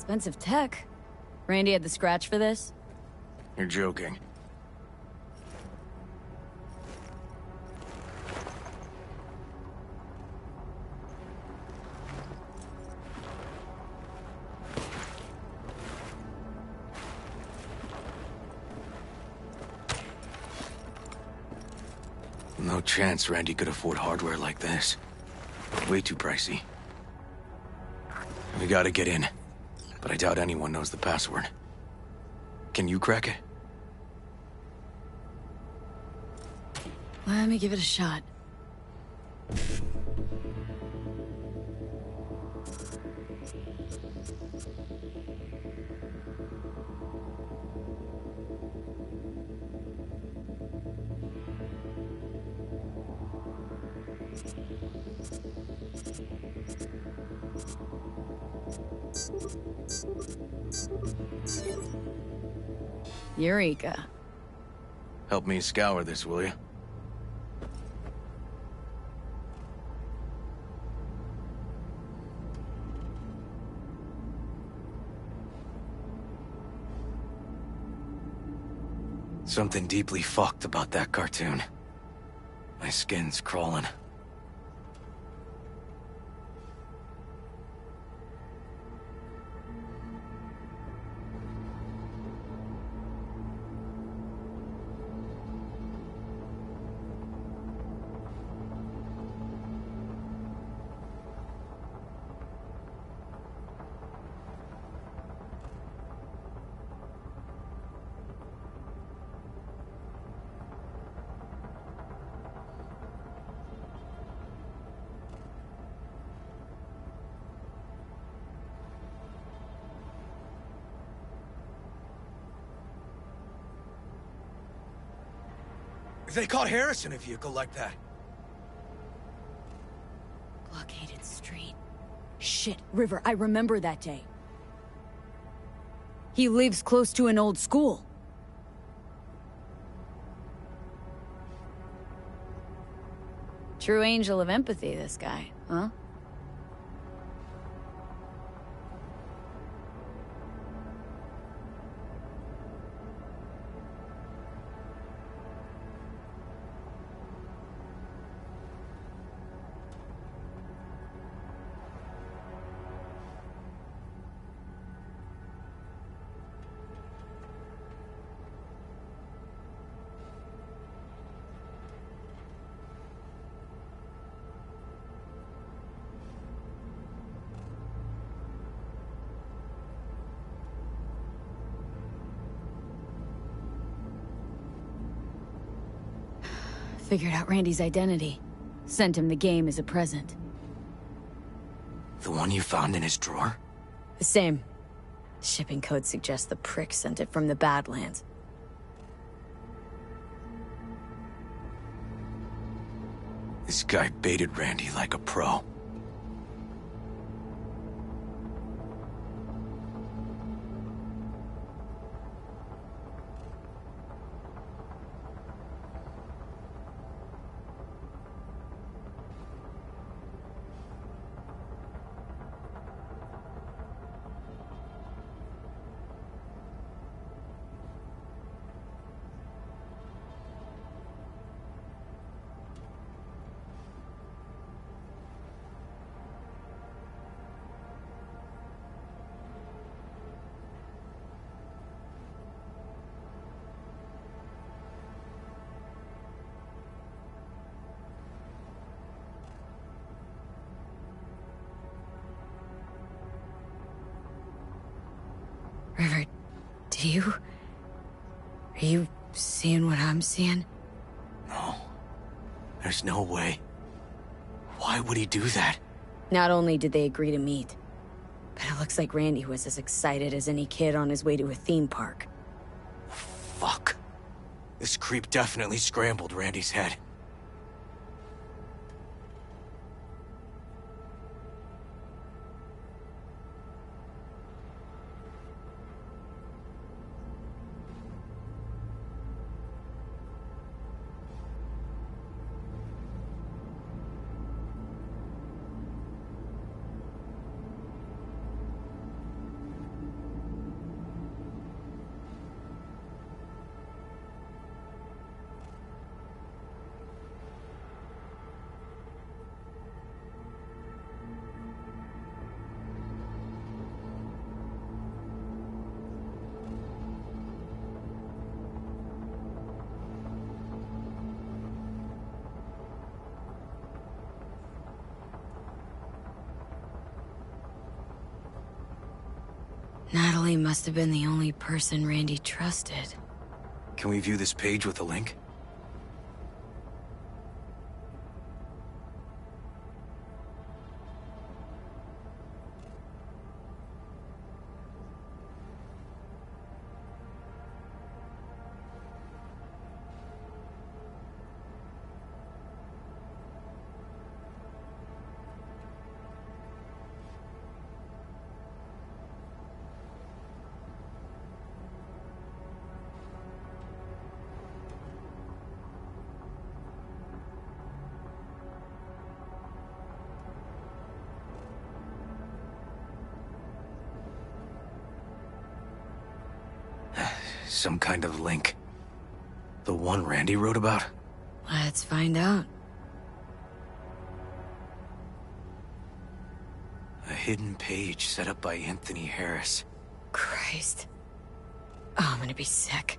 Expensive tech. Randy had the scratch for this? You're joking. No chance Randy could afford hardware like this. Way too pricey. We gotta get in. But I doubt anyone knows the password. Can you crack it? Let me give it a shot. Eureka. Help me scour this, will you? Something deeply fucked about that cartoon. My skin's crawling. They caught Harris in a vehicle like that. Blockaded street. Shit, River, I remember that day. He lives close to an old school. True angel of empathy, this guy, huh? Figured out Randy's identity. Sent him the game as a present. The one you found in his drawer? The same. Shipping code suggests the prick sent it from the Badlands. This guy baited Randy like a pro. River, are you seeing what I'm seeing? No. There's no way. Why would he do that? Not only did they agree to meet, but it looks like Randy was as excited as any kid on his way to a theme park. Fuck. This creep definitely scrambled Randy's head. Natalie must have been the only person Randy trusted. Can we view this page with a link? Some kind of link. The one Randy wrote about? Let's find out. A hidden page set up by Anthony Harris. Christ. Oh, I'm gonna be sick.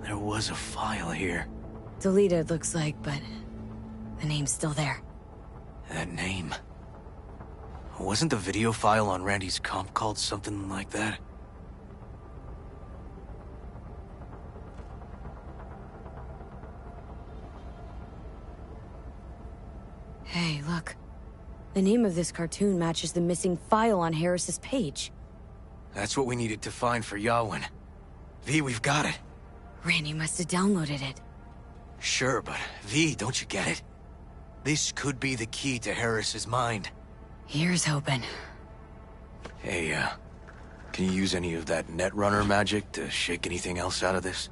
There was a file here. Deleted, looks like, but the name's still there. That name. Wasn't the video file on Randy's comp called something like that? Hey, look. The name of this cartoon matches the missing file on Harris's page. That's what we needed to find for Yawin. V, we've got it. Randy must have downloaded it. Sure, but V, don't you get it? This could be the key to Harris's mind. Here's hoping. Hey, can you use any of that Netrunner magic to shake anything else out of this?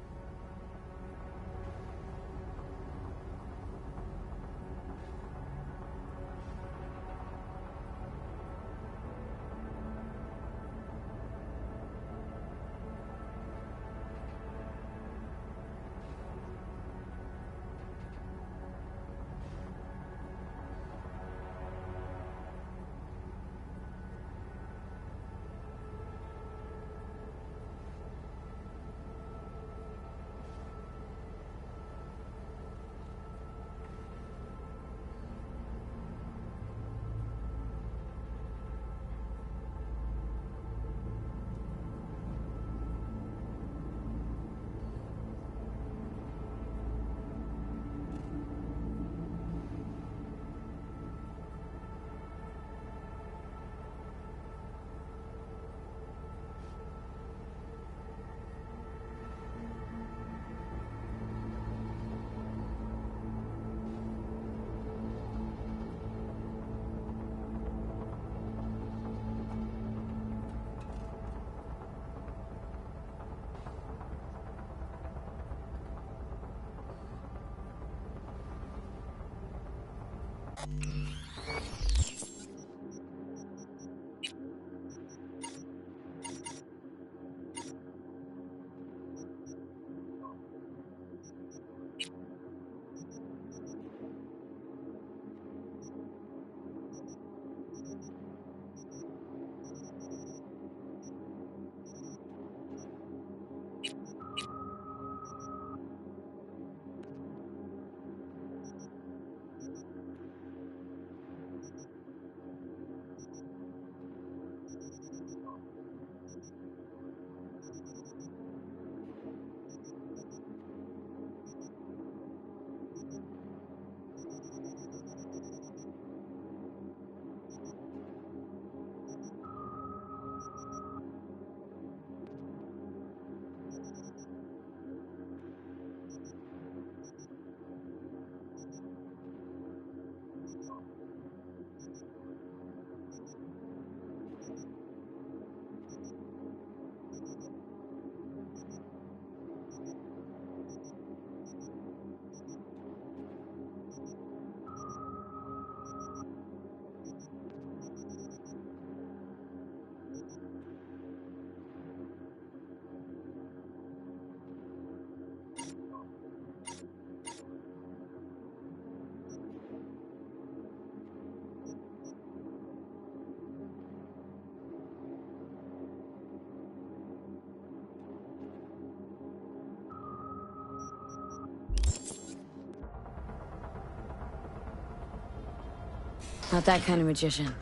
Not that kind of magician.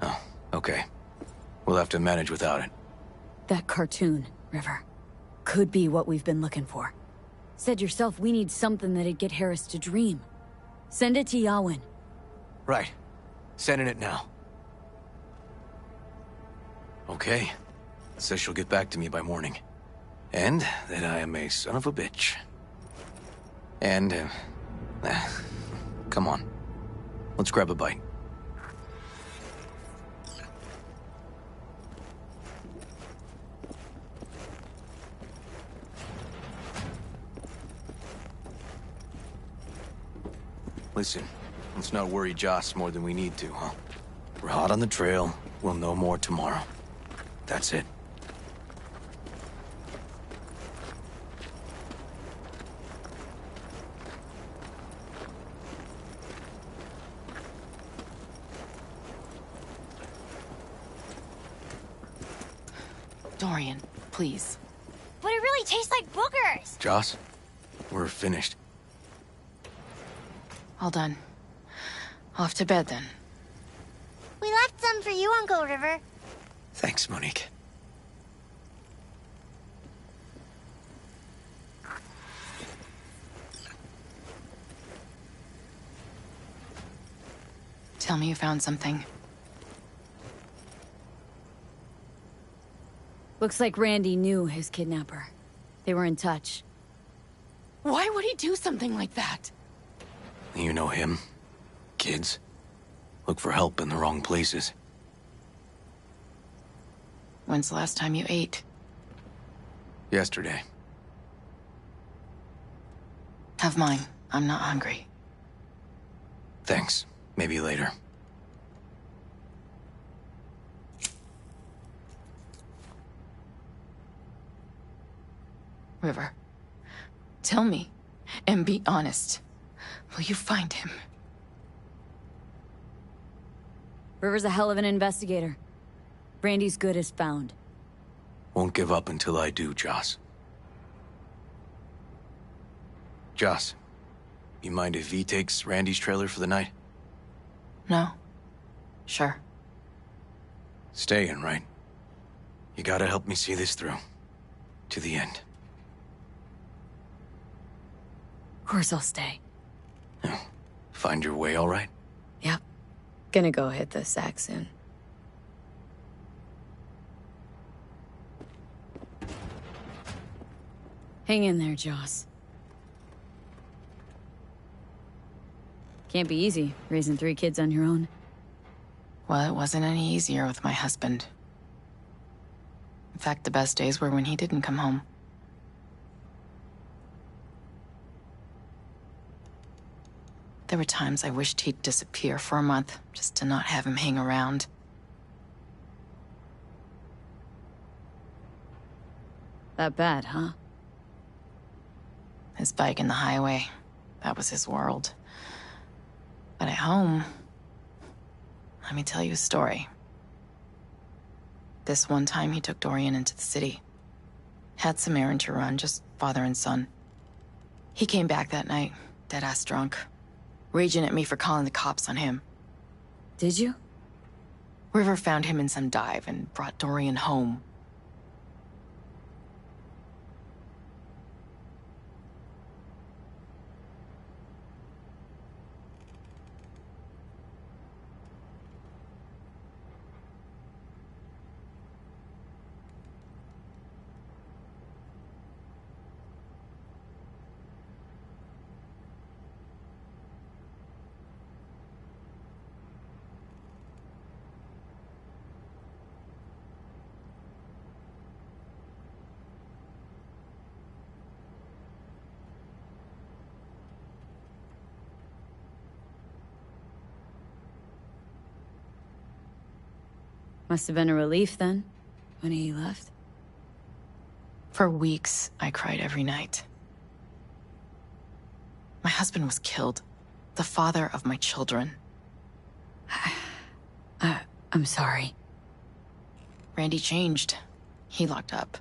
Oh, okay. We'll have to manage without it. That cartoon, River, could be what we've been looking for. Said yourself we need something that'd get Harris to dream. Send it to Yawin. Right. Sending it now. Okay. Says she'll get back to me by morning. And that I am a son of a bitch. And, come on. Let's grab a bite. Listen, let's not worry Joss more than we need to, huh? We're hot on the trail. We'll know more tomorrow. That's it. Dorian, please. But I really They taste like boogers. Joss, we're finished. All done. Off to bed, then. We left some for you, Uncle River. Thanks, Monique. Tell me you found something. Looks like Randy knew his kidnapper. They were in touch. Why would he do something like that? You know him. Kids look for help in the wrong places. When's the last time you ate? Yesterday. Have mine. I'm not hungry. Thanks. Maybe later. River, tell me, and be honest. Will you find him? River's a hell of an investigator. Brandy's good as found. Won't give up until I do, Joss. Joss, you mind if V takes Randy's trailer for the night? No. Sure. Staying, right? You gotta help me see this through. To the end. Of course I'll stay. Find your way all right? Yep. Gonna go hit the sack soon. Hang in there, Joss. Can't be easy, raising 3 kids on your own. Well, it wasn't any easier with my husband. In fact, the best days were when he didn't come home. There were times I wished he'd disappear for a month, just to not have him hang around. That bad, huh? His bike in the highway, that was his world. But at home, let me tell you a story. This one time he took Dorian into the city. Had some errand to run, just father and son. He came back that night, dead-ass drunk. Raging at me for calling the cops on him. Did you? River found him in some dive and brought Dorian home. Must have been a relief then, when he left. For weeks, I cried every night. My husband was killed. The father of my children. I'm sorry. Randy changed. He locked up.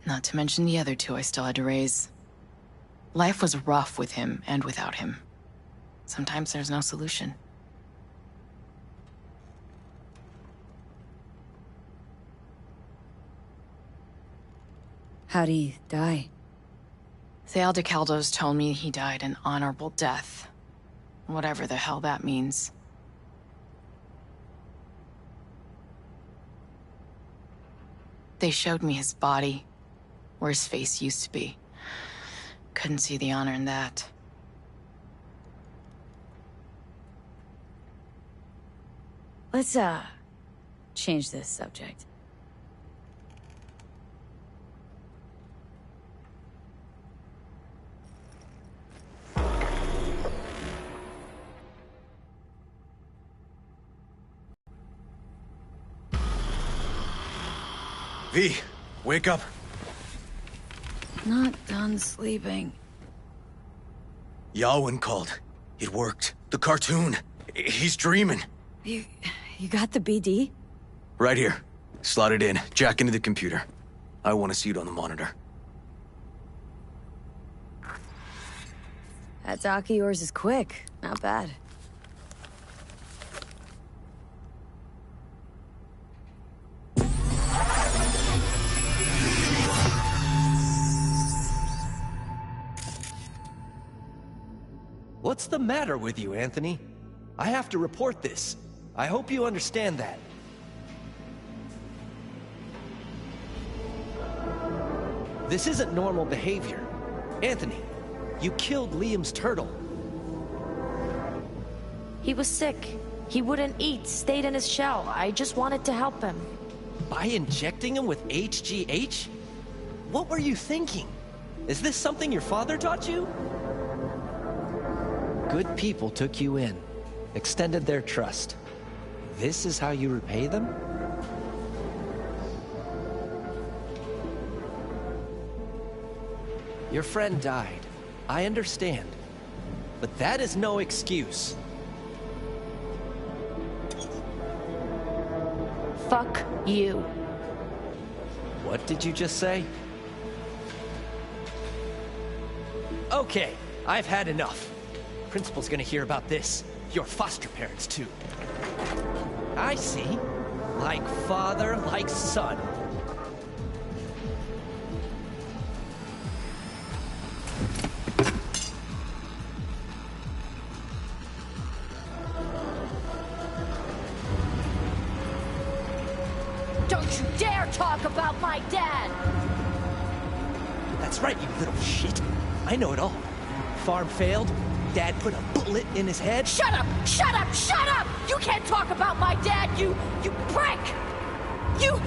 Not to mention the other 2 I still had to raise. Life was rough with him and without him. Sometimes there's no solution. How'd he die? The Aldecaldos told me he died an honorable death. Whatever the hell that means. They showed me his body, where his face used to be. Couldn't see the honor in that. Let's, change this subject. V, wake up. Not done sleeping. Yawin called. It worked. The cartoon. He's dreaming. You got the BD? Right here. Slot it in. Jack into the computer. I want to see it on the monitor. That dock of yours is quick. Not bad. What's the matter with you, Anthony? I have to report this. I hope you understand that. This isn't normal behavior. Anthony, you killed Liam's turtle. He was sick. He wouldn't eat, stayed in his shell. I just wanted to help him. By injecting him with HGH? What were you thinking? Is this something your father taught you? Good people took you in, extended their trust. This is how you repay them? Your friend died. I understand. But that is no excuse. Fuck you. What did you just say? Okay, I've had enough. Principal's gonna hear about this. Your foster parents, too. I see. Like father, like son. Don't you dare talk about my dad! That's right, you little shit. I know it all. Farm failed. Dad put a bullet in his head. Shut up! Shut up! Shut up! You can't talk about my dad, you prick! You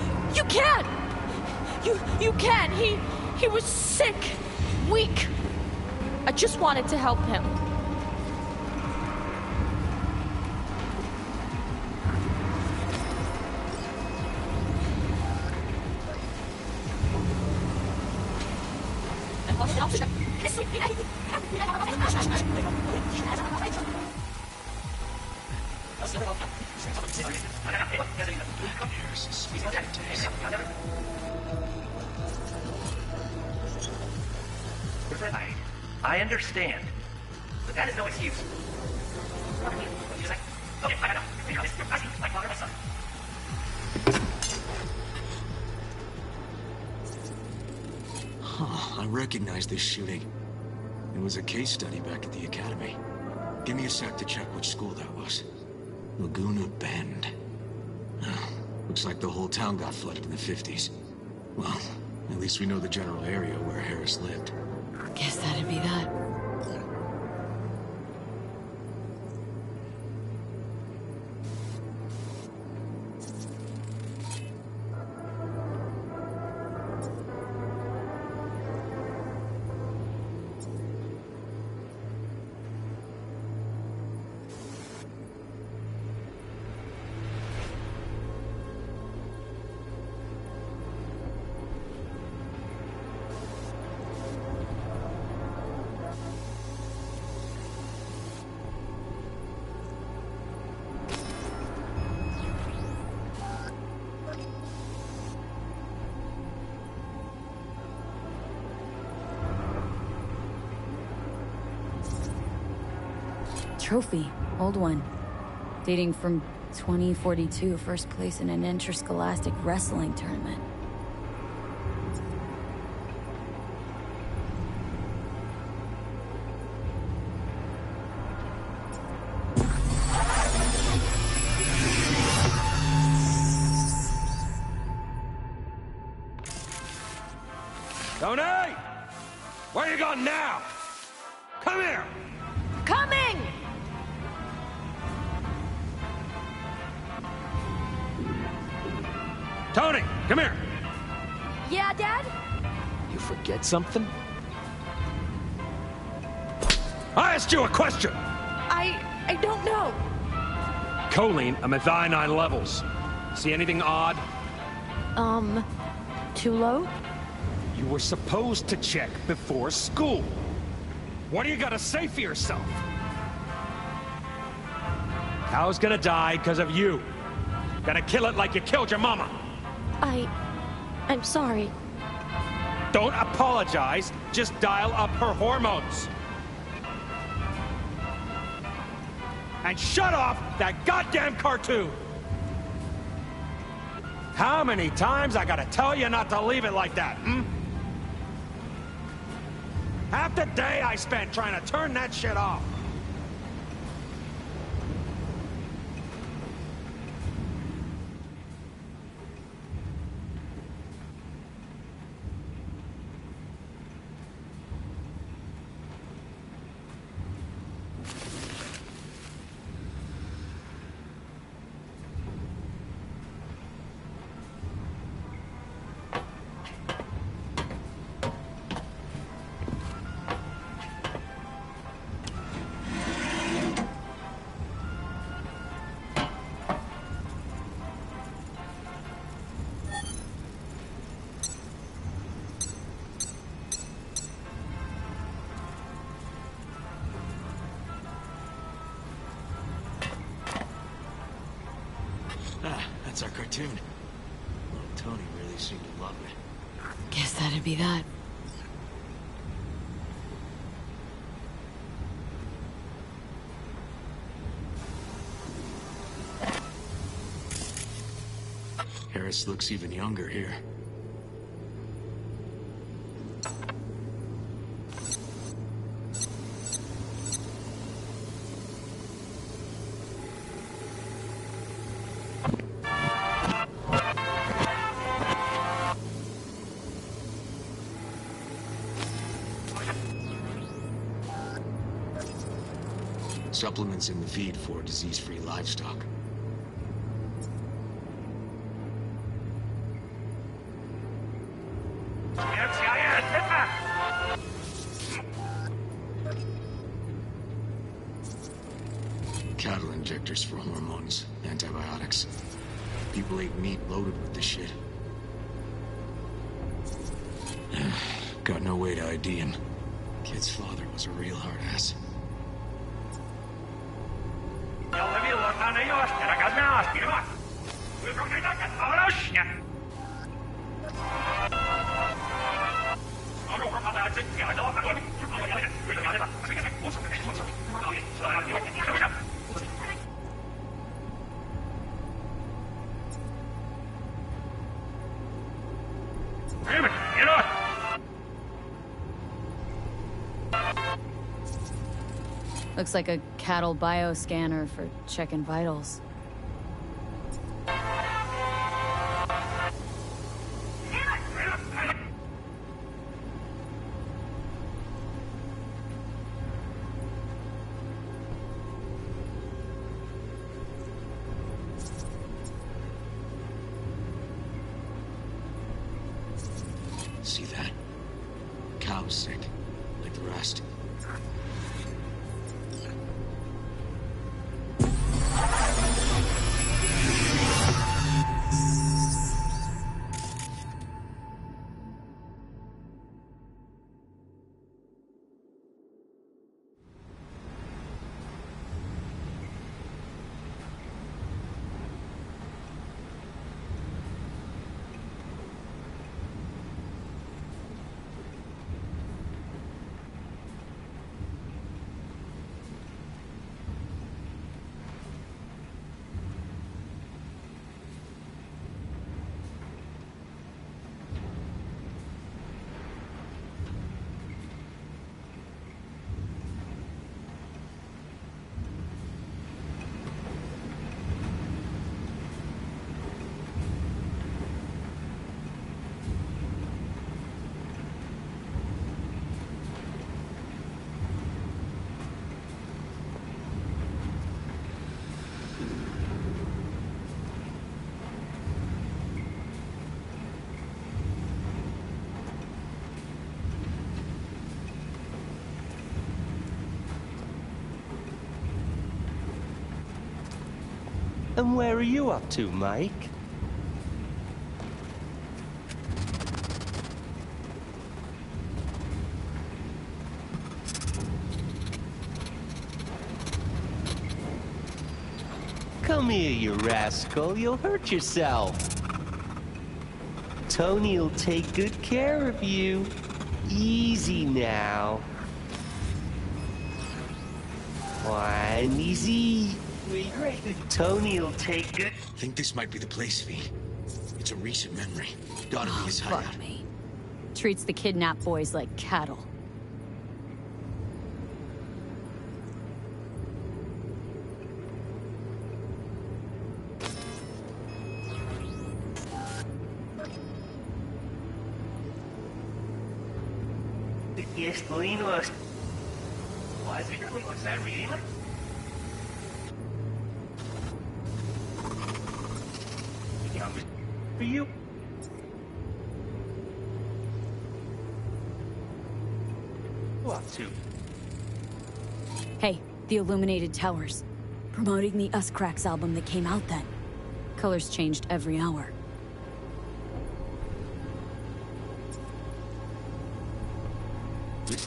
can't! You can! He was sick, weak. I just wanted to help him. I understand, but that is no excuse. I recognize this shooting. It was a case study back at the academy. Give me a sec to check which school that was. Laguna Bend. Looks like the whole town got flooded in the 50s. Well, at least we know the general area where Harris lived. Guess that'd be that. Trophy. Old one. Dating from 2042, first place in an interscholastic wrestling tournament. Tony! Where you going now? Come here! Coming! Tony, come here! Yeah, Dad? You forget something? I asked you a question! I don't know. Choline and methionine levels. See anything odd? Too low? You were supposed to check before school. What do you gotta say for yourself? Cow's gonna die because of you. Gotta kill it like you killed your mama. I'm sorry. Don't apologize, just dial up her hormones. and shut off that goddamn cartoon! How many times I gotta tell you not to leave it like that, hmm? Half the day I spent trying to turn that shit off. That's our cartoon. Well, Tony really seemed to love it. Guess that'd be that. Harris looks even younger here. Supplements in the feed for disease-free livestock. Cattle injectors for hormones, antibiotics. People ate meat loaded with this shit. Got no way to ID him. Kid's father was a real hard ass. Looks like a cattle bioscanner for checking vitals. See that? Cow's sick, like the rest. And where are you up to, Mike? Come here, you rascal. You'll hurt yourself. Tony'll take good care of you. Easy now. One easy. We reckon Tony'll take it. Think this might be the place, V. It's a recent memory. Gotta be his Fuck hideout. me. Treats the kidnapped boys like cattle. Yes, Polinos. What's that reading? For you. What to? Hey, the Illuminated Towers. Promoting the Us Cracks album that came out then. Colors changed every hour.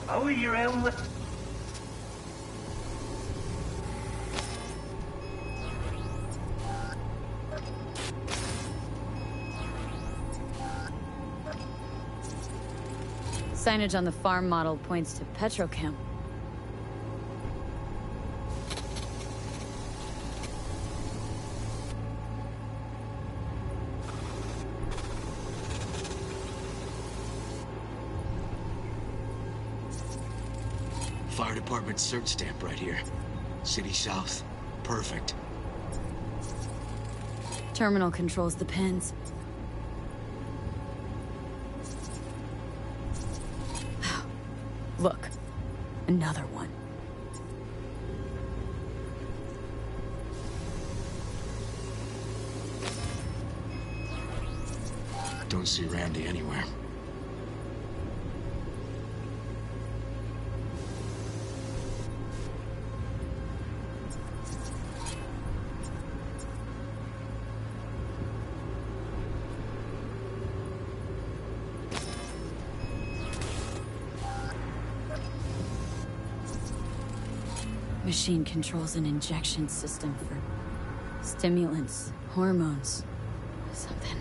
How are you around with? Signage on the farm model points to Petrochem. Fire department search stamp right here. City South. Perfect. Terminal controls the pins. Look, another one. Don't see Randy anywhere. Machine controls an injection system for stimulants, hormones, something.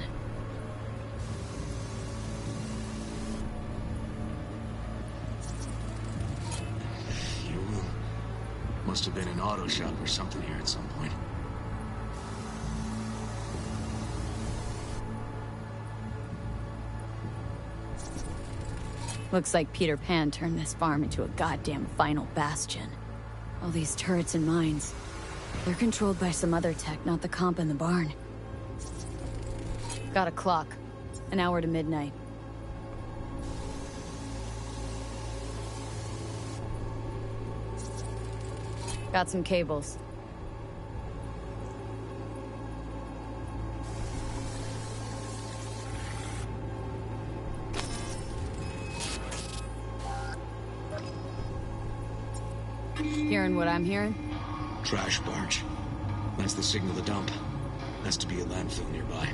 Must have been an auto shop or something here at some point. Looks like Peter Pan turned this farm into a goddamn final bastion. All these turrets and mines. They're controlled by some other tech, not the comp in the barn. Got a clock. An hour to midnight. Got some cables. Hearing what I'm hearing? Trash barge. That's the signal to dump. Has to be a landfill nearby.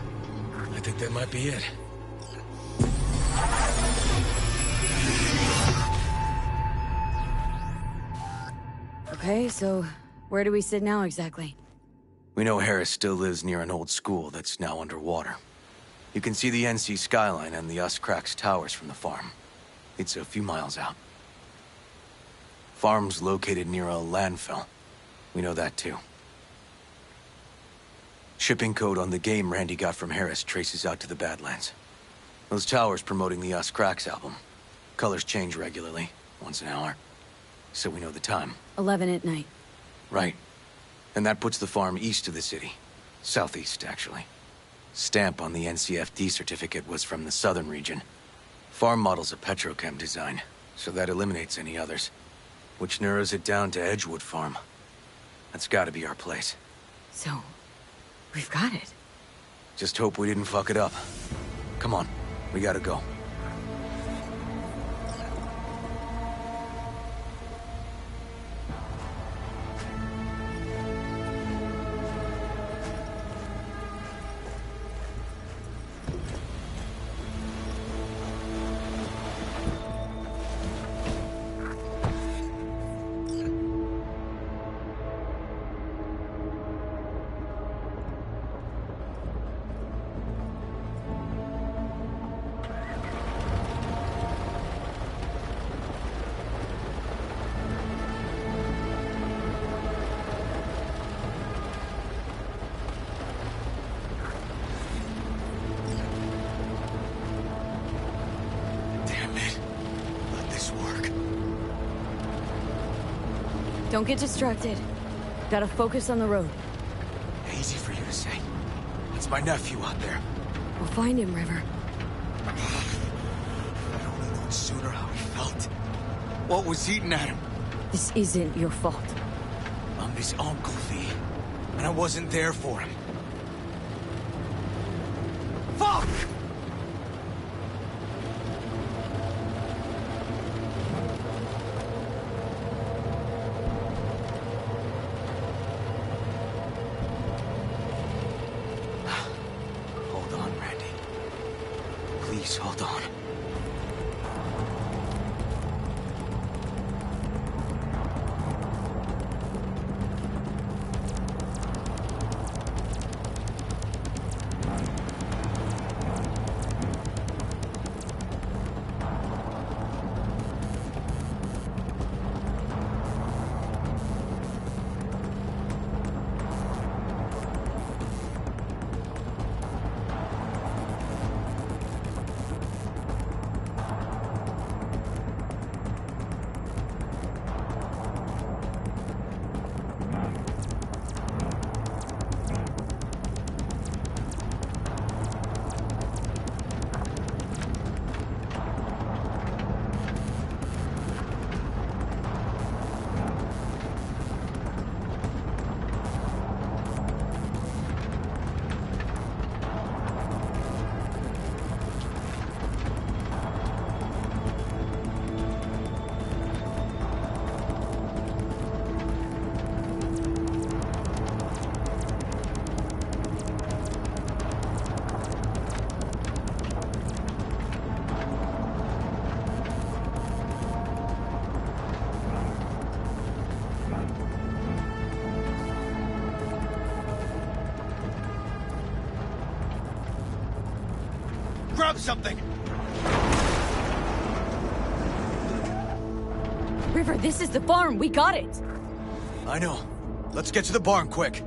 I think that might be it. Okay, so where do we sit now exactly? We know Harris still lives near an old school that's now underwater. You can see the NC skyline and the Us Cracks towers from the farm. It's a few miles out. Farm's located near a landfill. We know that too. Shipping code on the game Randy got from Harris traces out to the Badlands. Those towers promoting the Us Cracks album. Colors change regularly, once an hour. So we know the time. 11 at night. Right. And that puts the farm east of the city. Southeast, actually. Stamp on the NCFD certificate was from the southern region. Farm model's a Petrochem design, so that eliminates any others. Which narrows it down to Edgewood Farm. That's gotta be our place. So, we've got it. Just hope we didn't fuck it up. Come on, we gotta go. Don't get distracted. Gotta focus on the road. Easy for you to say. It's my nephew out there. We'll find him, River. I'd only known sooner how he felt. What was eating at him? This isn't your fault. I'm his uncle, V. And I wasn't there for him. Fuck! Hold on, Randy. Please, hold on. Grab something! River, this is the farm. We got it. I know. Let's get to the barn quick.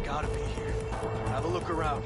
gotta be here. Have a look around.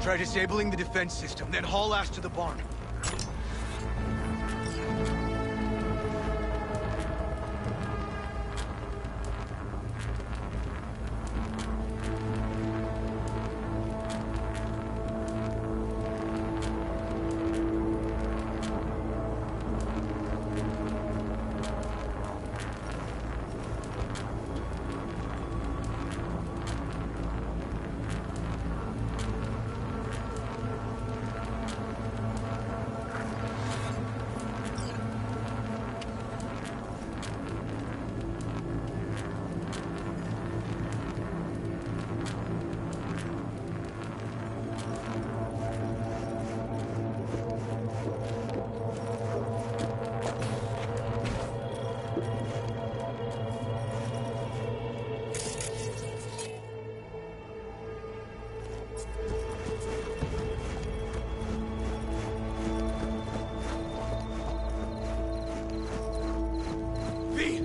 Try disabling the defense system, then haul ass to the barn.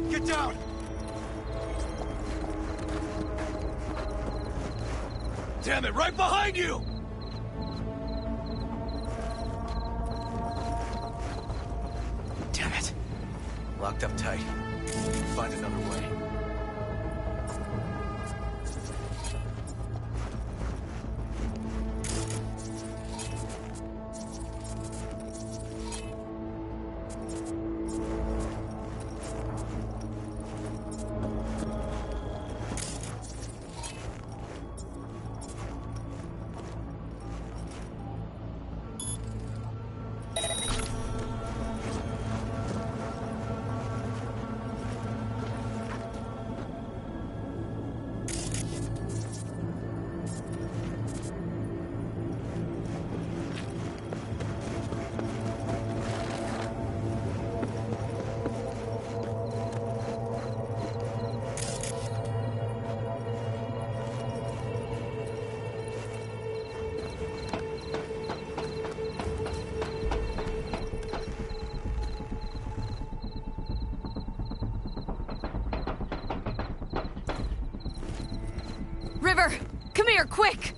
Get down! Damn it, right behind you! Damn it. Locked up tight. Find another way. River, come here, quick!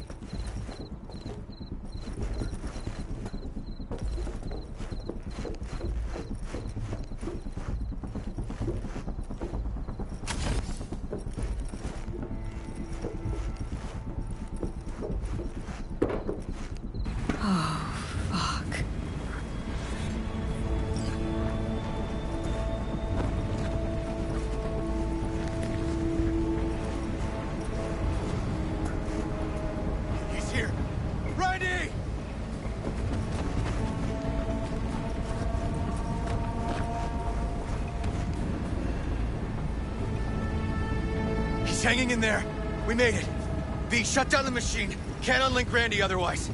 Oh, fuck. He's here! Randy! He's hanging in there. We made it. V, shut down the machine. Can't unlink Randy otherwise.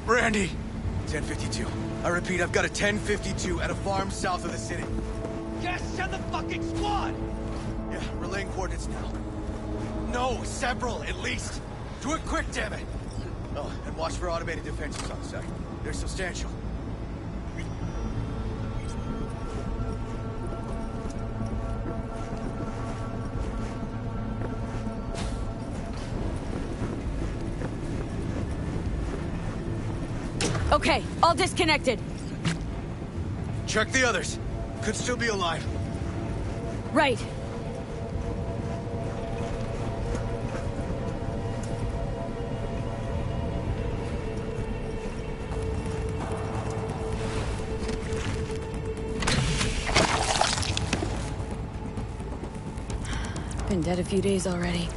Randy! 1052. I repeat, I've got a 1052 at a farm south of the city. Just send the fucking squad! Yeah, relaying coordinates now. No, several, at least. Do it quick, damn it! Oh, and watch for automated defenses on site. They're substantial. Okay, all disconnected. Check the others. Could still be alive. Right. Been dead a few days already.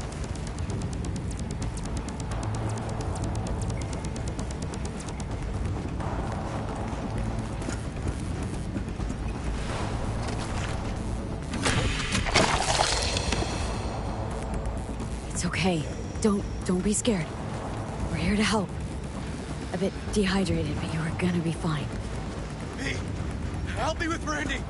It's okay. Don't be scared. We're here to help. A bit dehydrated, but you are gonna be fine. V, help me with Randy!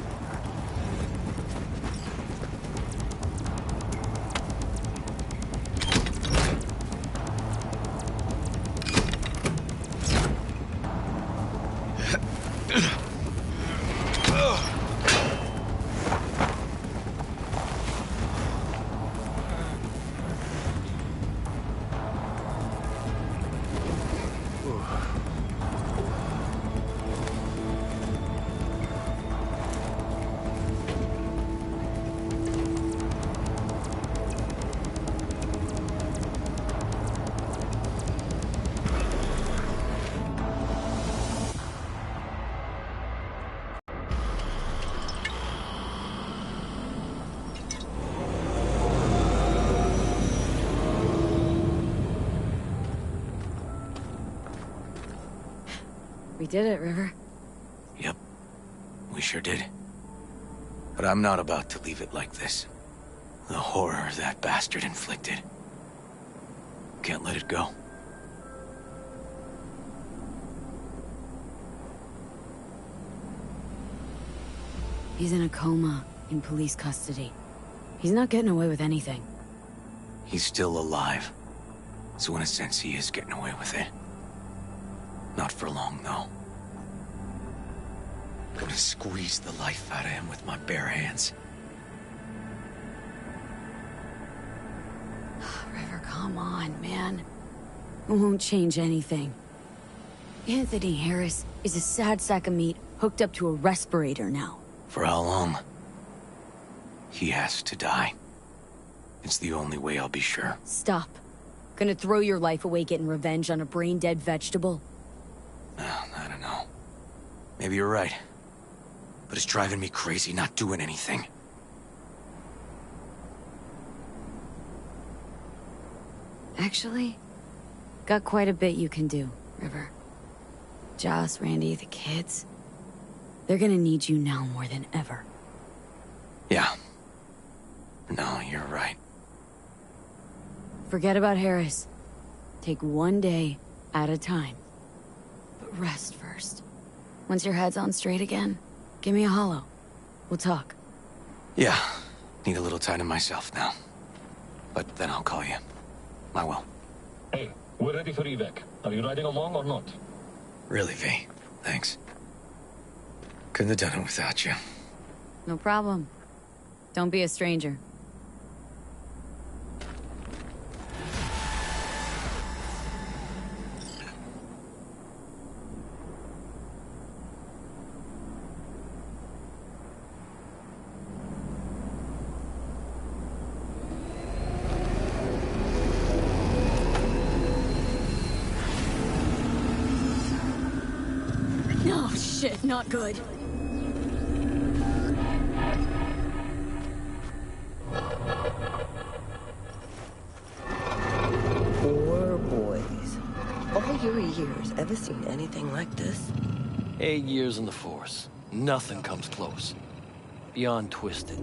We did it, River. Yep, we sure did. But I'm not about to leave it like this. The horror that bastard inflicted. Can't let it go. He's in a coma, in police custody. He's not getting away with anything. He's still alive. So in a sense, he is getting away with it. Not for long, though. I'm gonna squeeze the life out of him with my bare hands. River, come on, man. It won't change anything. Anthony Harris is a sad sack of meat hooked up to a respirator now. For how long? He has to die. It's the only way I'll be sure. Stop. Gonna throw your life away getting revenge on a brain-dead vegetable? I don't know. Maybe you're right. But it's driving me crazy not doing anything. Actually, got quite a bit you can do, River. Joss, Randy, the kids. They're gonna need you now more than ever. Yeah. No, you're right. Forget about Harris. Take one day at a time. But rest first. Once your head's on straight again, give me a hollow. We'll talk. Yeah. Need a little time to myself now. But then I'll call you. I will. Hey, we're ready for evac. Are you riding along or not? Really, V. Thanks. Couldn't have done it without you. No problem. Don't be a stranger. shit, not good. Poor boys. All your years, ever seen anything like this? 8 years in the Force. Nothing comes close. Beyond twisted.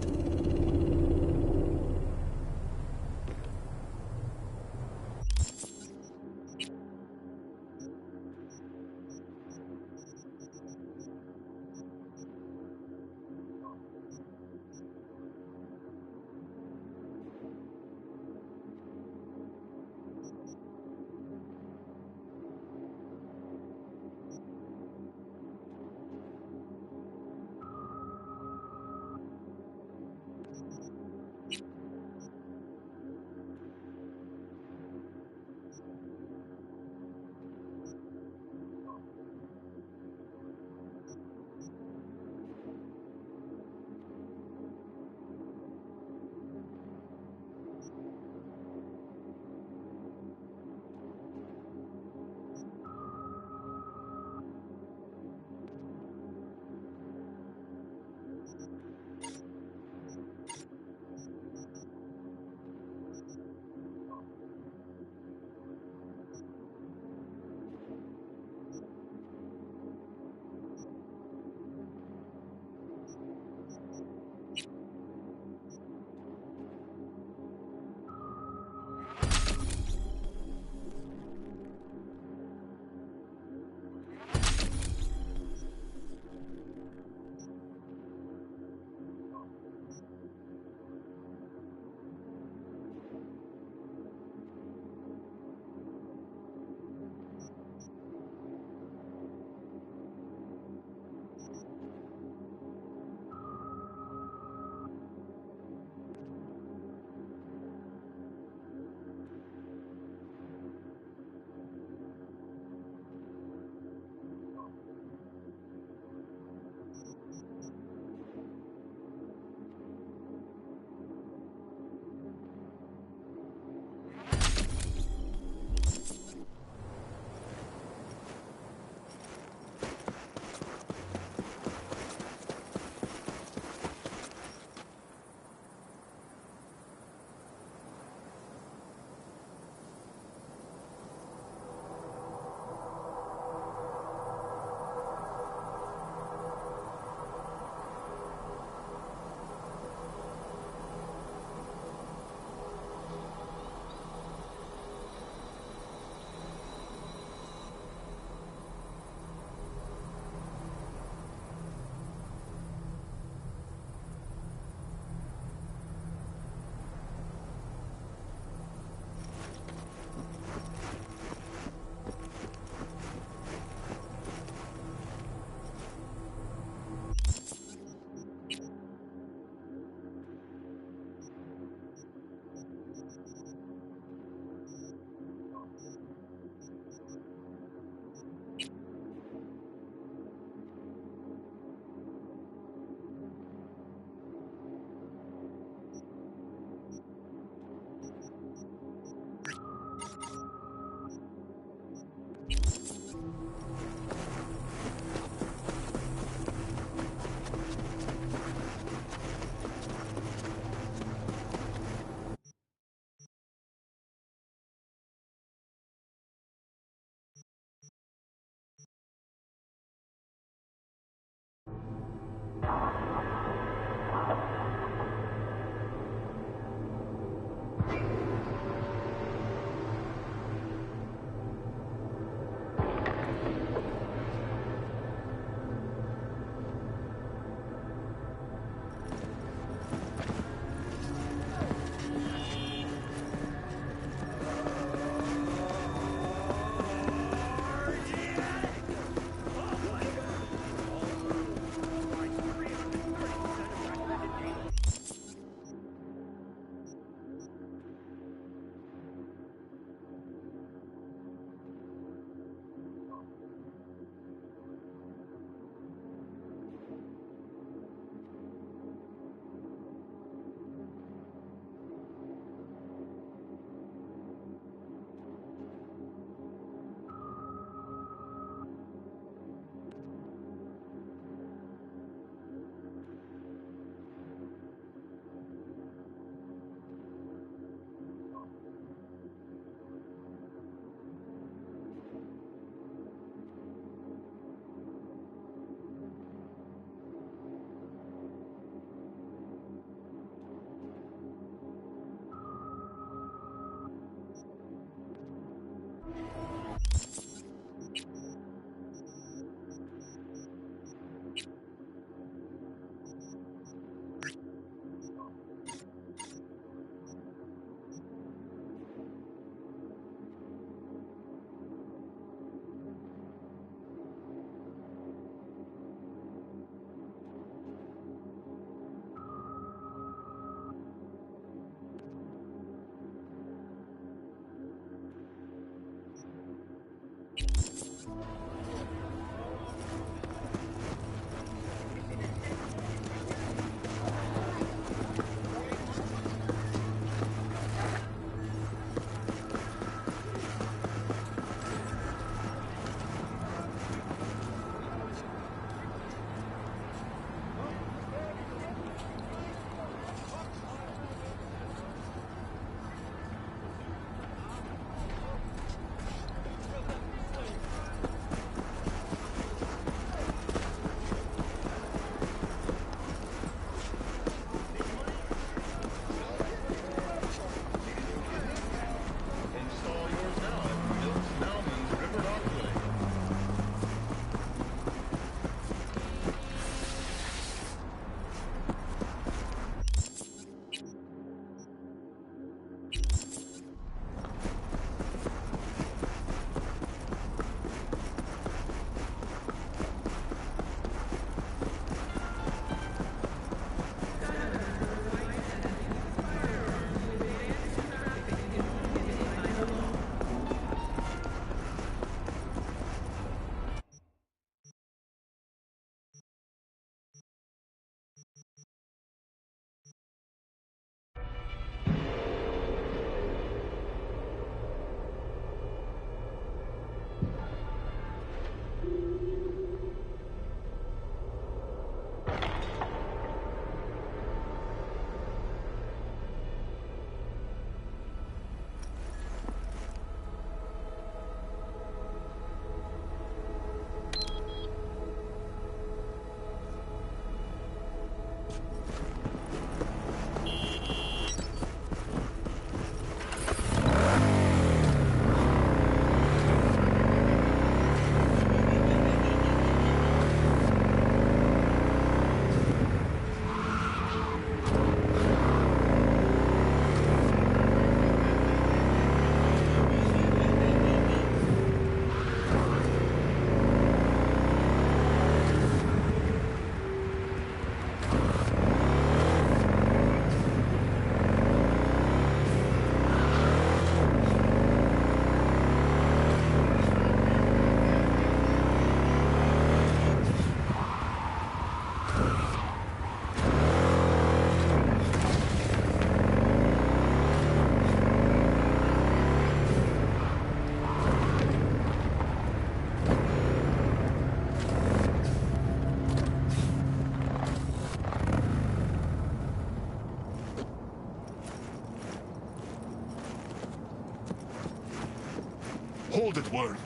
Hold it, Word.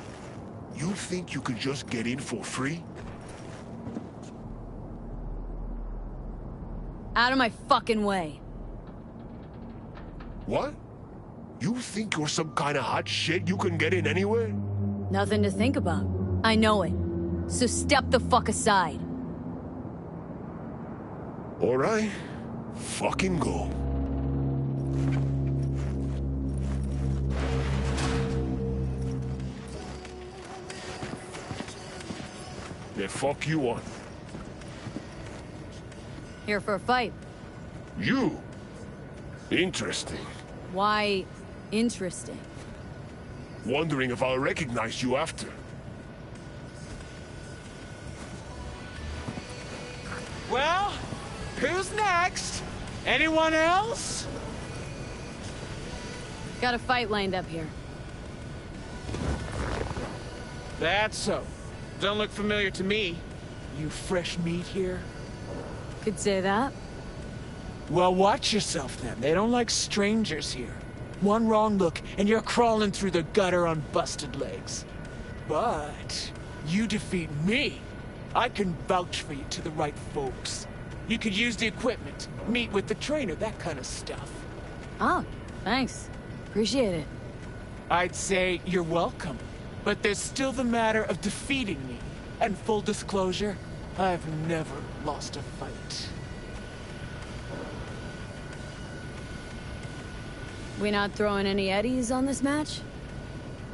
You think you could just get in for free? Out of my fucking way. What? You think you're some kind of hot shit you can get in anywhere? Nothing to think about. I know it. So step the fuck aside. Alright. Fucking go. The fuck you want? Here for a fight. You? Interesting. Why interesting? Wondering if I'll recognize you after. Well, who's next? Anyone else? Got a fight lined up here. That's so. Don't look familiar to me. You fresh meat here? Could say that. Well, watch yourself then. They don't like strangers here. One wrong look, and you're crawling through the gutter on busted legs. But you defeat me, I can vouch for you to the right folks. You could use the equipment, meet with the trainer, that kind of stuff. Oh, thanks. Appreciate it. I'd say you're welcome. But there's still the matter of defeating me. And full disclosure, I've never lost a fight. We not throwing any eddies on this match?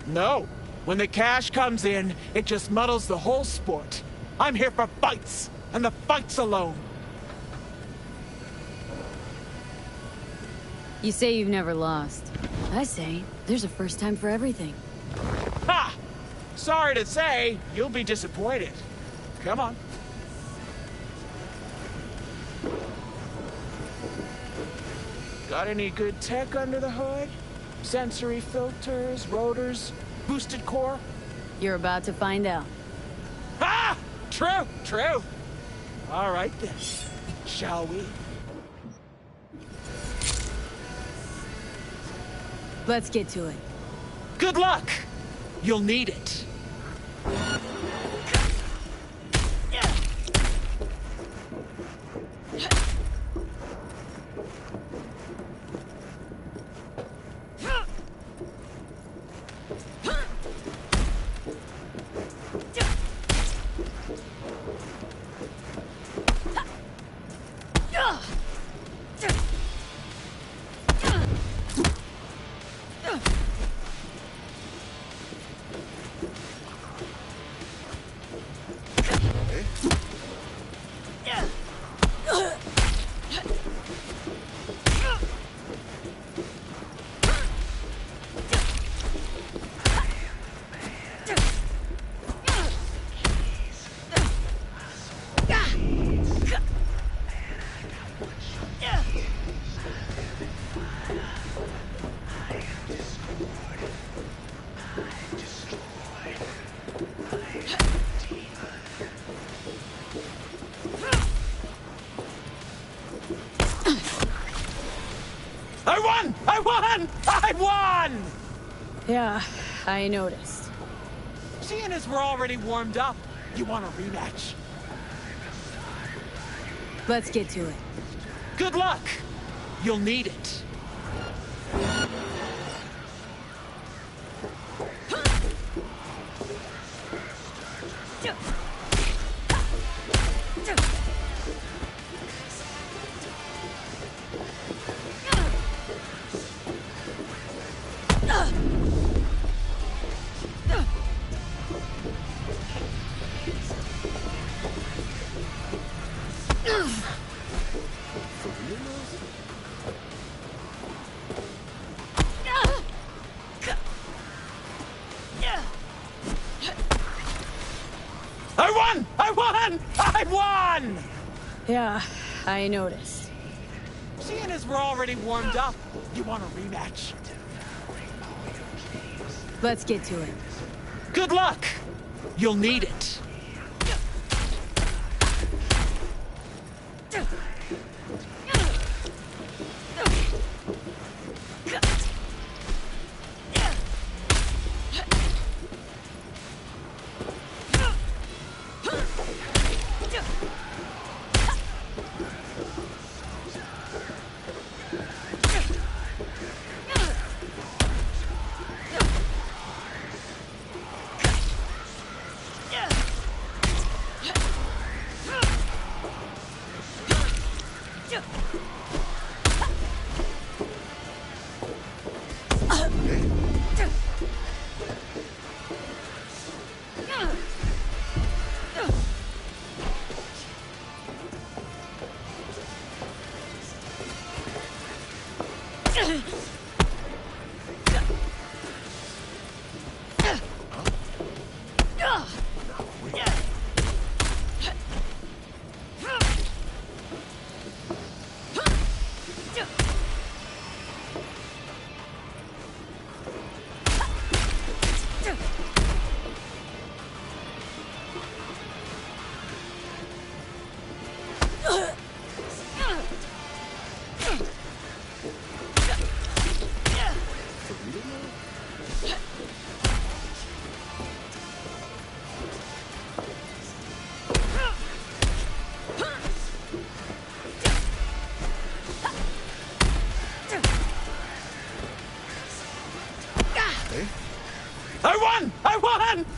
No. When the cash comes in, it just muddles the whole sport. I'm here for fights, and the fights alone. You say you've never lost. I say, there's a first time for everything. Ha! Sorry to say, you'll be disappointed. Come on. Got any good tech under the hood? Sensory filters, rotors, boosted core? You're about to find out. Ah! True, true. All right then. Shall we? Let's get to it. Good luck! You'll need it. I won! Yeah, I noticed. Seeing as we're already warmed up, you want a rematch? Let's get to it. Good luck! You'll need it. I won! Yeah, I noticed. Seeing as we're already warmed up, you want a rematch? Let's get to it. Good luck! You'll need it.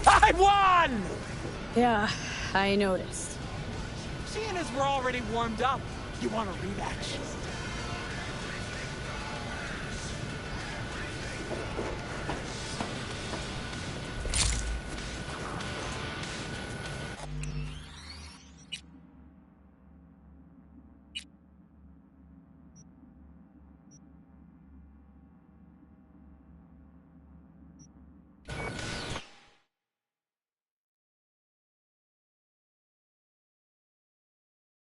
I won! Yeah, I noticed. Seeing as we're already warmed up, you want a rematch?